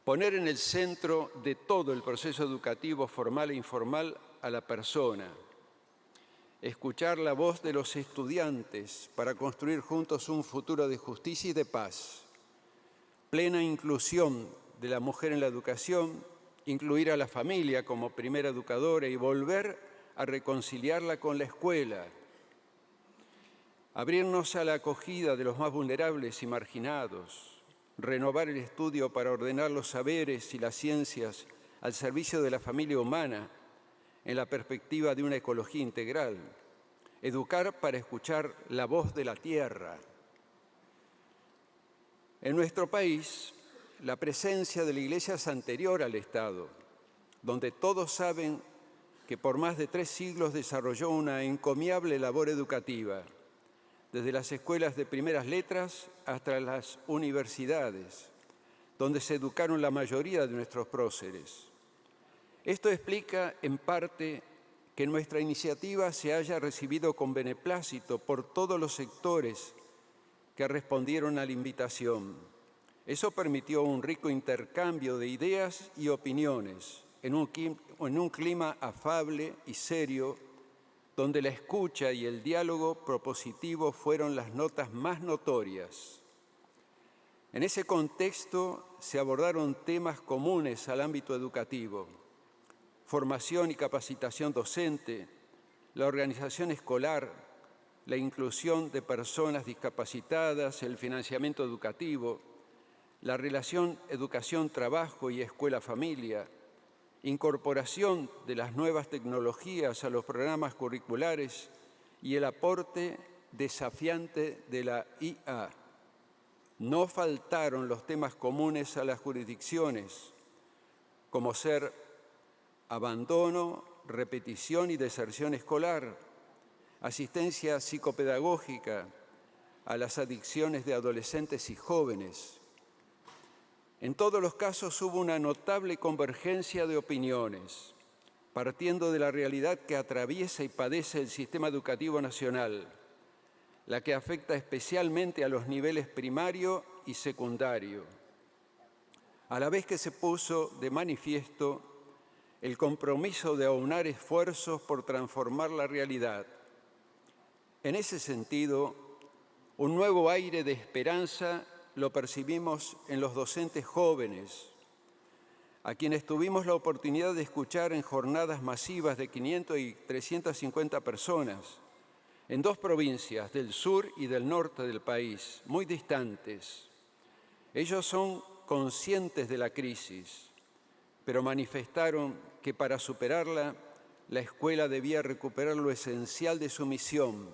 poner en el centro de todo el proceso educativo formal e informal a la persona, escuchar la voz de los estudiantes para construir juntos un futuro de justicia y de paz, plena inclusión de la mujer en la educación, incluir a la familia como primera educadora y volver a reconciliarla con la escuela, abrirnos a la acogida de los más vulnerables y marginados, renovar el estudio para ordenar los saberes y las ciencias al servicio de la familia humana en la perspectiva de una ecología integral, educar para escuchar la voz de la tierra. En nuestro país, la presencia de la Iglesia es anterior al Estado, donde todos saben que por más de 3 siglos desarrolló una encomiable labor educativa, desde las escuelas de primeras letras hasta las universidades, donde se educaron la mayoría de nuestros próceres. Esto explica, en parte, que nuestra iniciativa se haya recibido con beneplácito por todos los sectores que respondieron a la invitación. Eso permitió un rico intercambio de ideas y opiniones en un clima afable y serio, donde la escucha y el diálogo propositivo fueron las notas más notorias. En ese contexto se abordaron temas comunes al ámbito educativo: formación y capacitación docente, la organización escolar, la inclusión de personas discapacitadas, el financiamiento educativo, la relación educación-trabajo y escuela-familia, incorporación de las nuevas tecnologías a los programas curriculares y el aporte desafiante de la IA. No faltaron los temas comunes a las jurisdicciones, como ser abandono, repetición y deserción escolar, asistencia psicopedagógica a las adicciones de adolescentes y jóvenes. En todos los casos hubo una notable convergencia de opiniones, partiendo de la realidad que atraviesa y padece el sistema educativo nacional, la que afecta especialmente a los niveles primario y secundario, a la vez que se puso de manifiesto el compromiso de aunar esfuerzos por transformar la realidad. En ese sentido, un nuevo aire de esperanza lo percibimos en los docentes jóvenes, a quienes tuvimos la oportunidad de escuchar en jornadas masivas de 500 y 350 personas, en 2 provincias, del sur y del norte del país, muy distantes. Ellos son conscientes de la crisis, pero manifestaron que para superarla, la escuela debía recuperar lo esencial de su misión,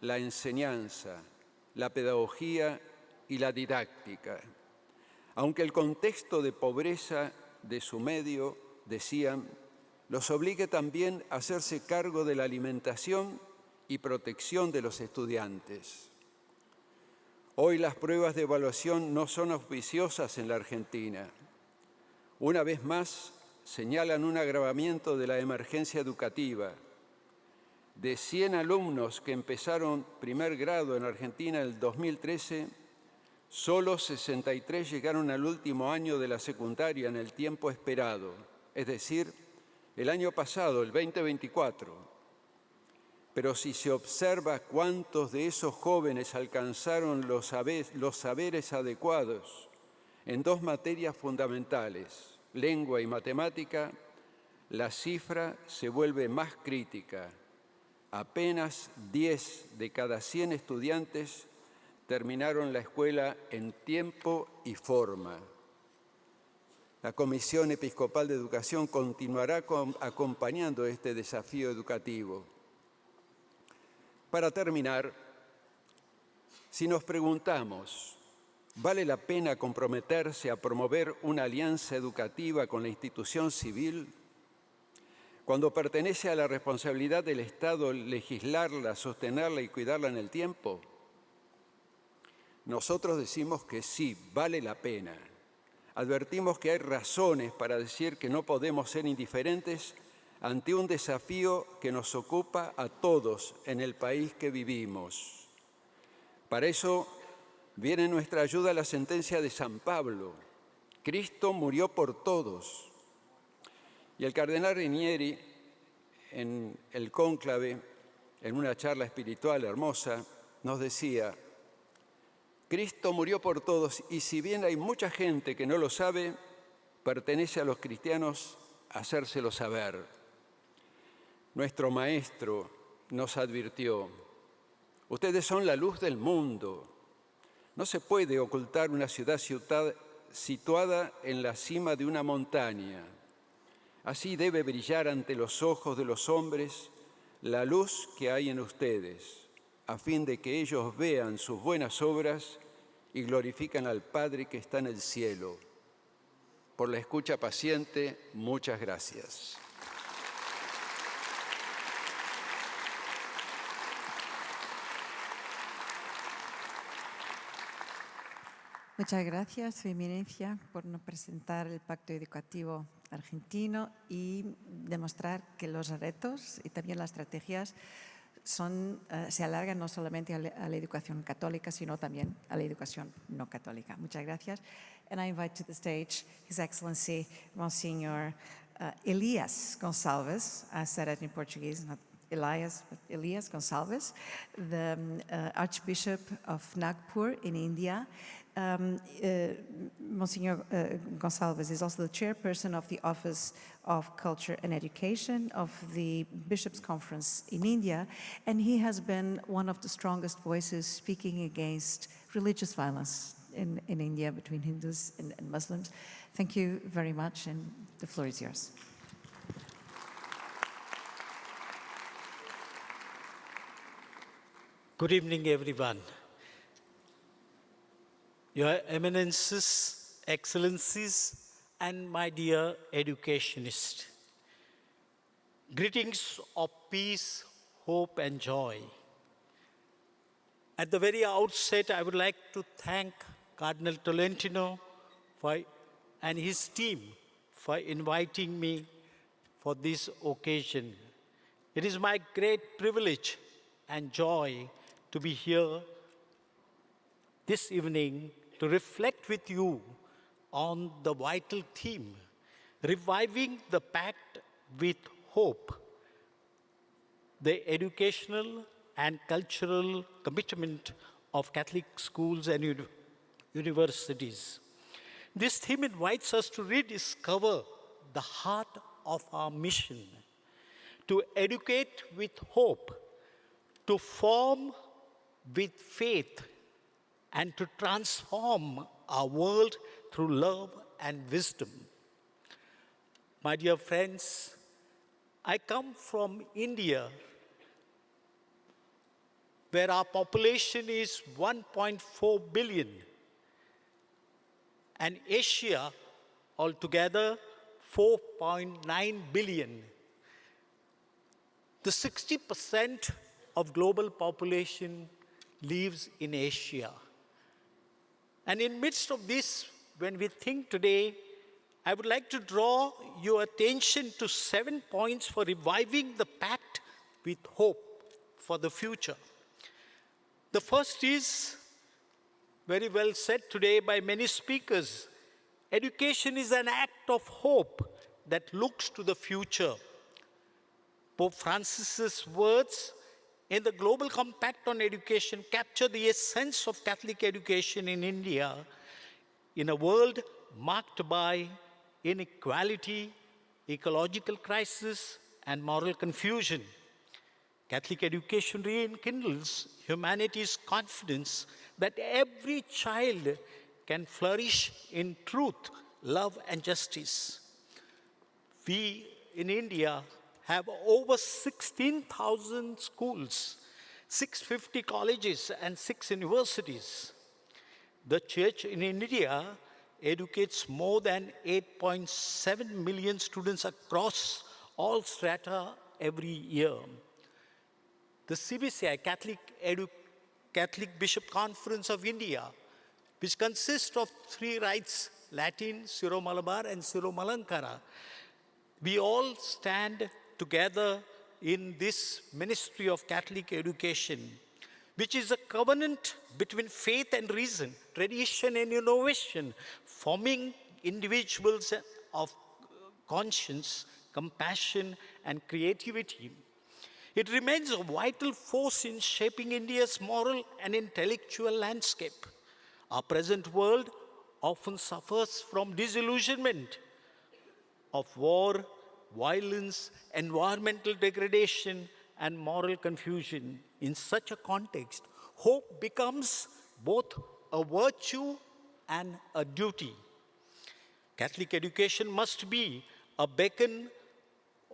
la enseñanza, la pedagogía y la didáctica. Aunque el contexto de pobreza de su medio, decían, los obligue también a hacerse cargo de la alimentación y protección de los estudiantes. Hoy las pruebas de evaluación no son auspiciosas en la Argentina. Una vez más, señalan un agravamiento de la emergencia educativa. De 100 alumnos que empezaron primer grado en Argentina en el 2013, solo 63 llegaron al último año de la secundaria en el tiempo esperado, es decir, el año pasado, el 2024. Pero si se observa cuántos de esos jóvenes alcanzaron los saberes adecuados en 2 materias fundamentales, lengua y matemática, la cifra se vuelve más crítica. Apenas 10 de cada 100 estudiantes terminaron la escuela en tiempo y forma. La Comisión Episcopal de Educación continuará acompañando este desafío educativo. Para terminar, si nos preguntamos, ¿vale la pena comprometerse a promover una alianza educativa con la institución civil? Cuando pertenece a la responsabilidad del Estado legislarla, sostenerla y cuidarla en el tiempo, nosotros decimos que sí, vale la pena. Advertimos que hay razones para decir que no podemos ser indiferentes ante un desafío que nos ocupa a todos en el país que vivimos. Para eso viene en nuestra ayuda la sentencia de San Pablo. Cristo murió por todos. Y el cardenal Ranieri, en el cónclave, en una charla espiritual hermosa, nos decía, Cristo murió por todos y si bien hay mucha gente que no lo sabe, pertenece a los cristianos hacérselo saber. Nuestro maestro nos advirtió, ustedes son la luz del mundo. No se puede ocultar una ciudad situada en la cima de una montaña. Así debe brillar ante los ojos de los hombres la luz que hay en ustedes, a fin de que ellos vean sus buenas obras y glorifican al Padre que está en el cielo. Por la escucha paciente, muchas gracias. Muchas gracias, Su Eminencia, por nos presentar el Pacto Educativo argentino y demostrar que los retos y también las estrategias se alargan no solamente a la educación católica, sino también a la educación no católica. Muchas gracias. And I invite to the stage His Excellency, Monsignor Elias Gonçalves. I said it in Portuguese, not Elias, but Elias Gonçalves, the Archbishop of Nagpur in India. Monsignor Gonçalves is also the chairperson of the Office of Culture and Education of the Bishops' Conference in India, and he has been one of the strongest voices speaking against religious violence in India between Hindus and Muslims. Thank you very much, and the floor is yours. Good evening, everyone. Your Eminences, Excellencies, and my dear educationists. Greetings of peace, hope, and joy. At the very outset, I would like to thank Cardinal Tolentino and his team for inviting me for this occasion. It is my great privilege and joy to be here this evening to reflect with you on the vital theme, reviving the pact with hope, the educational and cultural commitment of Catholic schools and universities. This theme invites us to rediscover the heart of our mission, to educate with hope, to form with faith, and to transform our world through love and wisdom. My dear friends, I come from India, where our population is 1.4 billion, and Asia altogether 4.9 billion. The 60% of global population lives in Asia. And in midst of this, when we think today, I would like to draw your attention to 7 points for reviving the pact with hope for the future. The first is very well said today by many speakers. Education is an act of hope that looks to the future. Pope Francis's words in the Global Compact on Education capture the essence of Catholic education in India in a world marked by inequality, ecological crisis, and moral confusion. Catholic education rekindles humanity's confidence that every child can flourish in truth, love, and justice. We in India have over 16,000 schools, 650 colleges, and 6 universities. The Church in India educates more than 8.7 million students across all strata every year. The CBCI, Catholic Bishop Conference of India, which consists of 3 rites, Latin, Syro-Malabar, and Syro-Malankara, we all stand together in this ministry of Catholic education, which is a covenant between faith and reason, tradition and innovation, forming individuals of conscience, compassion, and creativity. It remains a vital force in shaping India's moral and intellectual landscape. Our present world often suffers from disillusionment of war, violence, environmental degradation, and moral confusion. In such a context, hope becomes both a virtue and a duty. Catholic education must be a beacon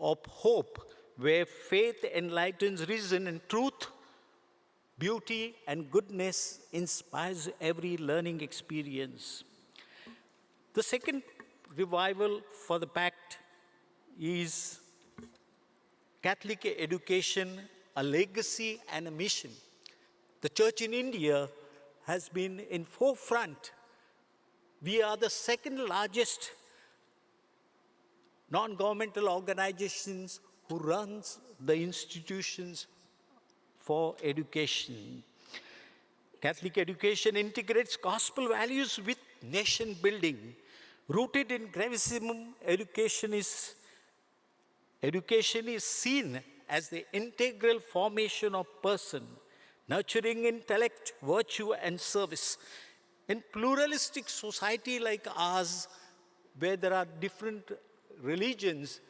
of hope, where faith enlightens reason and truth, beauty and goodness inspires every learning experience. The second revival for the pact is Catholic education, a legacy and a mission. The Church in India has been in forefront. We are the second largest non-governmental organizations who runs the institutions for education. Catholic education integrates gospel values with nation building. Rooted in Gravissimum, education is seen as the integral formation of person, nurturing intellect, virtue, and service. In pluralistic society like ours, where there are different religions,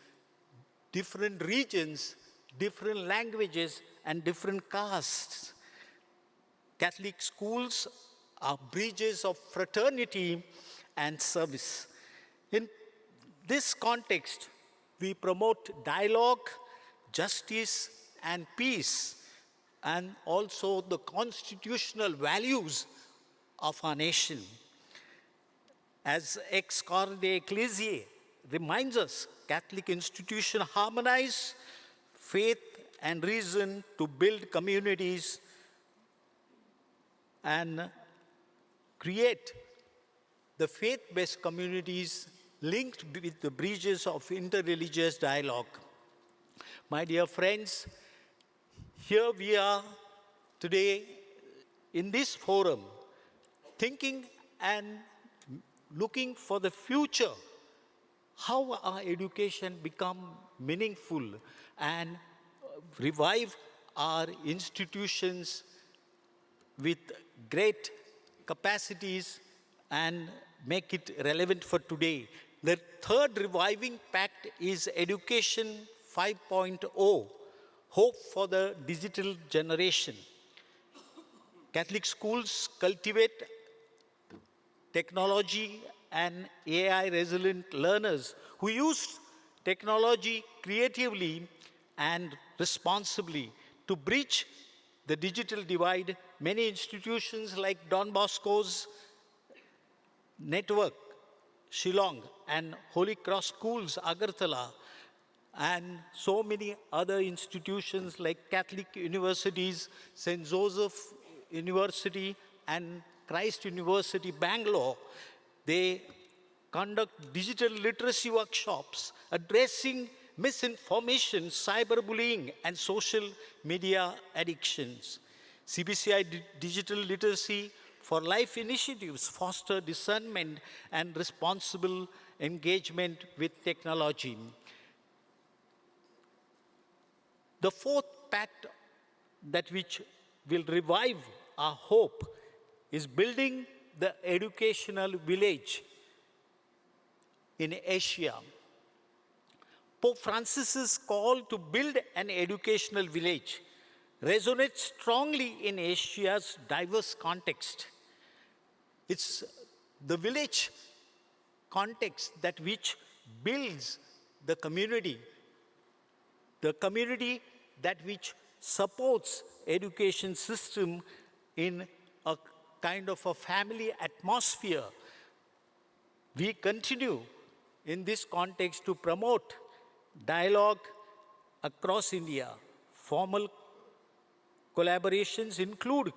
different regions, different languages, and different castes, Catholic schools are bridges of fraternity and service. In this context, we promote dialogue, justice, and peace, and also the constitutional values of our nation. As Ex Corde Ecclesiae reminds us, Catholic institutions harmonize faith and reason to build communities and create the faith-based communities linked with the bridges of interreligious dialogue. My dear friends, here we are today in this forum, thinking and looking for the future, how our education become meaningful and revive our institutions with great capacities and make it relevant for today. The third reviving pact is Education 5.0, hope for the digital generation. Catholic schools cultivate technology and AI-resilient learners who use technology creatively and responsibly to bridge the digital divide. Many institutions like Don Bosco's network, Shillong, and Holy Cross Schools, Agartala, and so many other institutions like Catholic universities, St. Joseph University and Christ University, Bangalore, they conduct digital literacy workshops addressing misinformation, cyberbullying, and social media addictions. CBCI Digital Literacy for Life initiatives foster discernment and responsible engagement with technology. The fourth pact that which will revive our hope is building the educational village in Asia. Pope Francis's call to build an educational village resonates strongly in Asia's diverse context. It's the village context that which builds the community that which supports education system in a kind of a family atmosphere. We continue in this context to promote dialogue across India. Formal collaborations include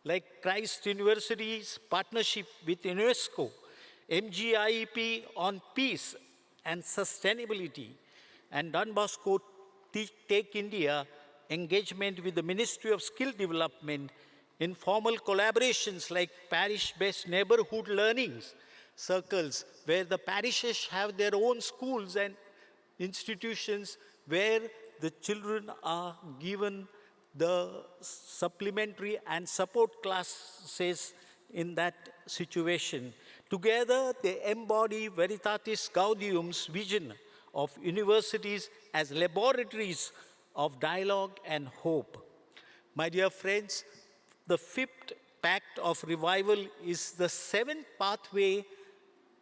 like Christ University's partnership with UNESCO, MGIEP on peace and sustainability, and Don Bosco Take India engagement with the Ministry of Skill Development, informal collaborations like parish-based neighborhood learnings circles, where the parishes have their own schools and institutions where the children are given the supplementary and support classes in that situation. Together, they embody Veritatis Gaudium's vision of universities as laboratories of dialogue and hope. My dear friends, the fifth pact of revival is the seventh pathway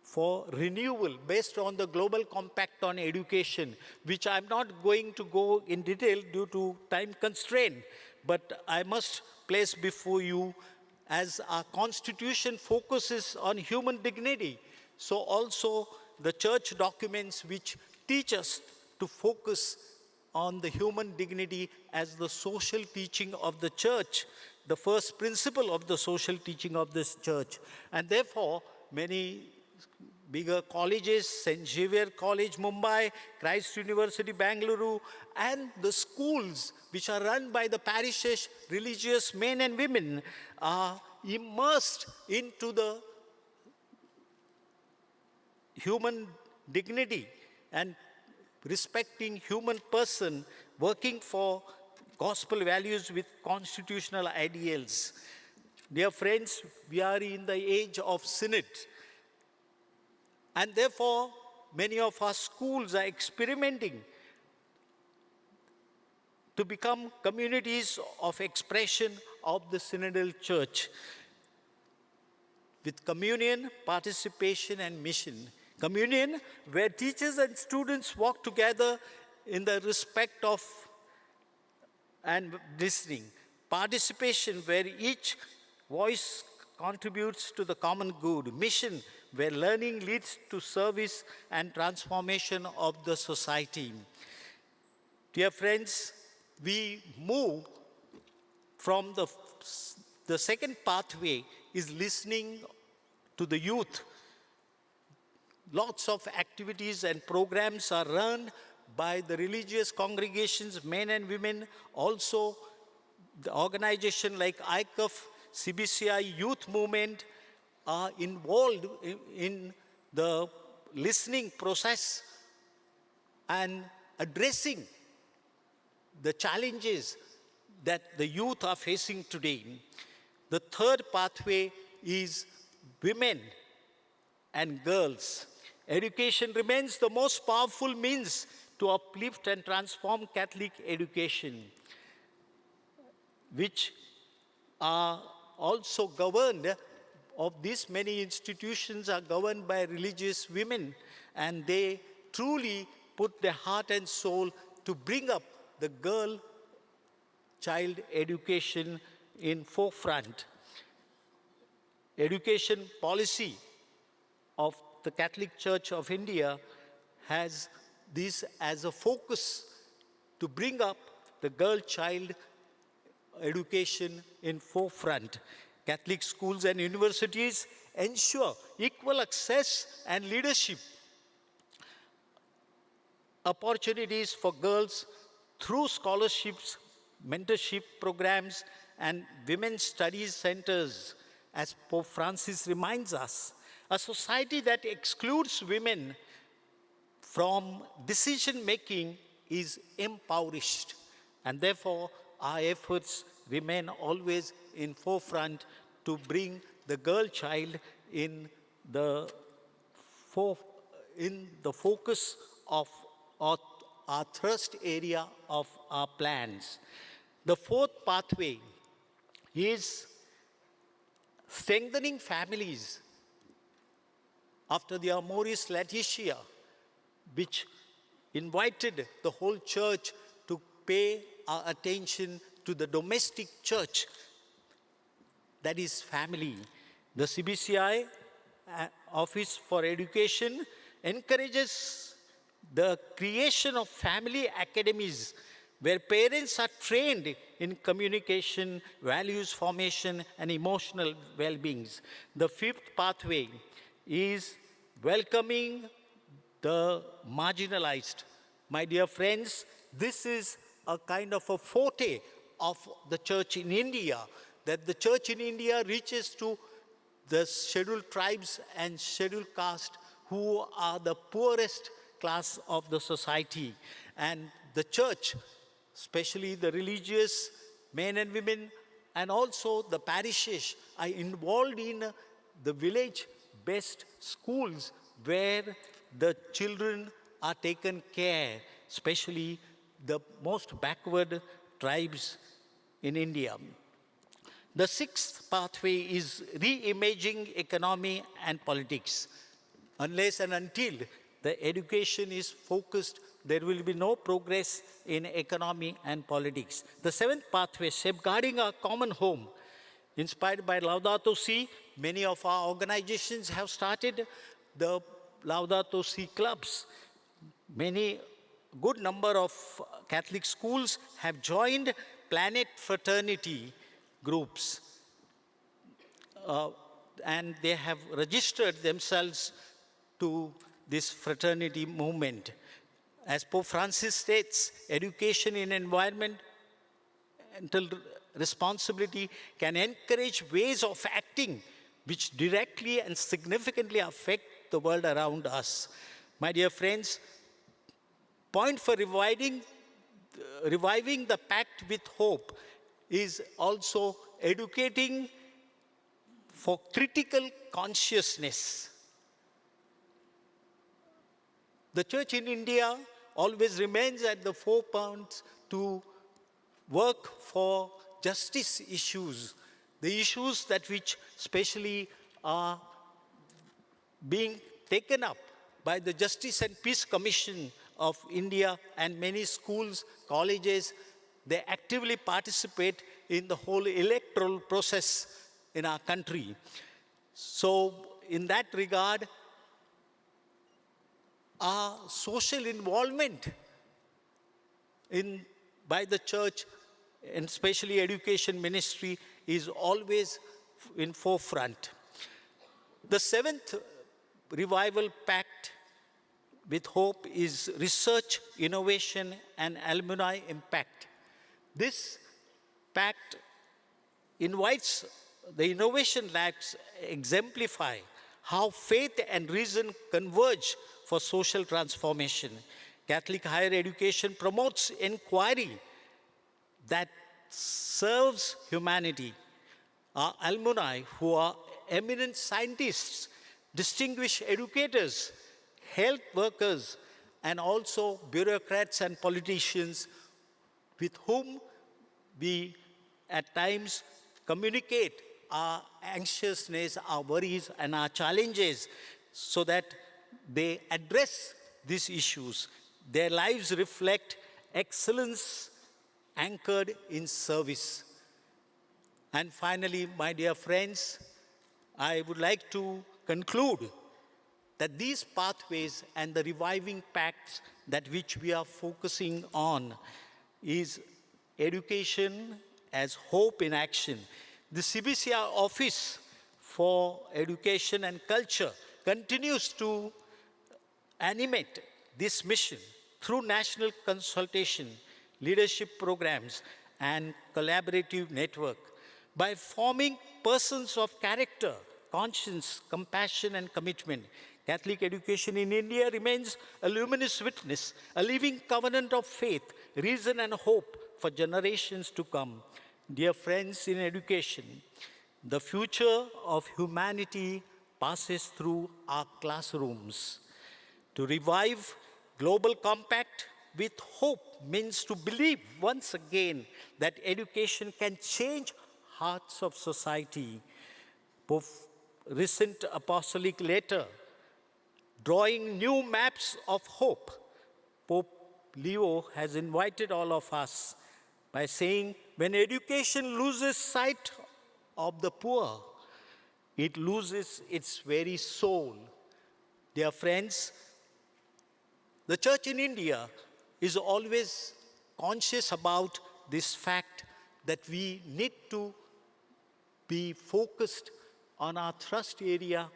for renewal based on the Global Compact on Education, which I'm not going to go in detail due to time constraint, but I must place before you, as our Constitution focuses on human dignity, so also the church documents which teach us to focus on the human dignity as the social teaching of the church, the first principle of the social teaching of this church. And therefore, many bigger colleges, St. Xavier College, Mumbai, Christ University, Bangalore, and the schools which are run by the parishes, religious men and women, are immersed into the human dignity and respecting human person, working for gospel values with constitutional ideals. Dear friends, we are in the age of synod. And therefore, many of our schools are experimenting to become communities of expression of the synodal church with communion, participation, and mission. Communion, where teachers and students walk together in the respect of and listening. Participation, where each voice contributes to the common good. Mission, where learning leads to service and transformation of the society. Dear friends, we move from the second pathway is listening to the youth. Lots of activities and programs are run by the religious congregations, men and women. Also, the organization like ICUF, CBCI Youth Movement are involved in the listening process and addressing the challenges that the youth are facing today. The third pathway is women and girls. Education remains the most powerful means to uplift and transform Catholic education, which are also governed, of these many institutions are governed by religious women, and they truly put their heart and soul to bring up the child education in forefront. Education policy of the Catholic Church of India has this as a focus to bring up the child education in forefront. Catholic schools and universities ensure equal access and leadership opportunities for girls through scholarships, mentorship programs, and women's studies centers. As Pope Francis reminds us, a society that excludes women from decision-making is impoverished, and therefore our efforts remain always in forefront to bring the child in the focus of our thrust area of our plans. The fourth pathway is strengthening families after the Amoris Laetitia, which invited the whole church to pay our attention to the domestic church, that is family. The CBCI Office for Education encourages the creation of family academies where parents are trained in communication, values formation, and emotional well-being. The fifth pathway is welcoming the marginalized. My dear friends, this is a kind of a forte of the church in India, that the church in India reaches to the scheduled tribes and scheduled caste who are the poorest class of the society. And the church, especially the religious men and women, and also the parishes, are involved in the village-based schools where the children are taken care, especially the most backward tribes in India. The sixth pathway is re-imaging economy and politics. Unless and until the education is focused, there will be no progress in economy and politics. The seventh pathway, safeguarding our common home. Inspired by Laudato Si, many of our organizations have started the Laudato Si clubs. Many good number of Catholic schools have joined Planet Fraternity groups, and they have registered themselves to this fraternity movement. As Pope Francis states, education in environmental responsibility can encourage ways of acting which directly and significantly affect the world around us. My dear friends, point for reviving the pact with hope is also educating for critical consciousness. The church in India always remains at the forefront to work for justice issues, the issues that which especially are being taken up by the Justice and Peace Commission of India, and many schools, colleges, they actively participate in the whole electoral process in our country. So in that regard, our social involvement by the church, and especially education ministry, is always in forefront. The seventh revival pact with hope is research, innovation, and alumni impact. This pact invites the innovation labs exemplify how faith and reason converge for social transformation. Catholic higher education promotes inquiry that serves humanity. Our alumni who are eminent scientists, distinguished educators, health workers, and also bureaucrats and politicians with whom we at times communicate our anxiousness, our worries, and our challenges so that they address these issues. Their lives reflect excellence anchored in service. And finally, my dear friends, I would like to conclude that these pathways and the reviving pacts that which we are focusing on is education as hope in action. The CBCR Office for Education and Culture continues to animate this mission through national consultation, leadership programs, and collaborative network. By forming persons of character, conscience, compassion, and commitment, Catholic education in India remains a luminous witness, a living covenant of faith, reason, and hope for generations to come. Dear friends in education, the future of humanity passes through our classrooms. To revive Global Compact with hope means to believe once again that education can change hearts of society. Pope recent apostolic letter, drawing new maps of hope, Pope Leo has invited all of us by saying, when education loses sight of the poor, it loses its very soul. Dear friends, the Church in India is always conscious about this fact that we need to be focused on our thrust area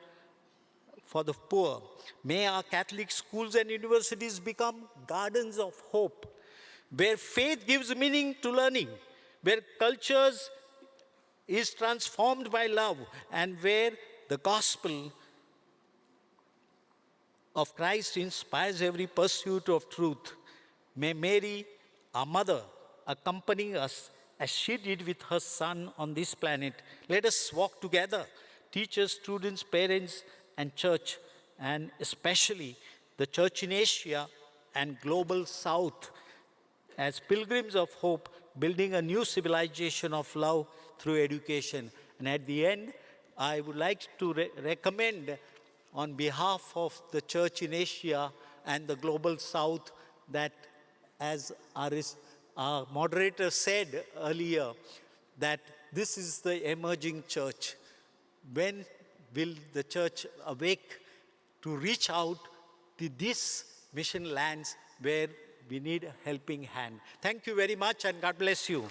for the poor. May our Catholic schools and universities become gardens of hope, where faith gives meaning to learning, where cultures is transformed by love, and where the gospel of Christ inspires every pursuit of truth. May Mary, our mother, accompany us as she did with her son on this planet. Let us walk together, teachers, students, parents, and church, and especially the church in Asia and global South, as pilgrims of hope, building a new civilization of love through education. And at the end, I would like to recommend on behalf of the church in Asia and the global South that, as our moderator said earlier, that this is the emerging church. When will the church awake to reach out to these mission lands where we need a helping hand? Thank you very much, and God bless you.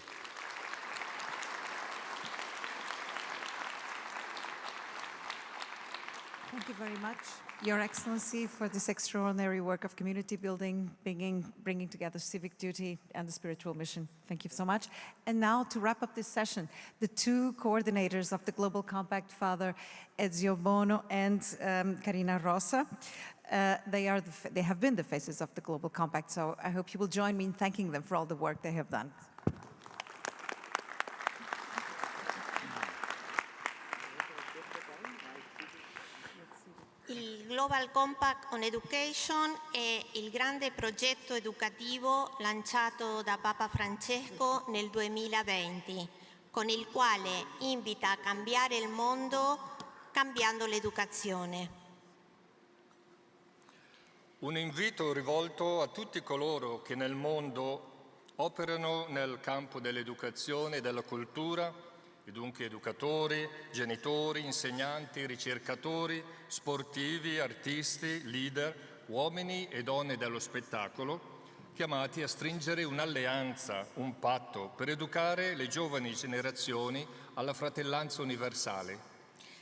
Thank you very much, Your Excellency, for this extraordinary work of community building, bringing together civic duty and the spiritual mission. Thank you so much. And now, to wrap up this session, the two coordinators of the Global Compact, Father Ezio Bono and Carina Rosa, they have been the faces of the Global Compact, so I hope you will join me in thanking them for all the work they have done. Il Global Compact on Education è il grande progetto educativo lanciato da Papa Francesco nel 2020, con il quale invita a cambiare il mondo cambiando l'educazione. Un invito rivolto a tutti coloro che nel mondo operano nel campo dell'educazione e della cultura, e dunque educatori, genitori, insegnanti, ricercatori, sportivi, artisti, leader, uomini e donne dello spettacolo, chiamati a stringere un'alleanza, un patto per educare le giovani generazioni alla fratellanza universale.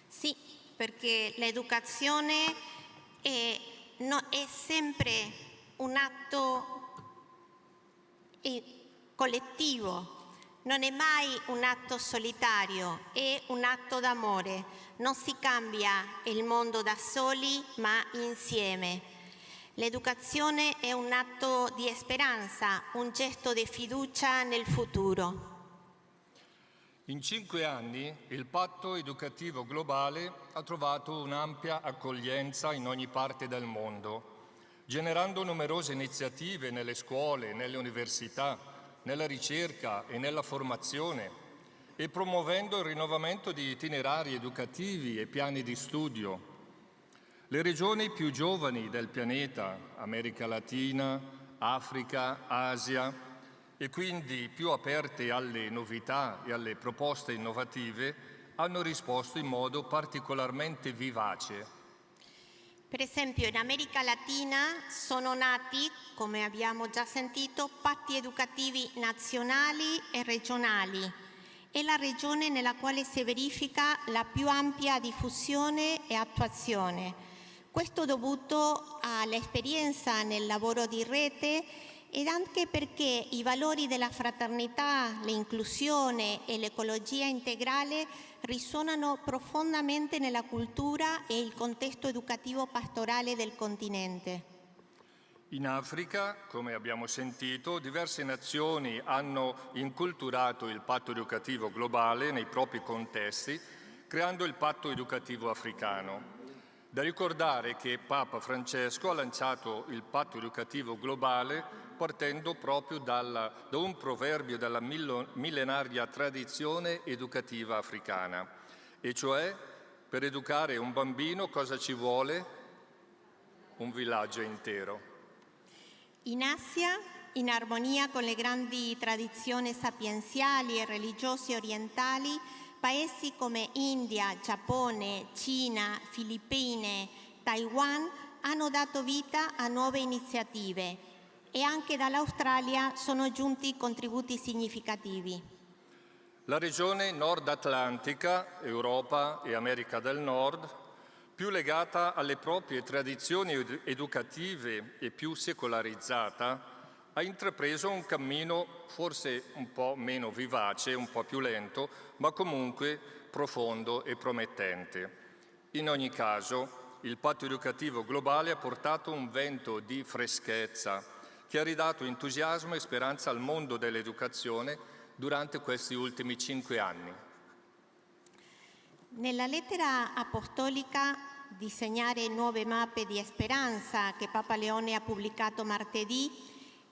Sì, perché l'educazione è sempre un atto collettivo. Non è mai un atto solitario, è un atto d'amore. Non si cambia il mondo da soli, ma insieme. L'educazione è un atto di speranza, un gesto di fiducia nel futuro. In 5 anni il Patto educativo globale ha trovato un'ampia accoglienza in ogni parte del mondo, generando numerose iniziative nelle scuole, nelle università, nella ricerca e nella formazione e promuovendo il rinnovamento di itinerari educativi e piani di studio. Le regioni più giovani del pianeta, America Latina, Africa, Asia, e quindi più aperte alle novità e alle proposte innovative, hanno risposto in modo particolarmente vivace. Per esempio in America Latina sono nati, come abbiamo già sentito, patti educativi nazionali e regionali. È la regione nella quale si verifica la più ampia diffusione e attuazione. Questo dovuto all'esperienza nel lavoro di rete ed anche perché i valori della fraternità, l'inclusione e l'ecologia integrale risuonano profondamente nella cultura e il contesto educativo pastorale del continente. In Africa, come abbiamo sentito, diverse nazioni hanno inculturato il patto educativo globale nei propri contesti, creando il patto educativo africano. Da ricordare che Papa Francesco ha lanciato il patto educativo globale partendo proprio da un proverbio della millenaria tradizione educativa africana, e cioè per educare un bambino cosa ci vuole? Un villaggio intero. In Asia, in armonia con le grandi tradizioni sapienziali e religiose orientali, paesi come India, Giappone, Cina, Filippine, Taiwan hanno dato vita a nuove iniziative e anche dall'Australia sono giunti contributi significativi. La regione nord atlantica, Europa e America del Nord, più legata alle proprie tradizioni educative e più secolarizzata, ha intrapreso un cammino forse un po' meno vivace, un po' più lento, ma comunque profondo e promettente. In ogni caso, il patto educativo globale ha portato un vento di freschezza che ha ridato entusiasmo e speranza al mondo dell'educazione durante questi ultimi 5 anni. Nella lettera apostolica Disegnare nuove mappe di speranza che Papa Leone ha pubblicato martedì,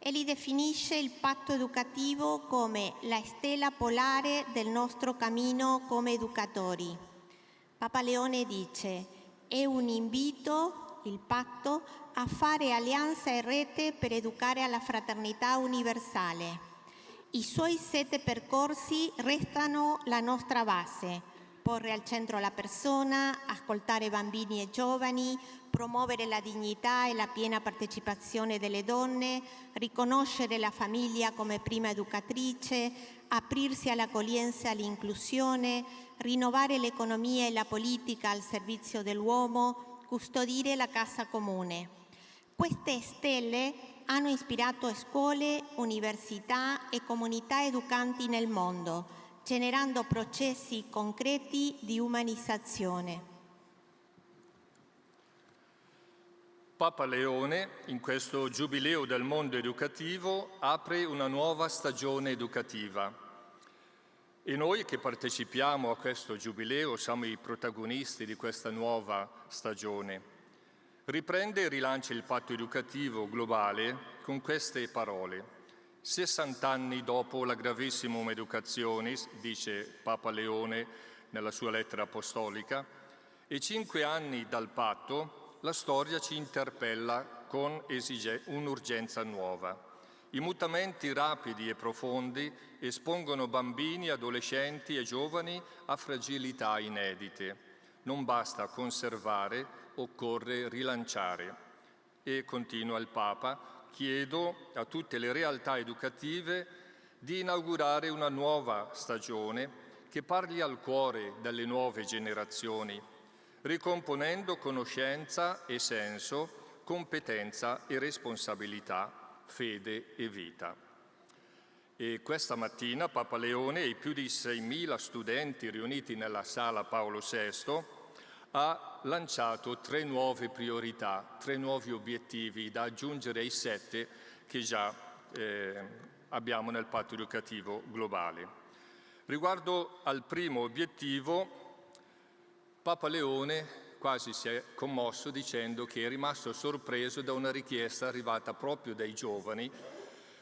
egli definisce il patto educativo come la stella polare del nostro cammino come educatori. Papa Leone dice: è un invito, il patto, a fare alleanza e rete per educare alla fraternità universale. I suoi 7 percorsi restano la nostra base: porre al centro la persona, ascoltare bambini e giovani, promuovere la dignità e la piena partecipazione delle donne, riconoscere la famiglia come prima educatrice, aprirsi all'accoglienza e all'inclusione, rinnovare l'economia e la politica al servizio dell'uomo, custodire la casa comune. Queste stelle hanno ispirato scuole, università e comunità educanti nel mondo, generando processi concreti di umanizzazione. Papa Leone, in questo Giubileo del mondo educativo, apre una nuova stagione educativa. E noi che partecipiamo a questo Giubileo siamo i protagonisti di questa nuova stagione. Riprende e rilancia il patto educativo globale con queste parole. 60 anni dopo la Gravissimum Educationis, dice Papa Leone nella sua lettera apostolica, e 5 anni dal patto, la storia ci interpella con un'urgenza nuova. I mutamenti rapidi e profondi espongono bambini, adolescenti e giovani a fragilità inedite. Non basta conservare, occorre rilanciare. E continua il Papa: chiedo a tutte le realtà educative di inaugurare una nuova stagione che parli al cuore delle nuove generazioni, ricomponendo conoscenza e senso, competenza e responsabilità, fede e vita. E questa mattina Papa Leone e i più di 6.000 studenti riuniti nella Sala Paolo VI ha lanciato 3 nuove priorità, 3 nuovi obiettivi da aggiungere ai 7 che già abbiamo nel patto educativo globale. Riguardo al primo obiettivo, Papa Leone quasi si è commosso dicendo che è rimasto sorpreso da una richiesta arrivata proprio dai giovani,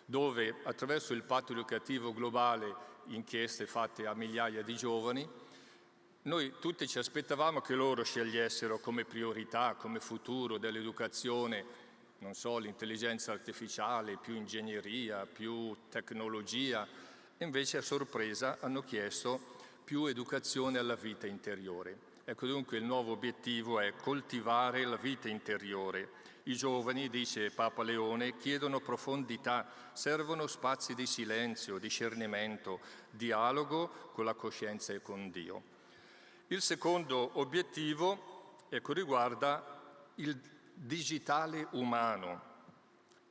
dove attraverso il Patto Educativo globale, inchieste fatte a migliaia di giovani, noi tutti ci aspettavamo che loro scegliessero come priorità, come futuro dell'educazione, non so, l'intelligenza artificiale, più ingegneria, più tecnologia, e invece a sorpresa hanno chiesto più educazione alla vita interiore. Ecco dunque il nuovo obiettivo è coltivare la vita interiore. I giovani, dice Papa Leone, chiedono profondità, servono spazi di silenzio, discernimento, dialogo con la coscienza e con Dio. Il secondo obiettivo, riguarda il digitale umano.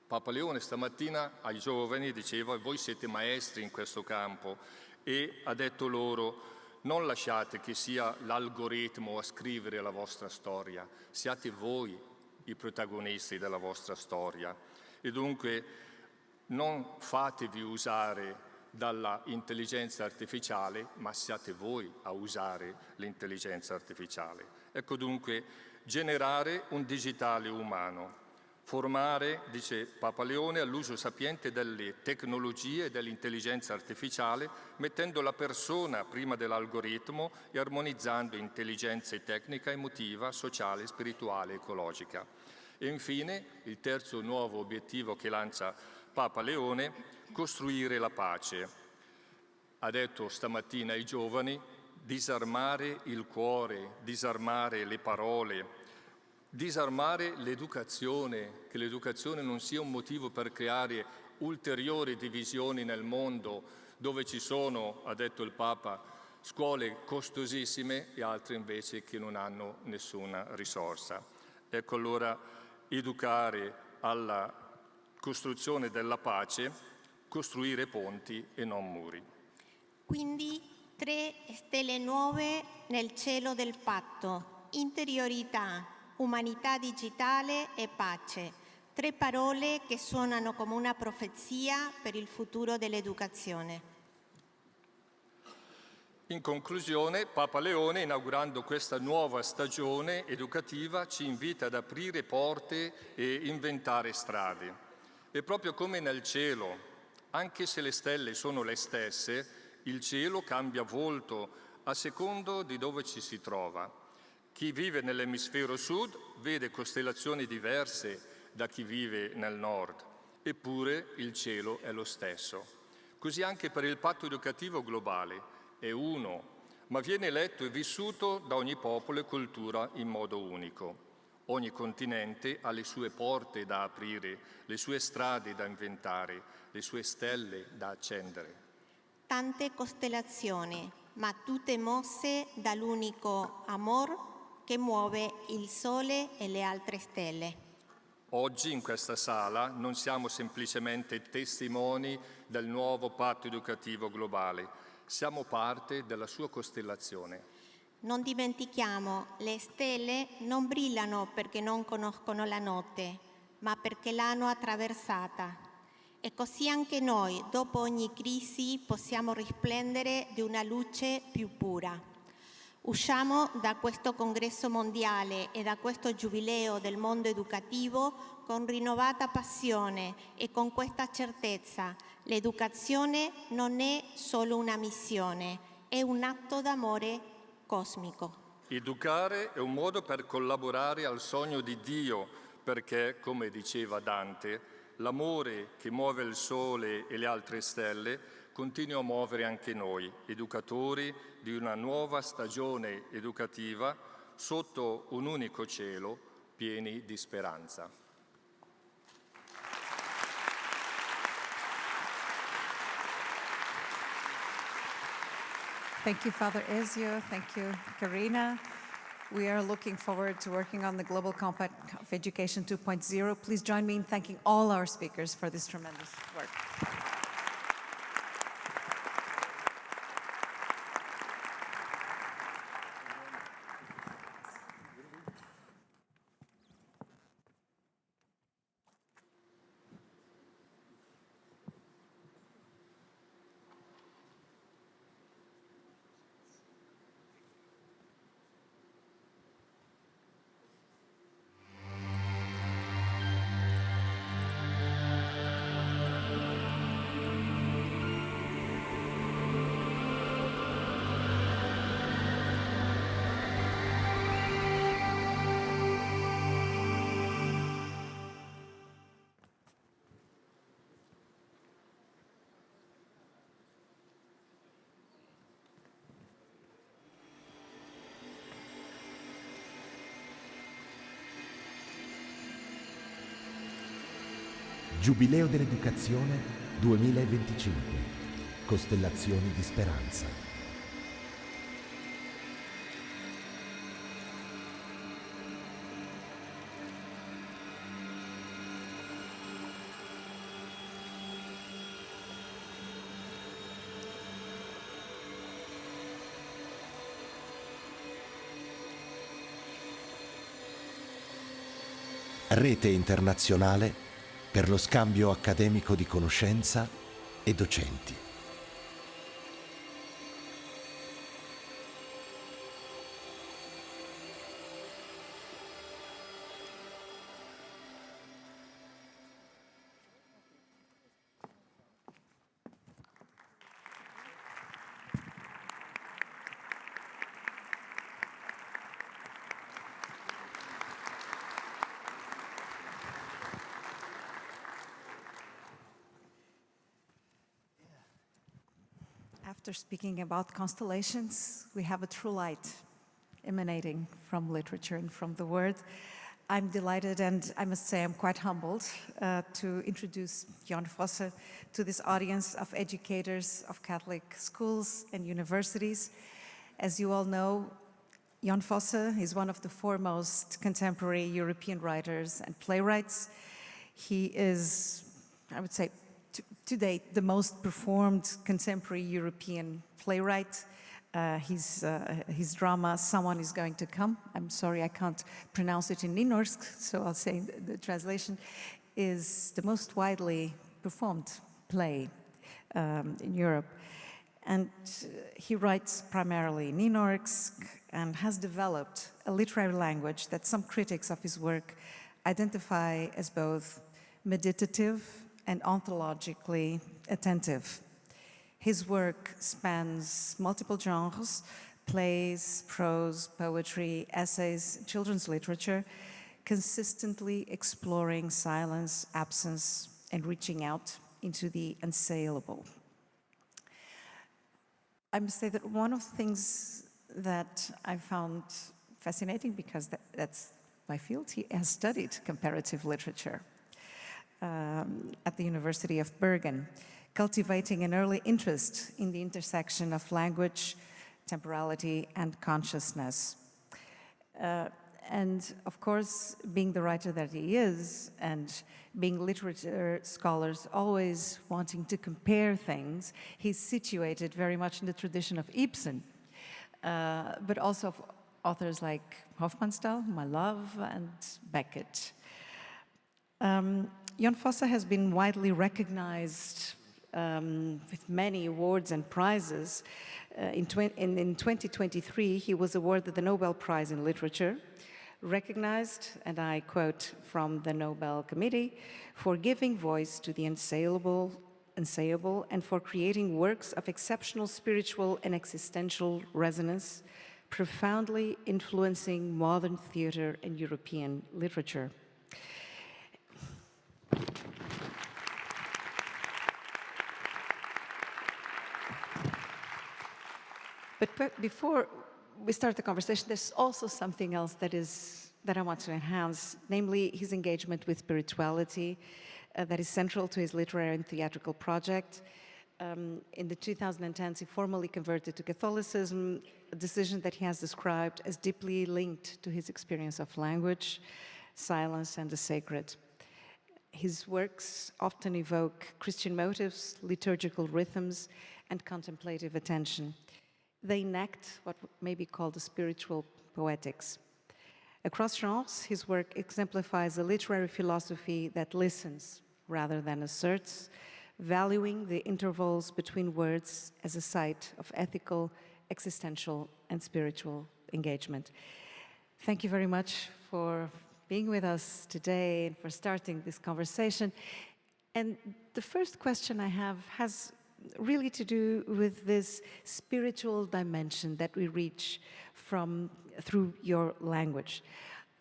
Papa Leone stamattina ai giovani diceva: voi siete maestri in questo campo, e ha detto loro: non lasciate che sia l'algoritmo a scrivere la vostra storia, siate voi i protagonisti della vostra storia. E dunque non fatevi usare dalla intelligenza artificiale, ma siate voi a usare l'intelligenza artificiale. Ecco dunque generare un digitale umano. Formare, dice Papa Leone, all'uso sapiente delle tecnologie e dell'intelligenza artificiale, mettendo la persona prima dell'algoritmo e armonizzando intelligenza tecnica, emotiva, sociale, spirituale, ecologica. E infine, il terzo nuovo obiettivo che lancia Papa Leone, costruire la pace. Ha detto stamattina ai giovani: disarmare il cuore, disarmare le parole, disarmare l'educazione, che l'educazione non sia un motivo per creare ulteriori divisioni nel mondo, dove ci sono, ha detto il Papa, scuole costosissime e altre invece che non hanno nessuna risorsa. Ecco allora educare alla costruzione della pace, costruire ponti e non muri. Quindi 3 stelle nuove nel cielo del patto: interiorità, umanità digitale e pace. 3 parole che suonano come una profezia per il futuro dell'educazione. In conclusione, Papa Leone, inaugurando questa nuova stagione educativa, ci invita ad aprire porte e inventare strade. E proprio come nel cielo, anche se le stelle sono le stesse, il cielo cambia volto a secondo di dove ci si trova. Chi vive nell'emisfero sud vede costellazioni diverse da chi vive nel nord, eppure il cielo è lo stesso. Così anche per il patto educativo globale, è uno, ma viene letto e vissuto da ogni popolo e cultura in modo unico. Ogni continente ha le sue porte da aprire, le sue strade da inventare, le sue stelle da accendere. Tante costellazioni, ma tutte mosse dall'unico amor che muove il Sole e le altre stelle. Oggi in questa sala non siamo semplicemente testimoni del nuovo patto educativo globale, siamo parte della sua costellazione. Non dimentichiamo, le stelle non brillano perché non conoscono la notte, ma perché l'hanno attraversata. E così anche noi, dopo ogni crisi, possiamo risplendere di una luce più pura. Usciamo da questo congresso mondiale e da questo giubileo del mondo educativo con rinnovata passione e con questa certezza: l'educazione non è solo una missione, è un atto d'amore cosmico. Educare è un modo per collaborare al sogno di Dio, perché, come diceva Dante, l'amore che muove il sole e le altre stelle continua a muovere anche noi, educatori di una nuova stagione educativa sotto un unico cielo, pieni di speranza. Thank you, Father Ezio. Thank you, Karina. We are looking forward to working on the Global Compact of Education 2.0. Please join me in thanking all our speakers for this tremendous work. Giubileo dell'Educazione 2025. Costellazioni di speranza. Rete internazionale per lo scambio accademico di conoscenza e docenti. After speaking about constellations, we have a true light emanating from literature and from the word. I'm delighted, and I must say I'm quite humbled to introduce Jon Fosse to this audience of educators of Catholic schools and universities. As you all know, Jon Fosse is one of the foremost contemporary European writers and playwrights. He is, I would say, to date, the most performed contemporary European playwright. His drama, Someone is Going to Come, I'm sorry I can't pronounce it in Ninorsk, so I'll say the translation, is the most widely performed play in Europe. And he writes primarily in Ninorsk and has developed a literary language that some critics of his work identify as both meditative and ontologically attentive. His work spans multiple genres: plays, prose, poetry, essays, children's literature, consistently exploring silence, absence, and reaching out into the unsayable. I must say that one of the things that I found fascinating, because that's my field, he has studied comparative literature at the University of Bergen, cultivating an early interest in the intersection of language, temporality, and consciousness. And of course, being the writer that he is, and being literature scholars always wanting to compare things, he's situated very much in the tradition of Ibsen, but also of authors like Hofmannsthal, whom I love, and Beckett. Jon Fosse has been widely recognized with many awards and prizes. In 2023, he was awarded the Nobel Prize in Literature, recognized, and I quote from the Nobel Committee, for giving voice to the unsayable, and for creating works of exceptional spiritual and existential resonance, profoundly influencing modern theater and European literature. But before we start the conversation, there's also something else that I want to enhance, namely his engagement with spirituality that is central to his literary and theatrical project. In the 2010s, he formally converted to Catholicism, a decision that he has described as deeply linked to his experience of language, silence, and the sacred. His works often evoke Christian motives, liturgical rhythms, and contemplative attention. They enact what may be called a spiritual poetics. Across genres, his work exemplifies a literary philosophy that listens rather than asserts, valuing the intervals between words as a site of ethical, existential, and spiritual engagement. Thank you very much for being with us today and for starting this conversation. And the first question I have has really to do with this spiritual dimension that we reach through your language.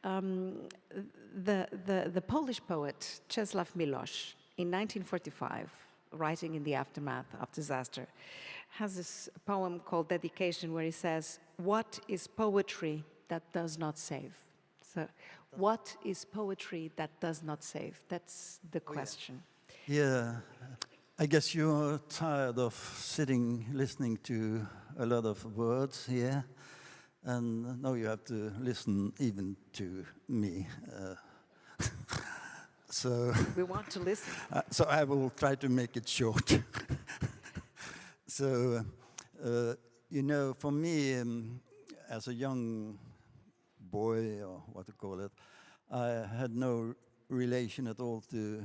The Polish poet Czesław Miłosz, in 1945, writing in the aftermath of disaster, has this poem called Dedication, where he says, "What is poetry that does not save?" So, what is poetry that does not save? That's the question. Yeah, I guess you're tired of sitting, listening to a lot of words here, and now you have to listen even to me. So We want to listen. So I will try to make it short. So, you know, for me, as a young boy, or what to call it, I had no relation at all to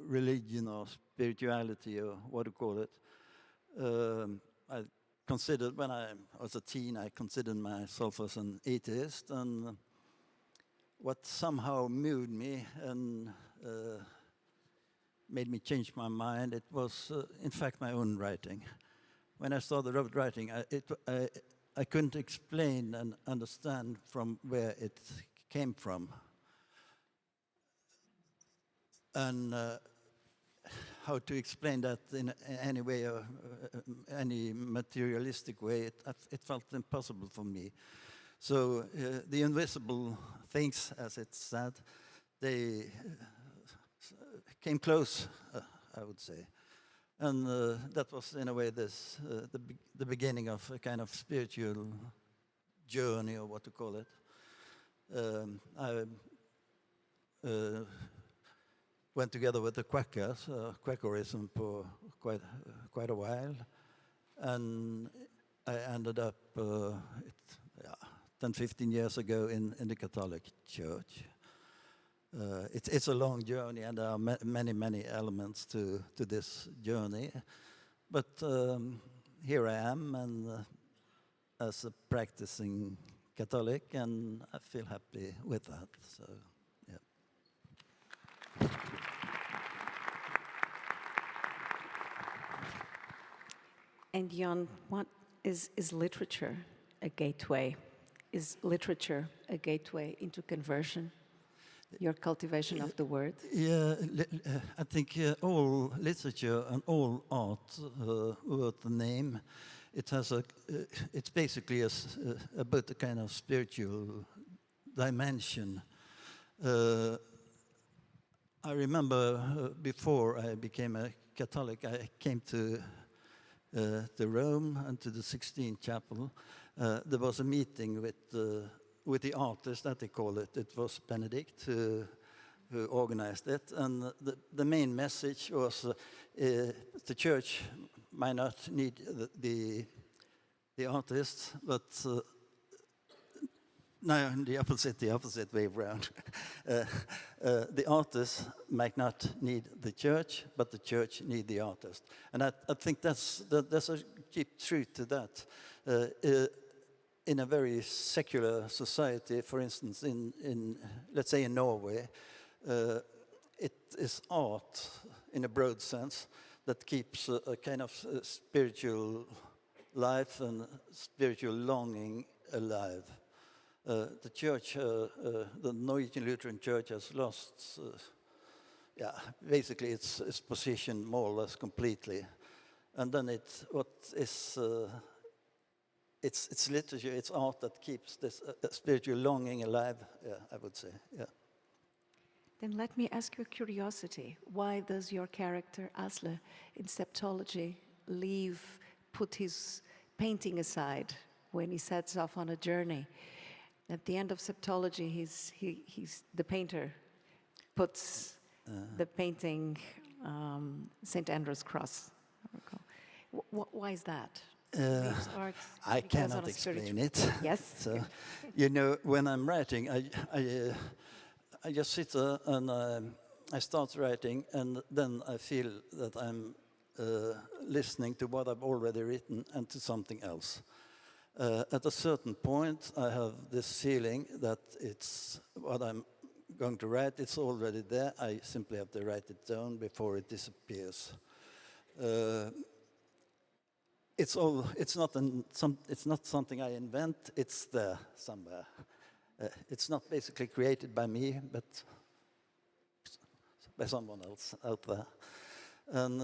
religion or spirituality, or what to call it. I considered, when I was a teen, I considered myself as an atheist, and what somehow moved me and made me change my mind, it was, in fact, my own writing. When I started writing, I couldn't explain and understand from where it came from. And how to explain that in any way, or any materialistic way, it felt impossible for me. So the invisible things, as it's said, they came close, I would say. And that was, in a way, the beginning of a kind of spiritual journey, or what to call it. I went together with the Quakers, Quakerism, for quite a while. And I ended up 10, 15 years ago in the Catholic Church. It's a long journey, and there are many elements to this journey. But here I am, and as a practicing Catholic, and I feel happy with that. So, yeah. And Jan, what is literature a gateway? Is literature a gateway into conversion? Your cultivation of the word? Yeah, I think all literature and all art, worth the name, it has it's basically about a kind of spiritual dimension. I remember before I became a Catholic, I came to Rome and to the Sixtine Chapel. There was a meeting with the artist, that they call it. It was Benedict who organized it, and the main message was the church might not need the artist, but no, the opposite way around. The artist might not need the church, but the church need the artist, and I think there's a deep truth to that. In a very secular society, for instance, in let's say in Norway, it is art, in a broad sense, that keeps a kind of spiritual life and spiritual longing alive. The church, the Norwegian Lutheran Church, has lost, basically its position more or less completely, and then it's literature, it's art that keeps this spiritual longing alive, I would say, yeah. Then let me ask you a curiosity. Why does your character, Asle, in Septology, put his painting aside when he sets off on a journey? At the end of Septology, the painter puts the painting, St. Andrew's Cross. Why is that? I cannot explain it. Yes. So, you know, when I'm writing, I just sit there and I start writing, and then I feel that I'm listening to what I've already written and to something else. At a certain point, I have this feeling that it's what I'm going to write. It's already there. I simply have to write it down before it disappears. It's not something I invent. It's there somewhere. It's not basically created by me, but by someone else out there. And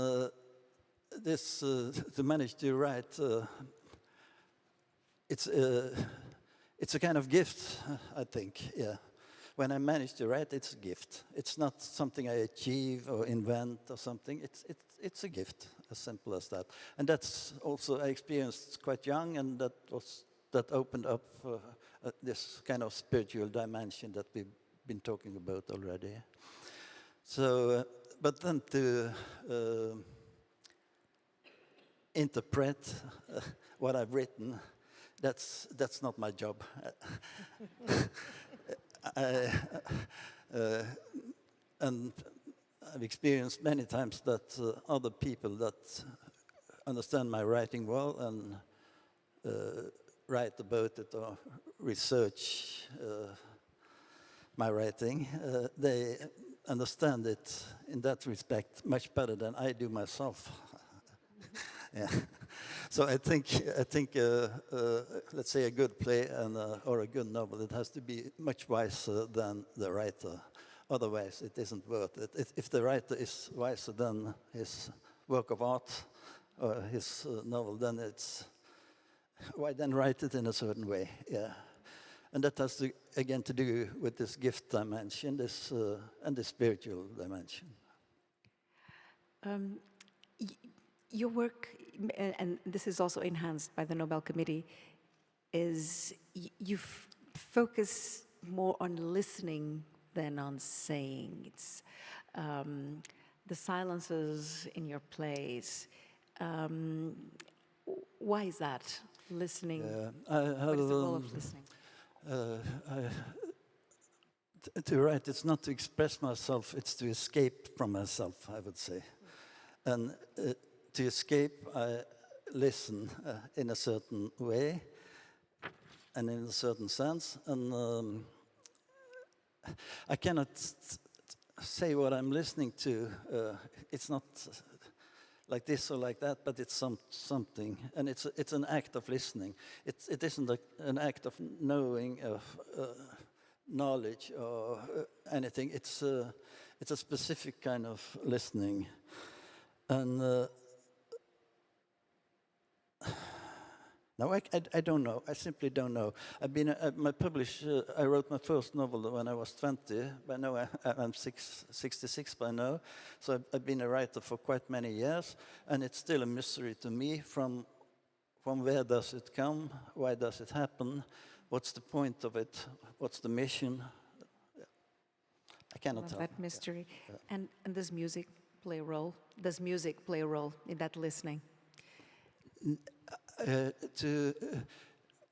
to manage to write, it's a kind of gift, I think. Yeah. when I manage to write, it's a gift. It's not something I achieve or invent or something. It's a gift, as simple as that. And that's also I experienced quite young, and that opened up this kind of spiritual dimension that we've been talking about already. So, but then to interpret what I've written, that's not my job. And I've experienced many times that other people that understand my writing well and write about it or research my writing, they understand it in that respect much better than I do myself. Yeah. So I think let's say a good play or a good novel, it has to be much wiser than the writer. Otherwise, it isn't worth it. If the writer is wiser than his work of art or his novel, then why then write it in a certain way? Yeah. And that has to, again, to do with this gift dimension, and the spiritual dimension. Your work, and this is also enhanced by the Nobel Committee, is you focus more on listening than on saying. It's the silences in your plays. Why is that? Listening. What is the role of listening? To write, it's not to express myself, it's to escape from myself, I would say. And to escape, I listen in a certain way and in a certain sense. And I cannot say what I'm listening to. It's not like this or like that, but it's something. And it's an act of listening. It isn't an act of knowing, of knowledge or anything. It's a specific kind of listening. And no, I don't know. I simply don't know. I've been I wrote my first novel when I was 20. By now I'm 66 by now. So I've been a writer for quite many years, and it's still a mystery to me. From where does it come? Why does it happen? What's the point of it? What's the mission? I cannot tell. That mystery. Yeah. And does music play a role? Does music play a role in that listening?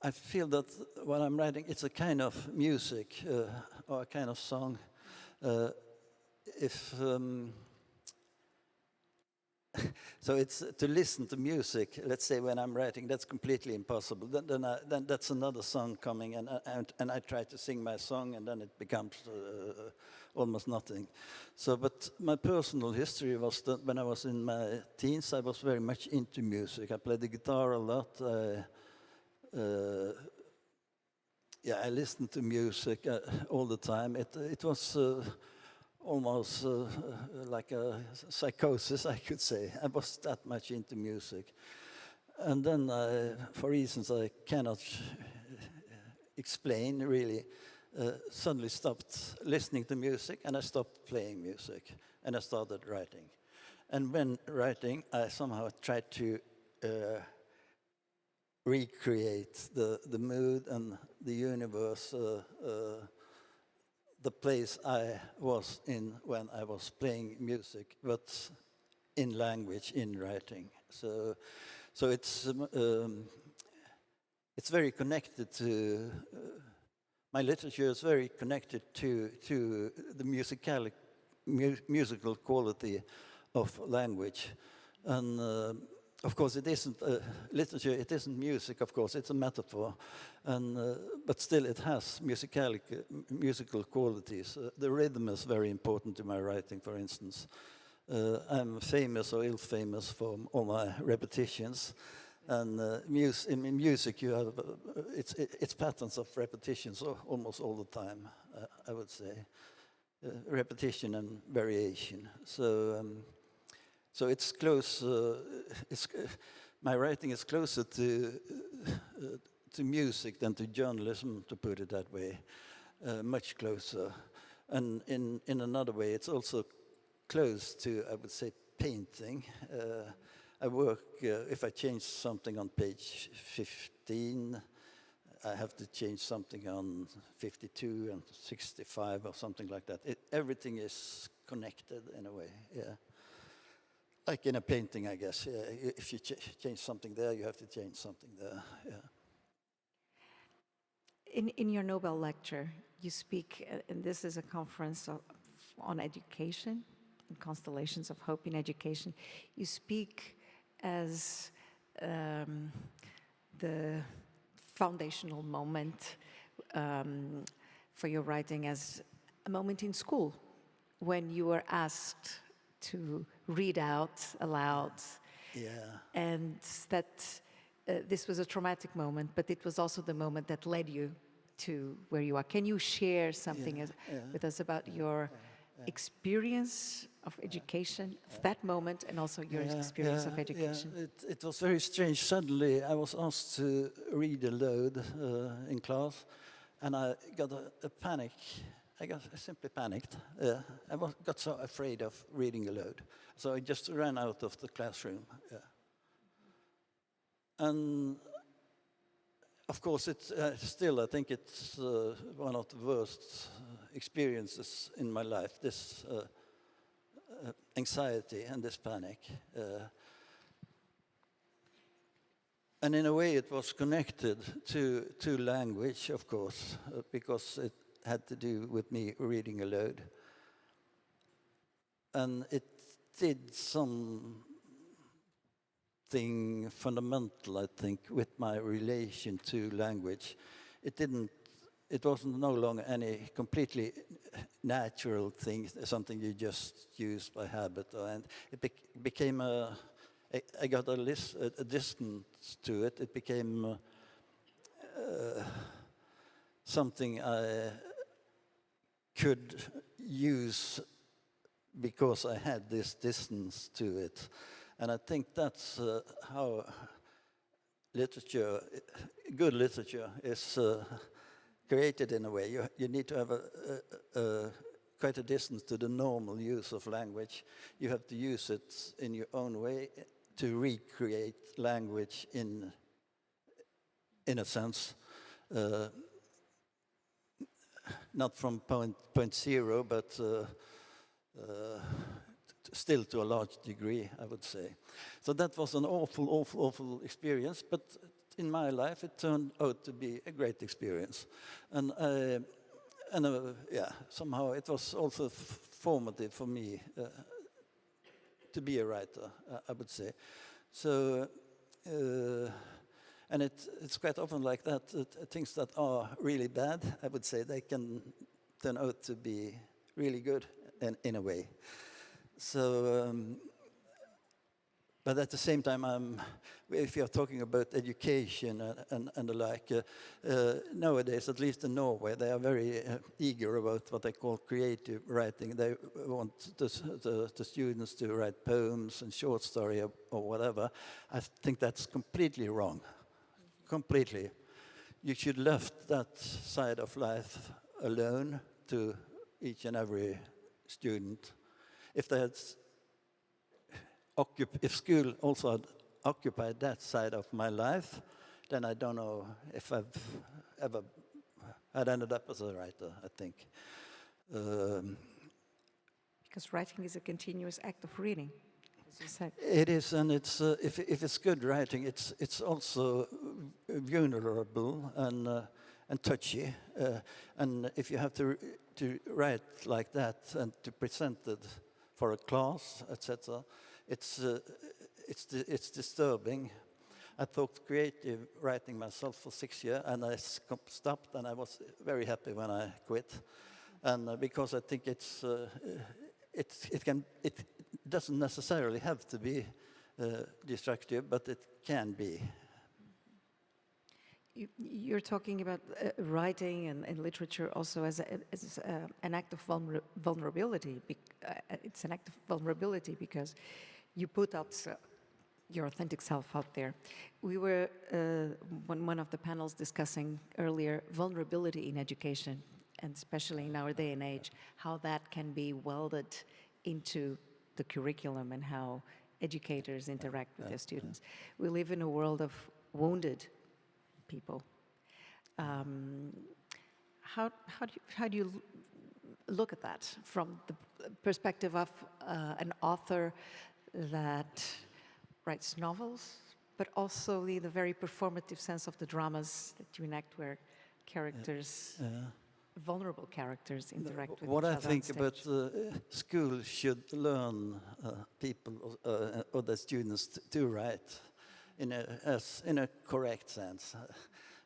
I feel that when I'm writing, it's a kind of music or a kind of song. So it's to listen to music. Let's say when I'm writing, that's completely impossible. Then that's another song coming, and I try to sing my song, and then it becomes almost nothing. So, but my personal history was that when I was in my teens, I was very much into music. I played the guitar a lot. I listened to music all the time. It was almost like a psychosis, I could say. I was that much into music. And then, for reasons I cannot explain really, suddenly stopped listening to music, and I stopped playing music, and I started writing. And when writing, I somehow tried to recreate the mood and the universe, the place I was in when I was playing music, but in language, in writing. So it's very connected to my literature is very connected to the musical quality of language, and of course it isn't literature. It isn't music. Of course, it's a metaphor, and but still it has musical qualities. The rhythm is very important to my writing. For instance, I'm famous or ill-famous for all my repetitions. And in music, you have it's patterns of repetitions almost all the time. I would say repetition and variation. So it's close. My writing is closer to music than to journalism, to put it that way. much closer. And in another way, it's also close to, I would say, painting. I work, if I change something on page 15, I have to change something on 52 and 65 or something like that. Everything is connected in a way, yeah. Like in a painting, I guess. Yeah. If you change something there, you have to change something there, yeah. In your Nobel lecture, you speak, and this is a conference on education, and constellations of hope in education. You speak as the foundational moment for your writing as a moment in school when you were asked to read out aloud. Yeah. And that this was a traumatic moment, but it was also the moment that led you to where you are. Can you share something with us about your experience of education, that moment, and also your experience of education? It was very strange. Suddenly, I was asked to read aloud in class, and I got a panic. I simply panicked. I got so afraid of reading aloud. So I just ran out of the classroom. And of course, it's still, I think it's one of the worst experiences in my life, this anxiety and this panic. And in a way, it was connected to language, of course, because it had to do with me reading aloud. And it did something fundamental, I think, with my relation to language. It wasn't no longer any completely natural thing, something you just use by habit, and it became I got a distance to it. It became something I could use because I had this distance to it. And I think that's how literature, good literature, is created in a way. You need to have quite a distance to the normal use of language. You have to use it in your own way to recreate language in a sense. Not from point zero, but still to a large degree, I would say. So that was an awful experience, but in my life it turned out to be a great experience. And somehow it was also formative for me to be a writer, I would say. So, and it's quite often like that, things that are really bad, I would say, they can turn out to be really good in a way. So, but at the same time, if you're talking about education and the like, nowadays, at least in Norway, they are very eager about what they call creative writing. They want the students to write poems and short story or whatever. I think that's completely wrong. Completely. You should left that side of life alone to each and every student. If school also had occupied that side of my life, then I don't know if I've ever had ended up as a writer, I think. Because writing is a continuous act of reading, as you said. It is, and it's if it's good writing, it's also vulnerable and touchy. And if you have to write like that and to present it for a class, etc., it's disturbing. I taught creative writing myself for 6 years, and I stopped, and I was very happy when I quit. And because I think it doesn't necessarily have to be destructive, but it can be. You're talking about writing and literature also as an act of vulnerability. It's an act of vulnerability because you put out your authentic self out there. We were, on one of the panels discussing earlier, vulnerability in education. and especially in our day and age, how that can be welded into the curriculum and how educators interact with their students. We live in a world of wounded people. How do you look at that from the perspective of an author that writes novels, but also the very performative sense of the dramas that you enact where characters, vulnerable characters, interact with each other What I on think stage? about school should learn people or the students to write in a correct sense.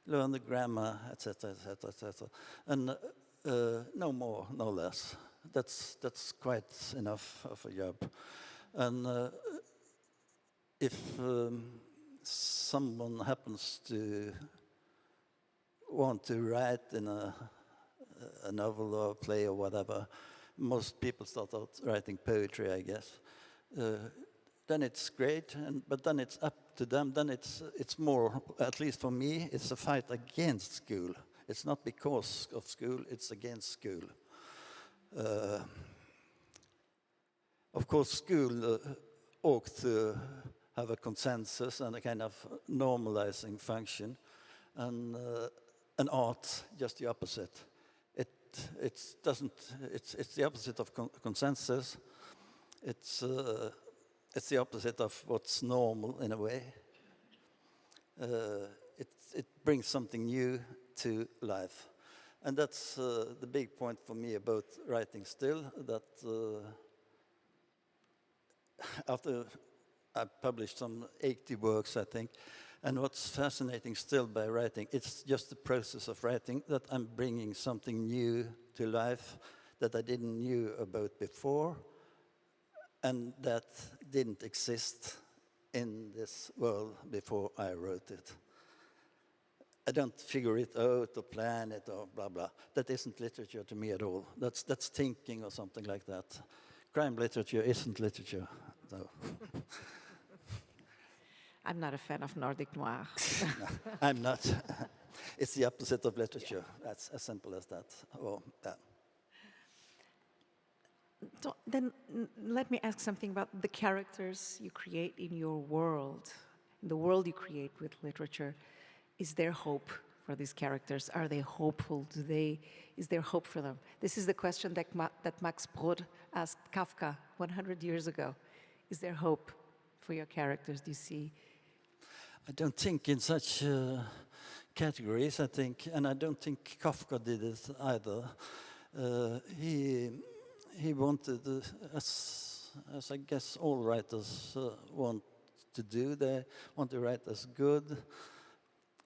Learn the grammar, etc., etc., etc., and no more, no less. That's quite enough of a job. And if someone happens to want to write in a novel or a play or whatever, most people start out writing poetry, I guess. Then it's great, but then it's up to them. Then it's more, at least for me, it's a fight against school. It's not because of school, it's against school. Of course, school ought to have a consensus and a kind of normalizing function, and art just the opposite. It's the opposite of consensus. It's the opposite of what's normal in a way. It brings something new to life, and that's the big point for me about writing still. That after I published some 80 works, I think, and what's fascinating still by writing, it's just the process of writing that I'm bringing something new to life that I didn't knew about before, and that didn't exist in this world before I wrote it. I don't figure it out or plan it or blah, blah. That isn't literature to me at all. That's thinking or something like that. Crime literature isn't literature, no. I'm not a fan of Nordic noir. No, I'm not. It's the opposite of literature. That's as simple as that. Well, yeah. So then let me ask something about the characters you create in your world, in the world you create with literature. Is there hope for these characters? Are they hopeful? Is there hope for them? This is the question that Max Brod asked Kafka 100 years ago. Is there hope for your characters, do you see? I don't think in such categories, I think, and I don't think Kafka did it either. He wanted, as I guess all writers want to do, they want to write as good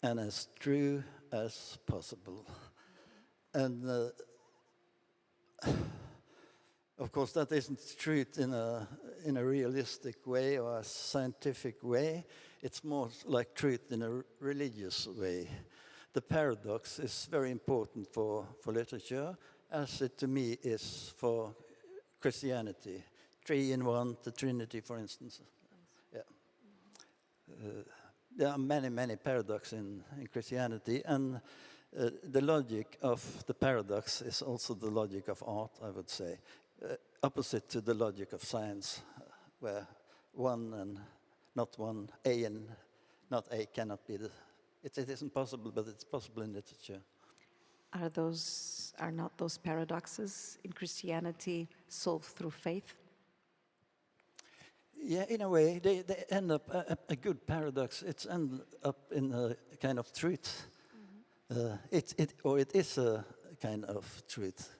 and as true as possible. And of course, that isn't truth in a realistic way or a scientific way. It's more like truth in a religious way. The paradox is very important for literature, as it to me is for Christianity. 3 in 1, the Trinity, for instance. Yeah. There are many, many paradoxes in Christianity, and the logic of the paradox is also the logic of art, I would say. Opposite to the logic of science, where one and not one, A and not A cannot be it isn't possible, but it's possible in literature. Are not those paradoxes in Christianity solved through faith? Yeah, in a way, they end up a good paradox. It's end up in a kind of truth. It is a kind of truth.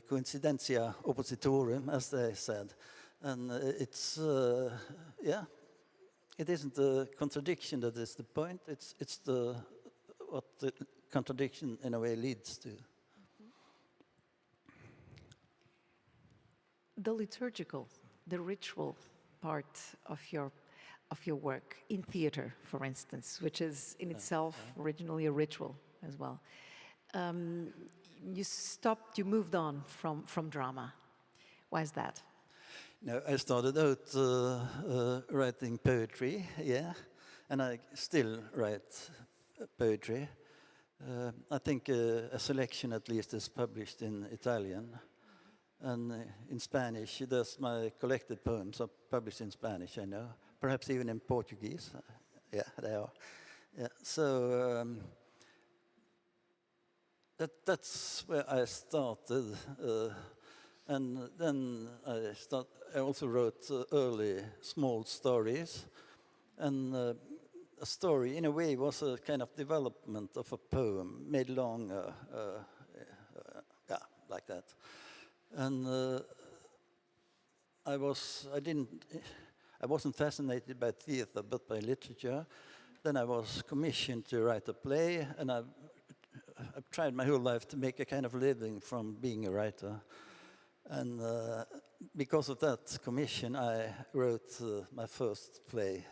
Coincidentia oppositorium, as they said, and it's it isn't the contradiction that is the point. It's what the contradiction in a way leads to. The liturgical, the ritual part of your work in theater, for instance, which is in itself originally a ritual as well. You moved on from drama. Why is that? No, I started out writing poetry, yeah, and I still write poetry. I think a selection at least is published in Italian. And in Spanish, there's my collected poems are published in Spanish, I know. Perhaps even in Portuguese. Yeah, they are. Yeah. So that's where I started. And then I also wrote early small stories. And a story, in a way, was a kind of development of a poem made long, like that. And I wasn't fascinated by theater, but by literature. Then I was commissioned to write a play, and I've tried my whole life to make a kind of living from being a writer. And because of that commission, I wrote my first play.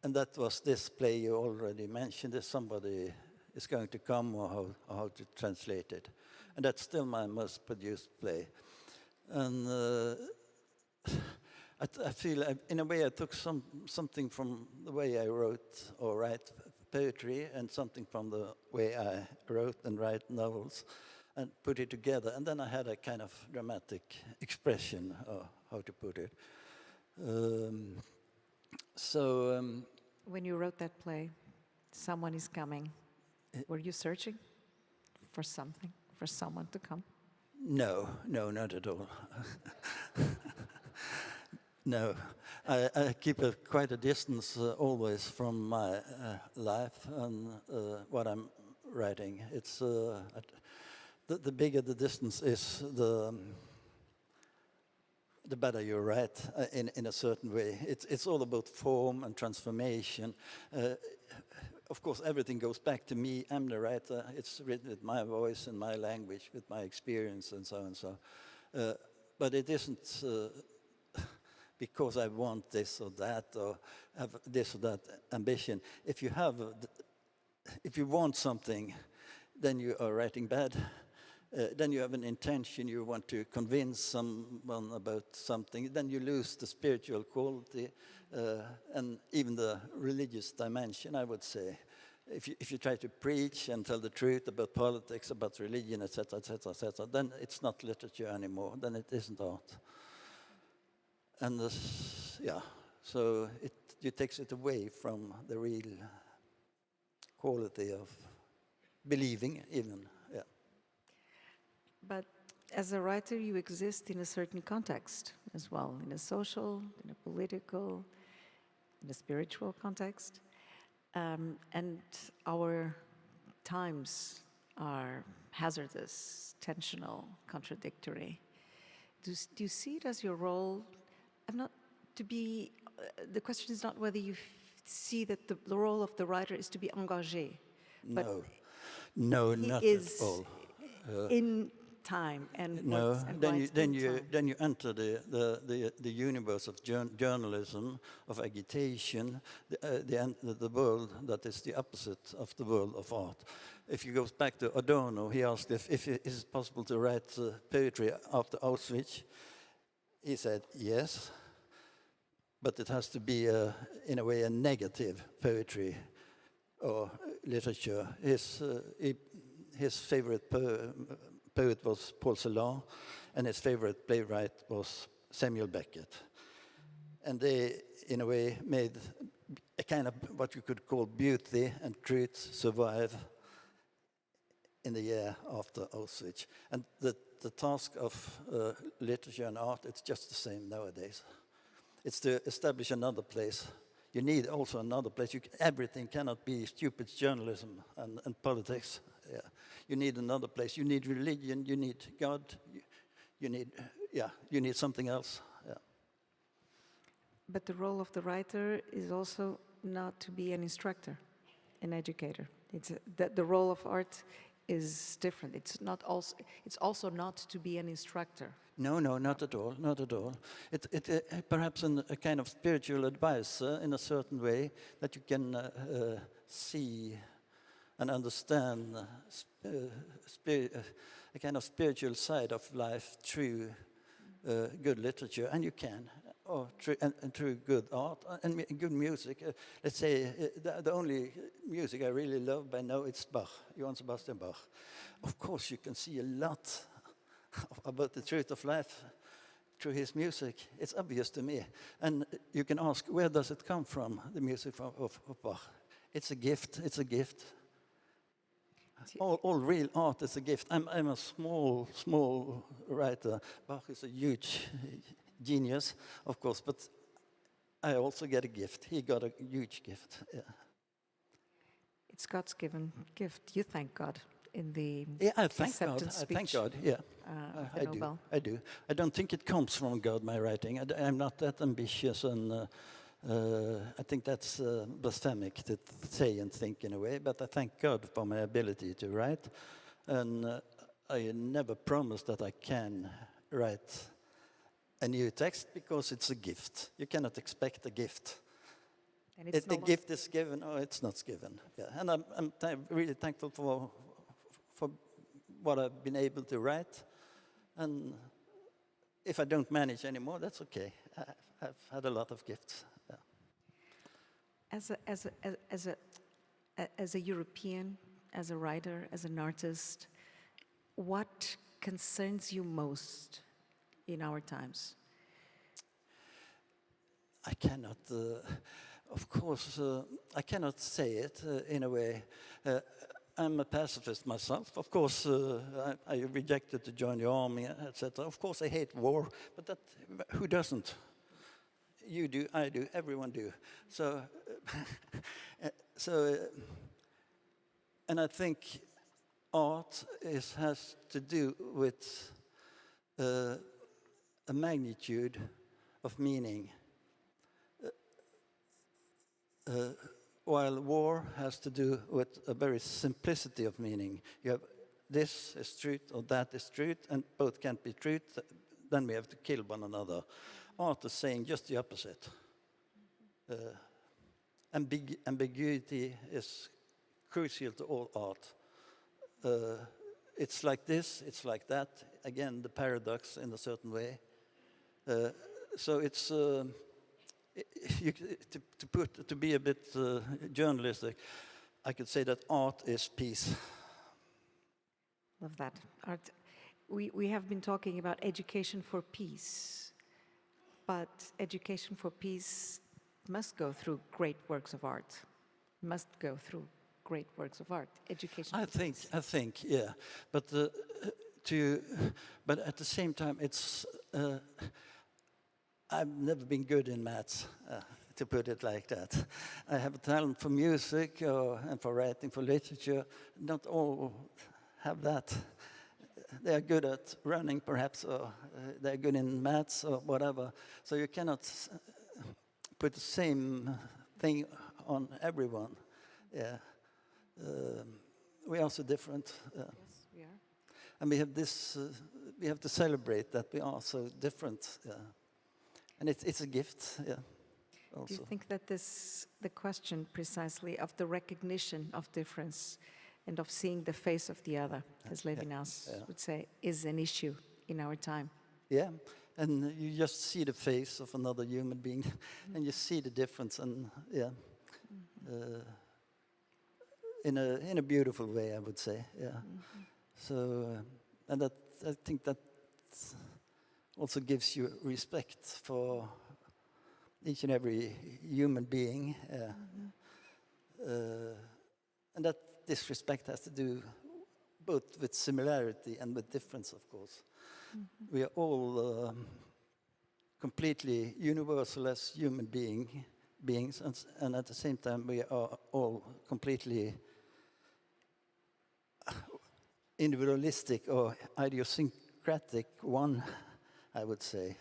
And that was this play you already mentioned, if somebody is going to come, or how to translate it. And that's still my most produced play. And I feel, in a way, I took something from the way I wrote or write poetry, and something from the way I wrote and write novels, and put it together. And then I had a kind of dramatic expression, or how to put it. When you wrote that play, Someone is Coming, were you searching for something, for someone to come? No, not at all. No, I keep quite a distance always from my life and what I'm writing. It's the bigger the distance is, the better you write in a certain way. It's all about form and transformation. Of course, everything goes back to me. I'm the writer. It's written with my voice and my language, with my experience and so and so. But it isn't because I want this or that, or have this or that ambition. If you want something, then you are writing bad. Then you have an intention, you want to convince someone about something, then you lose the spiritual quality and even the religious dimension, I would say. If you try to preach and tell the truth about politics, about religion, etc., then it's not literature anymore, then it isn't art. And so it takes it away from the real quality of believing even. But as a writer, you exist in a certain context as well, in a social, in a political, in a spiritual context. And our times are hazardous, tensional, contradictory. Do you see it as your role? The question is not whether you see that the role of the writer is to be engagé. No, not at all. In time and then you enter the universe of journalism, of agitation, the world that is the opposite of the world of art. If you go back to Adorno, he asked if it is possible to write poetry after Auschwitz. He said yes, but it has to be in a way a negative poetry or literature. His favorite poet was Paul Celan, and his favorite playwright was Samuel Beckett. And they, in a way, made a kind of what you could call beauty and truth survive in the year after Auschwitz. And the task of literature and art, it's just the same nowadays. It's to establish another place. You need also another place. Everything cannot be stupid journalism and politics. Yeah. You need another place. You need religion. You need God. You need something else. Yeah. But the role of the writer is also not to be an instructor, an educator. The role of art is different. It's also not to be an instructor. No, not at all. Not at all. It perhaps a kind of spiritual advice in a certain way that you can see and understand a kind of spiritual side of life through good literature, and you can. and through good art and good music. Let's say the only music I really love by now it's Bach, Johann Sebastian Bach. Of course, you can see a lot about the truth of life through his music. It's obvious to me. And you can ask, where does it come from, the music of Bach? It's a gift. It's a gift. All real art is a gift. I'm a small writer. Bach is a huge genius, of course, but I also get a gift. He got a huge gift. Yeah. It's God's given gift. You thank God in the I thank God. speech. I thank God. Yeah, I Nobel. do. I do. I don't think it comes from God. My writing. I'm not that ambitious, and I think that's blasphemic to say and think in a way. But I thank God for my ability to write, and I never promise that I can write a new text because it's a gift. You cannot expect a gift. And it's The gift is given, or it's not given. Yeah, and I'm really thankful for what I've been able to write. And if I don't manage anymore, that's okay. I've had a lot of gifts. Yeah. As a European, as a writer, as an artist, what concerns you most in our times? I cannot, of course, I cannot say it in a way. I'm a pacifist myself. Of course, I rejected to join the army, etc. Of course, I hate war, but that, who doesn't? You do, I do, everyone do. So, and I think art has to do with a magnitude of meaning, while war has to do with a very simplicity of meaning. You have this is truth or that is truth, and both can't be truth, then we have to kill one another. Art is saying just the opposite. Ambiguity is crucial to all art. It's like this, it's like that. Again, the paradox in a certain way. So it's to be a bit journalistic, I could say that art is peace. Love that. Art. We have been talking about education for peace, but education for peace must go through great works of art. Must go through great works of art. Education. I think, yeah. But but at the same time, it's. I've never been good in maths, to put it like that. I have a talent for music and for writing, for literature. Not all have that. They are good at running, perhaps, or they're good in maths or whatever. So you cannot put the same thing on everyone. Yeah, we are so different. Yes, we are. And we have this. We have to celebrate that we are so different. Yeah. And it's a gift. Yeah. Also. Do you think that the question precisely of the recognition of difference and of seeing the face of the other, as Levinas would say, is an issue in our time? Yeah, and you just see the face of another human being, and you see the difference, and in a beautiful way, I would say. Yeah. So, and that I think that also gives you respect for each and every human being, and that this respect has to do both with similarity and with difference, of course. We are all completely universal as human beings, and at the same time we are all completely individualistic or idiosyncratic one, I would say.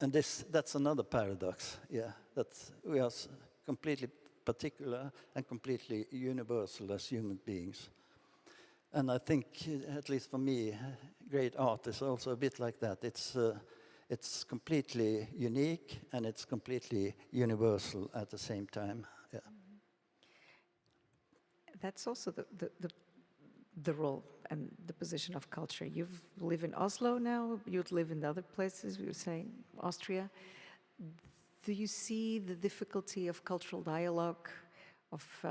And that's another paradox, yeah, that we are completely particular and completely universal as human beings. And I think, at least for me, great art is also a bit like that. It's completely unique and it's completely universal at the same time. Yeah. That's also the the role and the position of culture. You live in Oslo now, you live in other places, we were saying Austria. Do you see the difficulty of cultural dialogue, of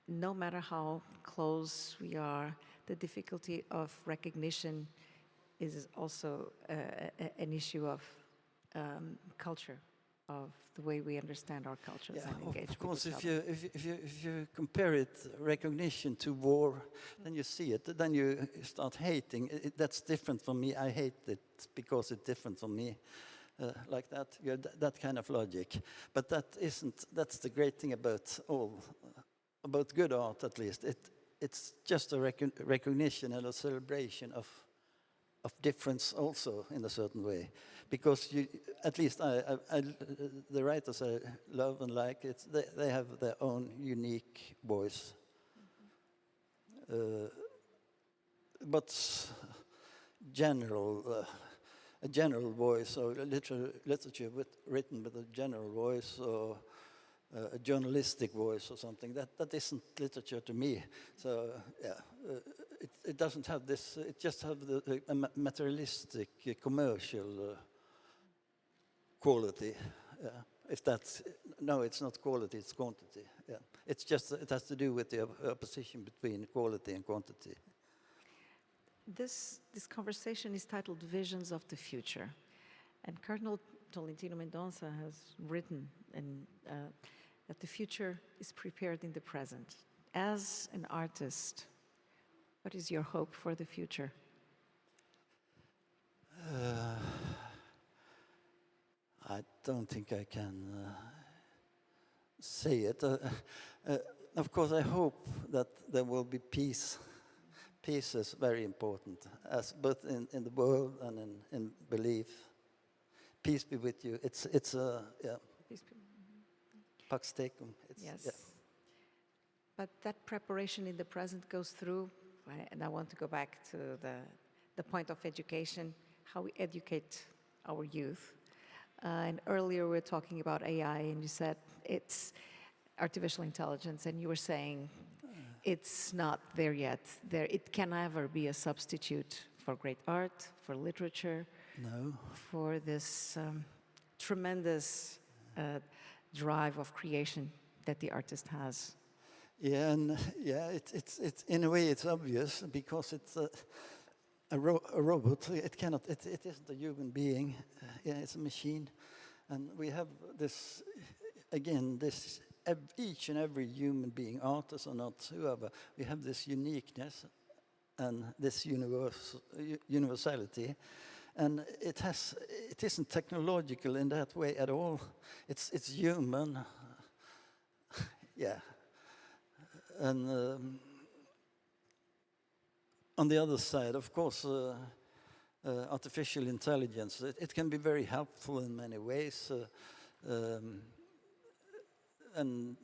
no matter how close we are, the difficulty of recognition is also an issue of culture, of the way we understand our cultures and engage of course, with each other. if you compare it, recognition to war, then you see it, then you start hating. That's different from me. I hate it because it's different from me. Like that, that kind of logic. But that's the great thing about good art, at least. It's just a recognition and a celebration of difference also in a certain way. Because at least the writers I love and like, they have their own unique voice. But a general voice, or literature written with a general voice, or a journalistic voice or something, that isn't literature to me. So it doesn't have this, it just has a materialistic, commercial quality. If that's, no, it's not quality, it's quantity. Yeah. It's just, it has to do with the opposition between quality and quantity. This conversation is titled Visions of the Future. And Cardinal Tolentino Mendonça has written that the future is prepared in the present. As an artist, what is your hope for the future? I don't think I can say it. Of course, I hope that there will be peace. Peace is very important, as both in the world and in belief. Peace be with you. It's Peace be. Pax tecum. Yes. Yeah. But that preparation in the present goes through, and I want to go back to the point of education, how we educate our youth. And earlier we were talking about AI, and you said it's artificial intelligence, and you were saying it's not there yet. It can never be a substitute for great art, for literature, no, for this tremendous drive of creation that the artist has. Yeah, and it's in a way it's obvious because it's a robot. It cannot. It isn't a human being. It's a machine, and we have this again. This each and every human being, artist or not, whoever, we have this uniqueness and this universality, and it isn't technological in that way at all. It's human. Yeah. And on the other side, of course, artificial intelligence, it can be very helpful in many ways, and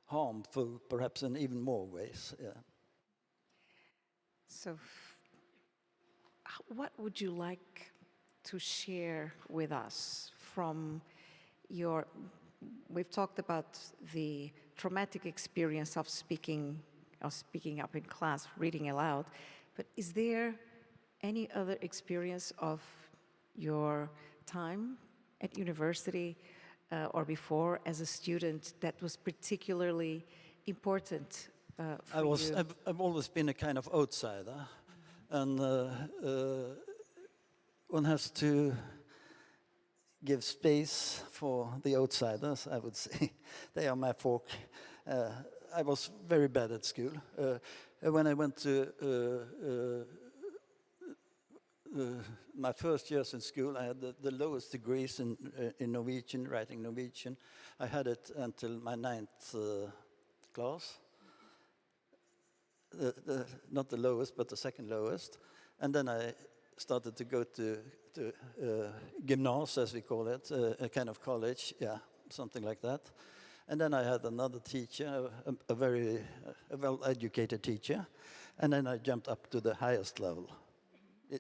harmful perhaps in even more ways. Yeah. So what would you like to share with us from your, we've talked about the traumatic experience of speaking up in class, reading aloud, but is there any other experience of your time at university or before as a student that was particularly important for you? I've always been a kind of outsider, and one has to give space for the outsiders, I would say. They are my folk. I was very bad at school. When I went to my first years in school, I had the lowest degrees in Norwegian, writing Norwegian. I had it until my 9th class. Not the lowest, but the second lowest. And then I started to go to gymnasium, as we call it, a kind of college, yeah, something like that. And then I had another teacher, a very well-educated teacher, and then I jumped up to the highest level,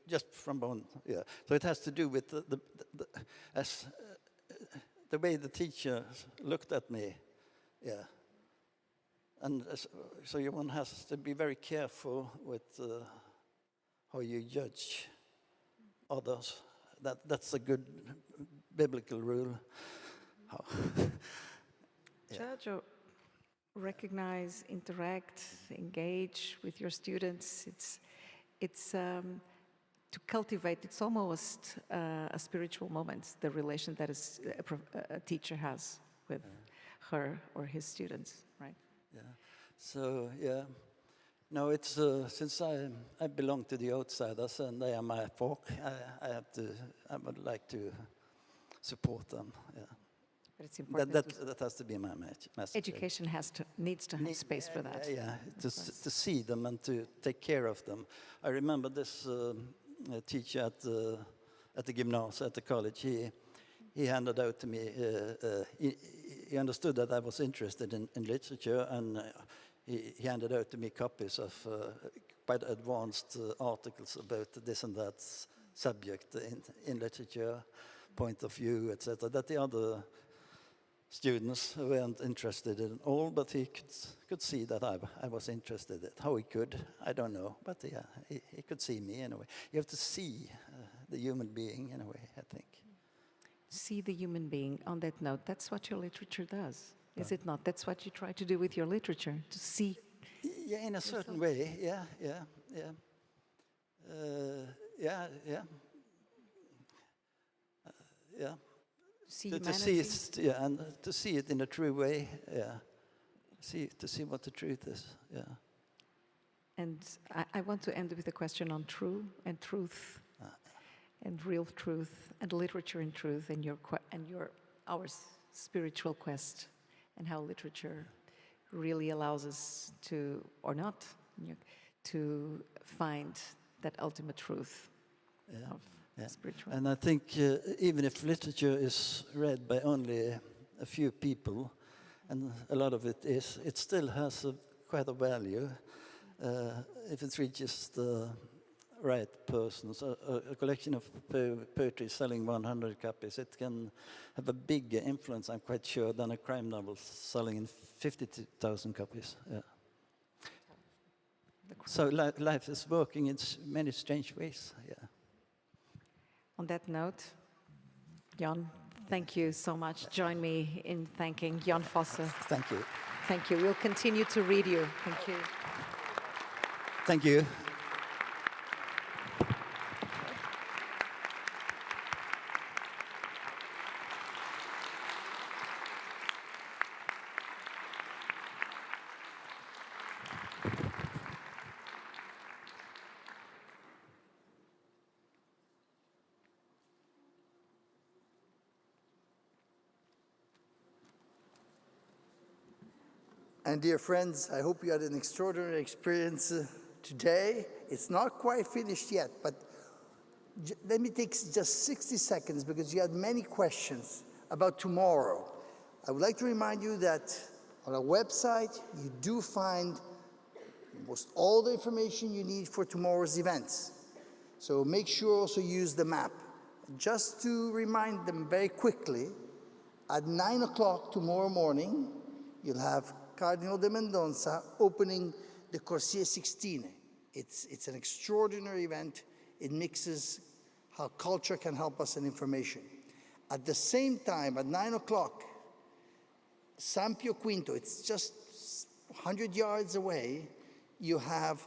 just from one, yeah. So it has to do with the way the teacher looked at me, yeah. And so one has to be very careful with how you judge others. That's a good biblical rule. Judge or recognize, interact, engage with your students. It's to cultivate. It's almost a spiritual moment. The relation that a teacher has with her or his students, right? Yeah. So yeah. No, it's since I belong to the outsiders and they are my folk. I would like to support them. Yeah. But it's important. That has to be my message. Education needs to have space for that. Yeah, to see them and to take care of them. I remember this teacher at the gymnasium, at the college. He handed out to me. He understood that I was interested in literature, and he handed out to me copies of quite advanced articles about this and that subject in literature, point of view, etc. That the other students weren't interested in all, but he could see that I was interested in it. How he could, I don't know, but yeah, he could see me in a way. You have to see the human being in a way, I think. See the human being. On that note, that's what your literature does, is it not? That's what you try to do with your literature, to see. Yeah, in a certain way, yeah. See to see it, and to see it in a true way, yeah. To see what the truth is, yeah. And I want to end with a question on true and truth, and real truth, and literature and truth, and our spiritual quest, and how literature really allows us to, or not, to find that ultimate truth of spiritual. And I think even if literature is read by only a few people, and a lot of it is, it still has quite a value if it reaches the right persons. A collection of poetry selling 100 copies, it can have a bigger influence, I'm quite sure, than a crime novel selling in 50,000 copies. Yeah. So life is working in many strange ways. Yeah. On that note, Jan, thank you so much. Join me in thanking Jan Fosse. Thank you. Thank you. We'll continue to read you. Thank you. Thank you. And dear friends, I hope you had an extraordinary experience today. It's not quite finished yet, but let me take just 60 seconds because you had many questions about tomorrow. I would like to remind you that on our website, you do find almost all the information you need for tomorrow's events. So make sure also use the map. Just to remind them very quickly, at 9 o'clock tomorrow morning, you'll have Cardinal de Mendonça opening the Corsia 16. It's an extraordinary event. It mixes how culture can help us and information. At the same time, at 9 o'clock, San Pio Quinto, it's just 100 yards away, you have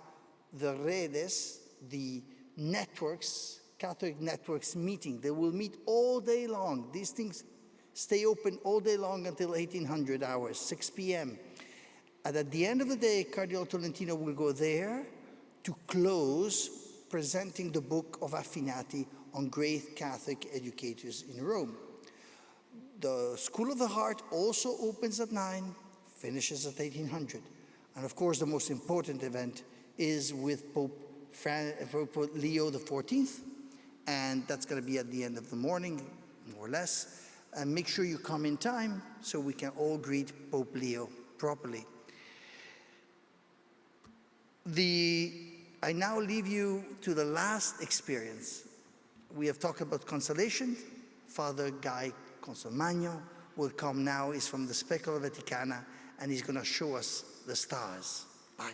the redes, the networks, Catholic networks meeting. They will meet all day long. These things stay open all day long until 1800 hours, 6 p.m. And at the end of the day, Cardinal Tolentino will go there to close presenting the book of Affinati on great Catholic educators in Rome. The School of the Heart also opens at 9, finishes at 1800. And of course, the most important event is with Pope Leo XIV, and that's going to be at the end of the morning, more or less. And make sure you come in time so we can all greet Pope Leo properly. I now leave you to the last experience. We have talked about consolation. Father Guy Consolmagno will come now. He's from the Specola Vaticana, and he's going to show us the stars. Bye.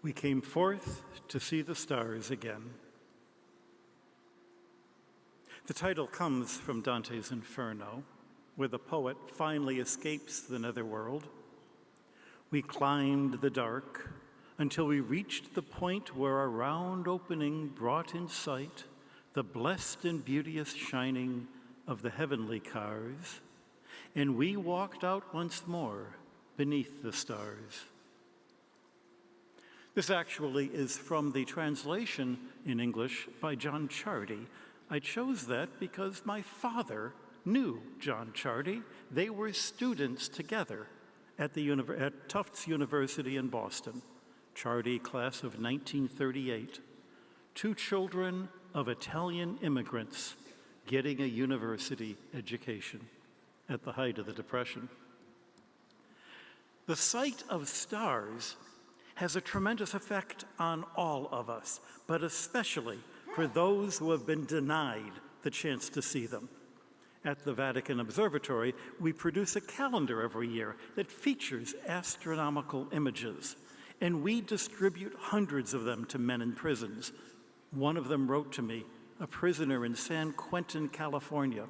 We came forth to see the stars again. The title comes from Dante's Inferno, where the poet finally escapes the netherworld. We climbed the dark until we reached the point where a round opening brought in sight the blessed and beauteous shining of the heavenly cars, and we walked out once more beneath the stars. This actually is from the translation in English by John Chardy. I chose that because my father knew John Chardy. They were students together at Tufts University in Boston. Chardy, class of 1938. 2 children of Italian immigrants getting a university education at the height of the Depression. The sight of stars has a tremendous effect on all of us, but especially for those who have been denied the chance to see them. At the Vatican Observatory, we produce a calendar every year that features astronomical images, and we distribute hundreds of them to men in prisons. One of them wrote to me, a prisoner in San Quentin, California.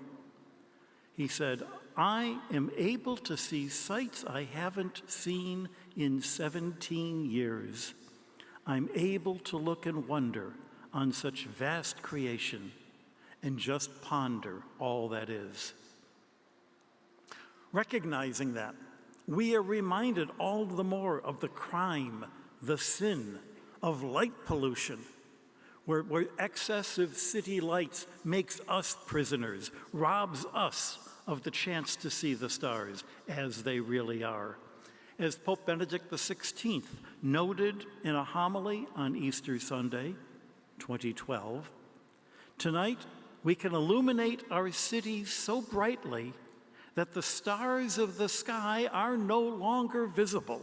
He said, "I am able to see sights I haven't seen in 17 years. I'm able to look and wonder on such vast creation and just ponder all that is." Recognizing that, we are reminded all the more of the crime, the sin of light pollution, where excessive city lights makes us prisoners, robs us of the chance to see the stars as they really are. As Pope Benedict XVI noted in a homily on Easter Sunday, 2012, tonight we can illuminate our cities so brightly that the stars of the sky are no longer visible.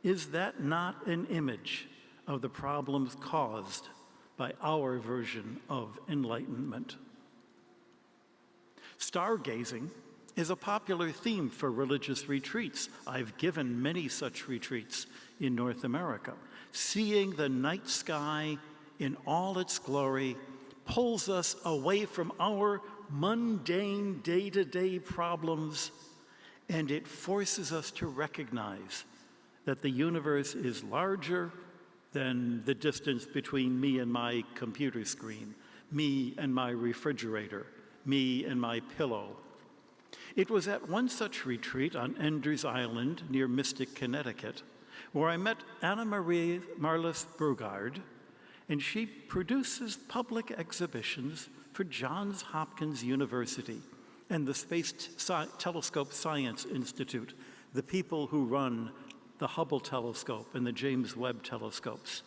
Is that not an image of the problems caused by our version of enlightenment? Stargazing is a popular theme for religious retreats. I've given many such retreats in North America. Seeing the night sky in all its glory pulls us away from our mundane day-to-day problems, and it forces us to recognize that the universe is larger than the distance between me and my computer screen, me and my refrigerator, me and my pillow. It was at one such retreat on Ender's Island near Mystic, Connecticut, where I met Anna Marie Marlis Burgard, and she produces public exhibitions for Johns Hopkins University and the Space Telescope Science Institute, the people who run the Hubble telescope and the James Webb telescopes.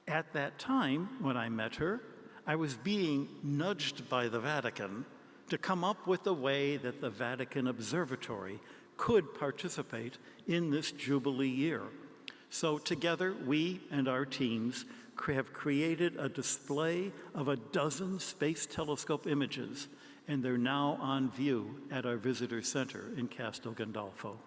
At that time, when I met her, I was being nudged by the Vatican to come up with a way that the Vatican Observatory could participate in this Jubilee year. So together, we and our teams have created a display of a dozen space telescope images, and they're now on view at our visitor center in Castel Gandolfo.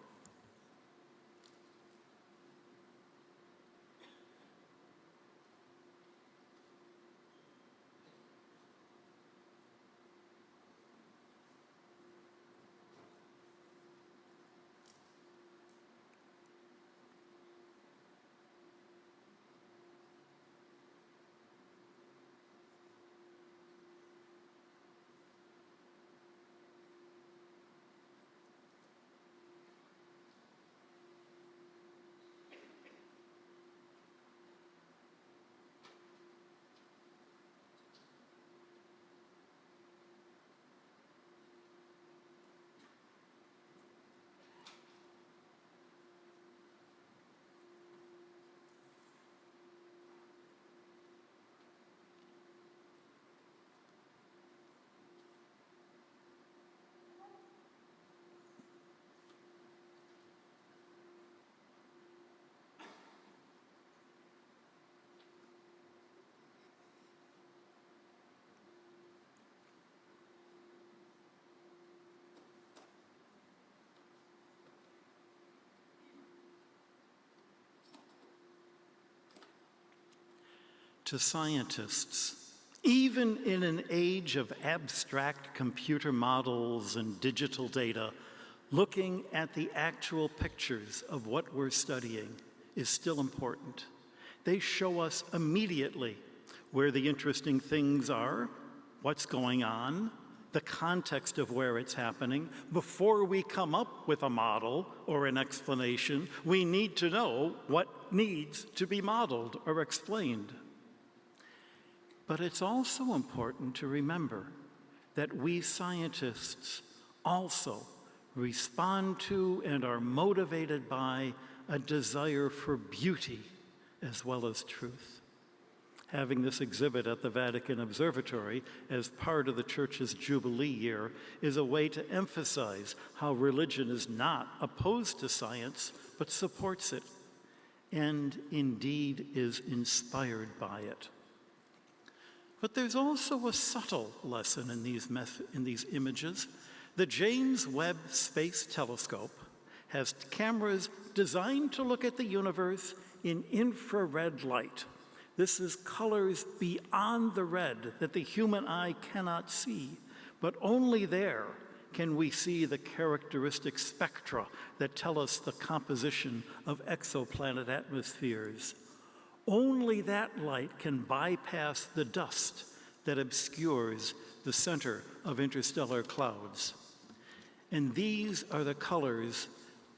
to scientists, even in an age of abstract computer models and digital data, looking at the actual pictures of what we're studying is still important. They show us immediately where the interesting things are, what's going on, the context of where it's happening. Before we come up with a model or an explanation, we need to know what needs to be modeled or explained. But it's also important to remember that we scientists also respond to and are motivated by a desire for beauty as well as truth. Having this exhibit at the Vatican Observatory as part of the Church's Jubilee year is a way to emphasize how religion is not opposed to science, but supports it, and indeed is inspired by it. But there's also a subtle lesson in these images. The James Webb Space Telescope has cameras designed to look at the universe in infrared light. This is colors beyond the red that the human eye cannot see, but only there can we see the characteristic spectra that tell us the composition of exoplanet atmospheres. Only that light can bypass the dust that obscures the center of interstellar clouds. And these are the colors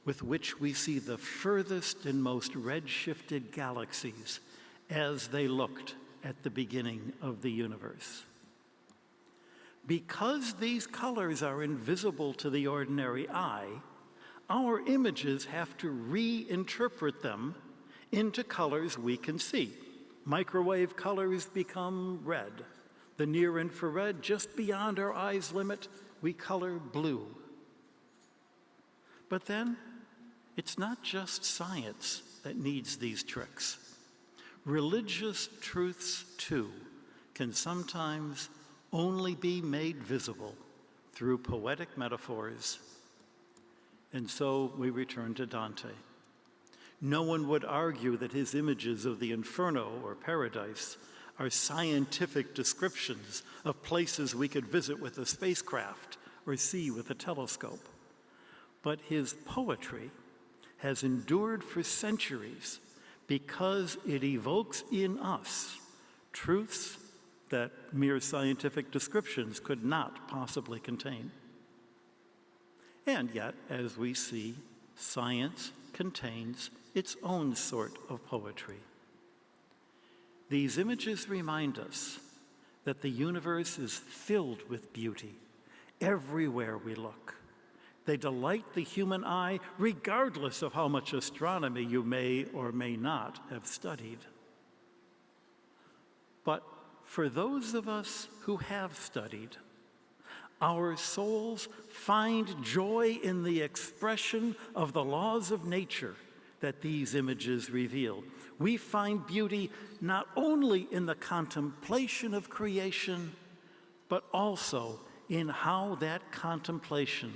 with which we see the furthest and most red-shifted galaxies as they looked at the beginning of the universe. Because these colors are invisible to the ordinary eye, our images have to reinterpret them into colors we can see. Microwave colors become red. The near-infrared, just beyond our eyes' limit, we color blue. But then, it's not just science that needs these tricks. Religious truths, too, can sometimes only be made visible through poetic metaphors. And so we return to Dante. No one would argue that his images of the Inferno or Paradise are scientific descriptions of places we could visit with a spacecraft or see with a telescope. But his poetry has endured for centuries because it evokes in us truths that mere scientific descriptions could not possibly contain. And yet, as we see, science contains its own sort of poetry. These images remind us that the universe is filled with beauty everywhere we look. They delight the human eye regardless of how much astronomy you may or may not have studied. But for those of us who have studied, our souls find joy in the expression of the laws of nature that these images reveal. We find beauty not only in the contemplation of creation, but also in how that contemplation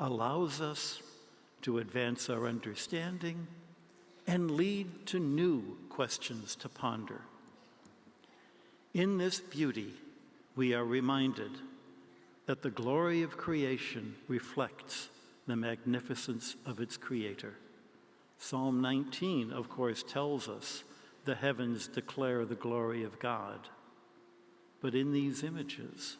allows us to advance our understanding and lead to new questions to ponder. In this beauty, we are reminded that the glory of creation reflects the magnificence of its creator. Psalm 19, of course, tells us the heavens declare the glory of God. But in these images,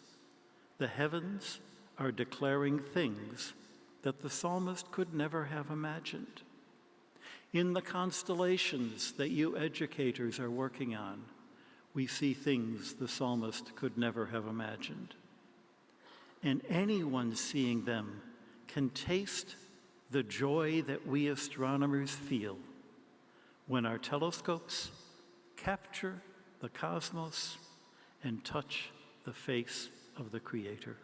the heavens are declaring things that the psalmist could never have imagined. In the constellations that you educators are working on, we see things the psalmist could never have imagined. And anyone seeing them can taste the joy that we astronomers feel when our telescopes capture the cosmos and touch the face of the Creator.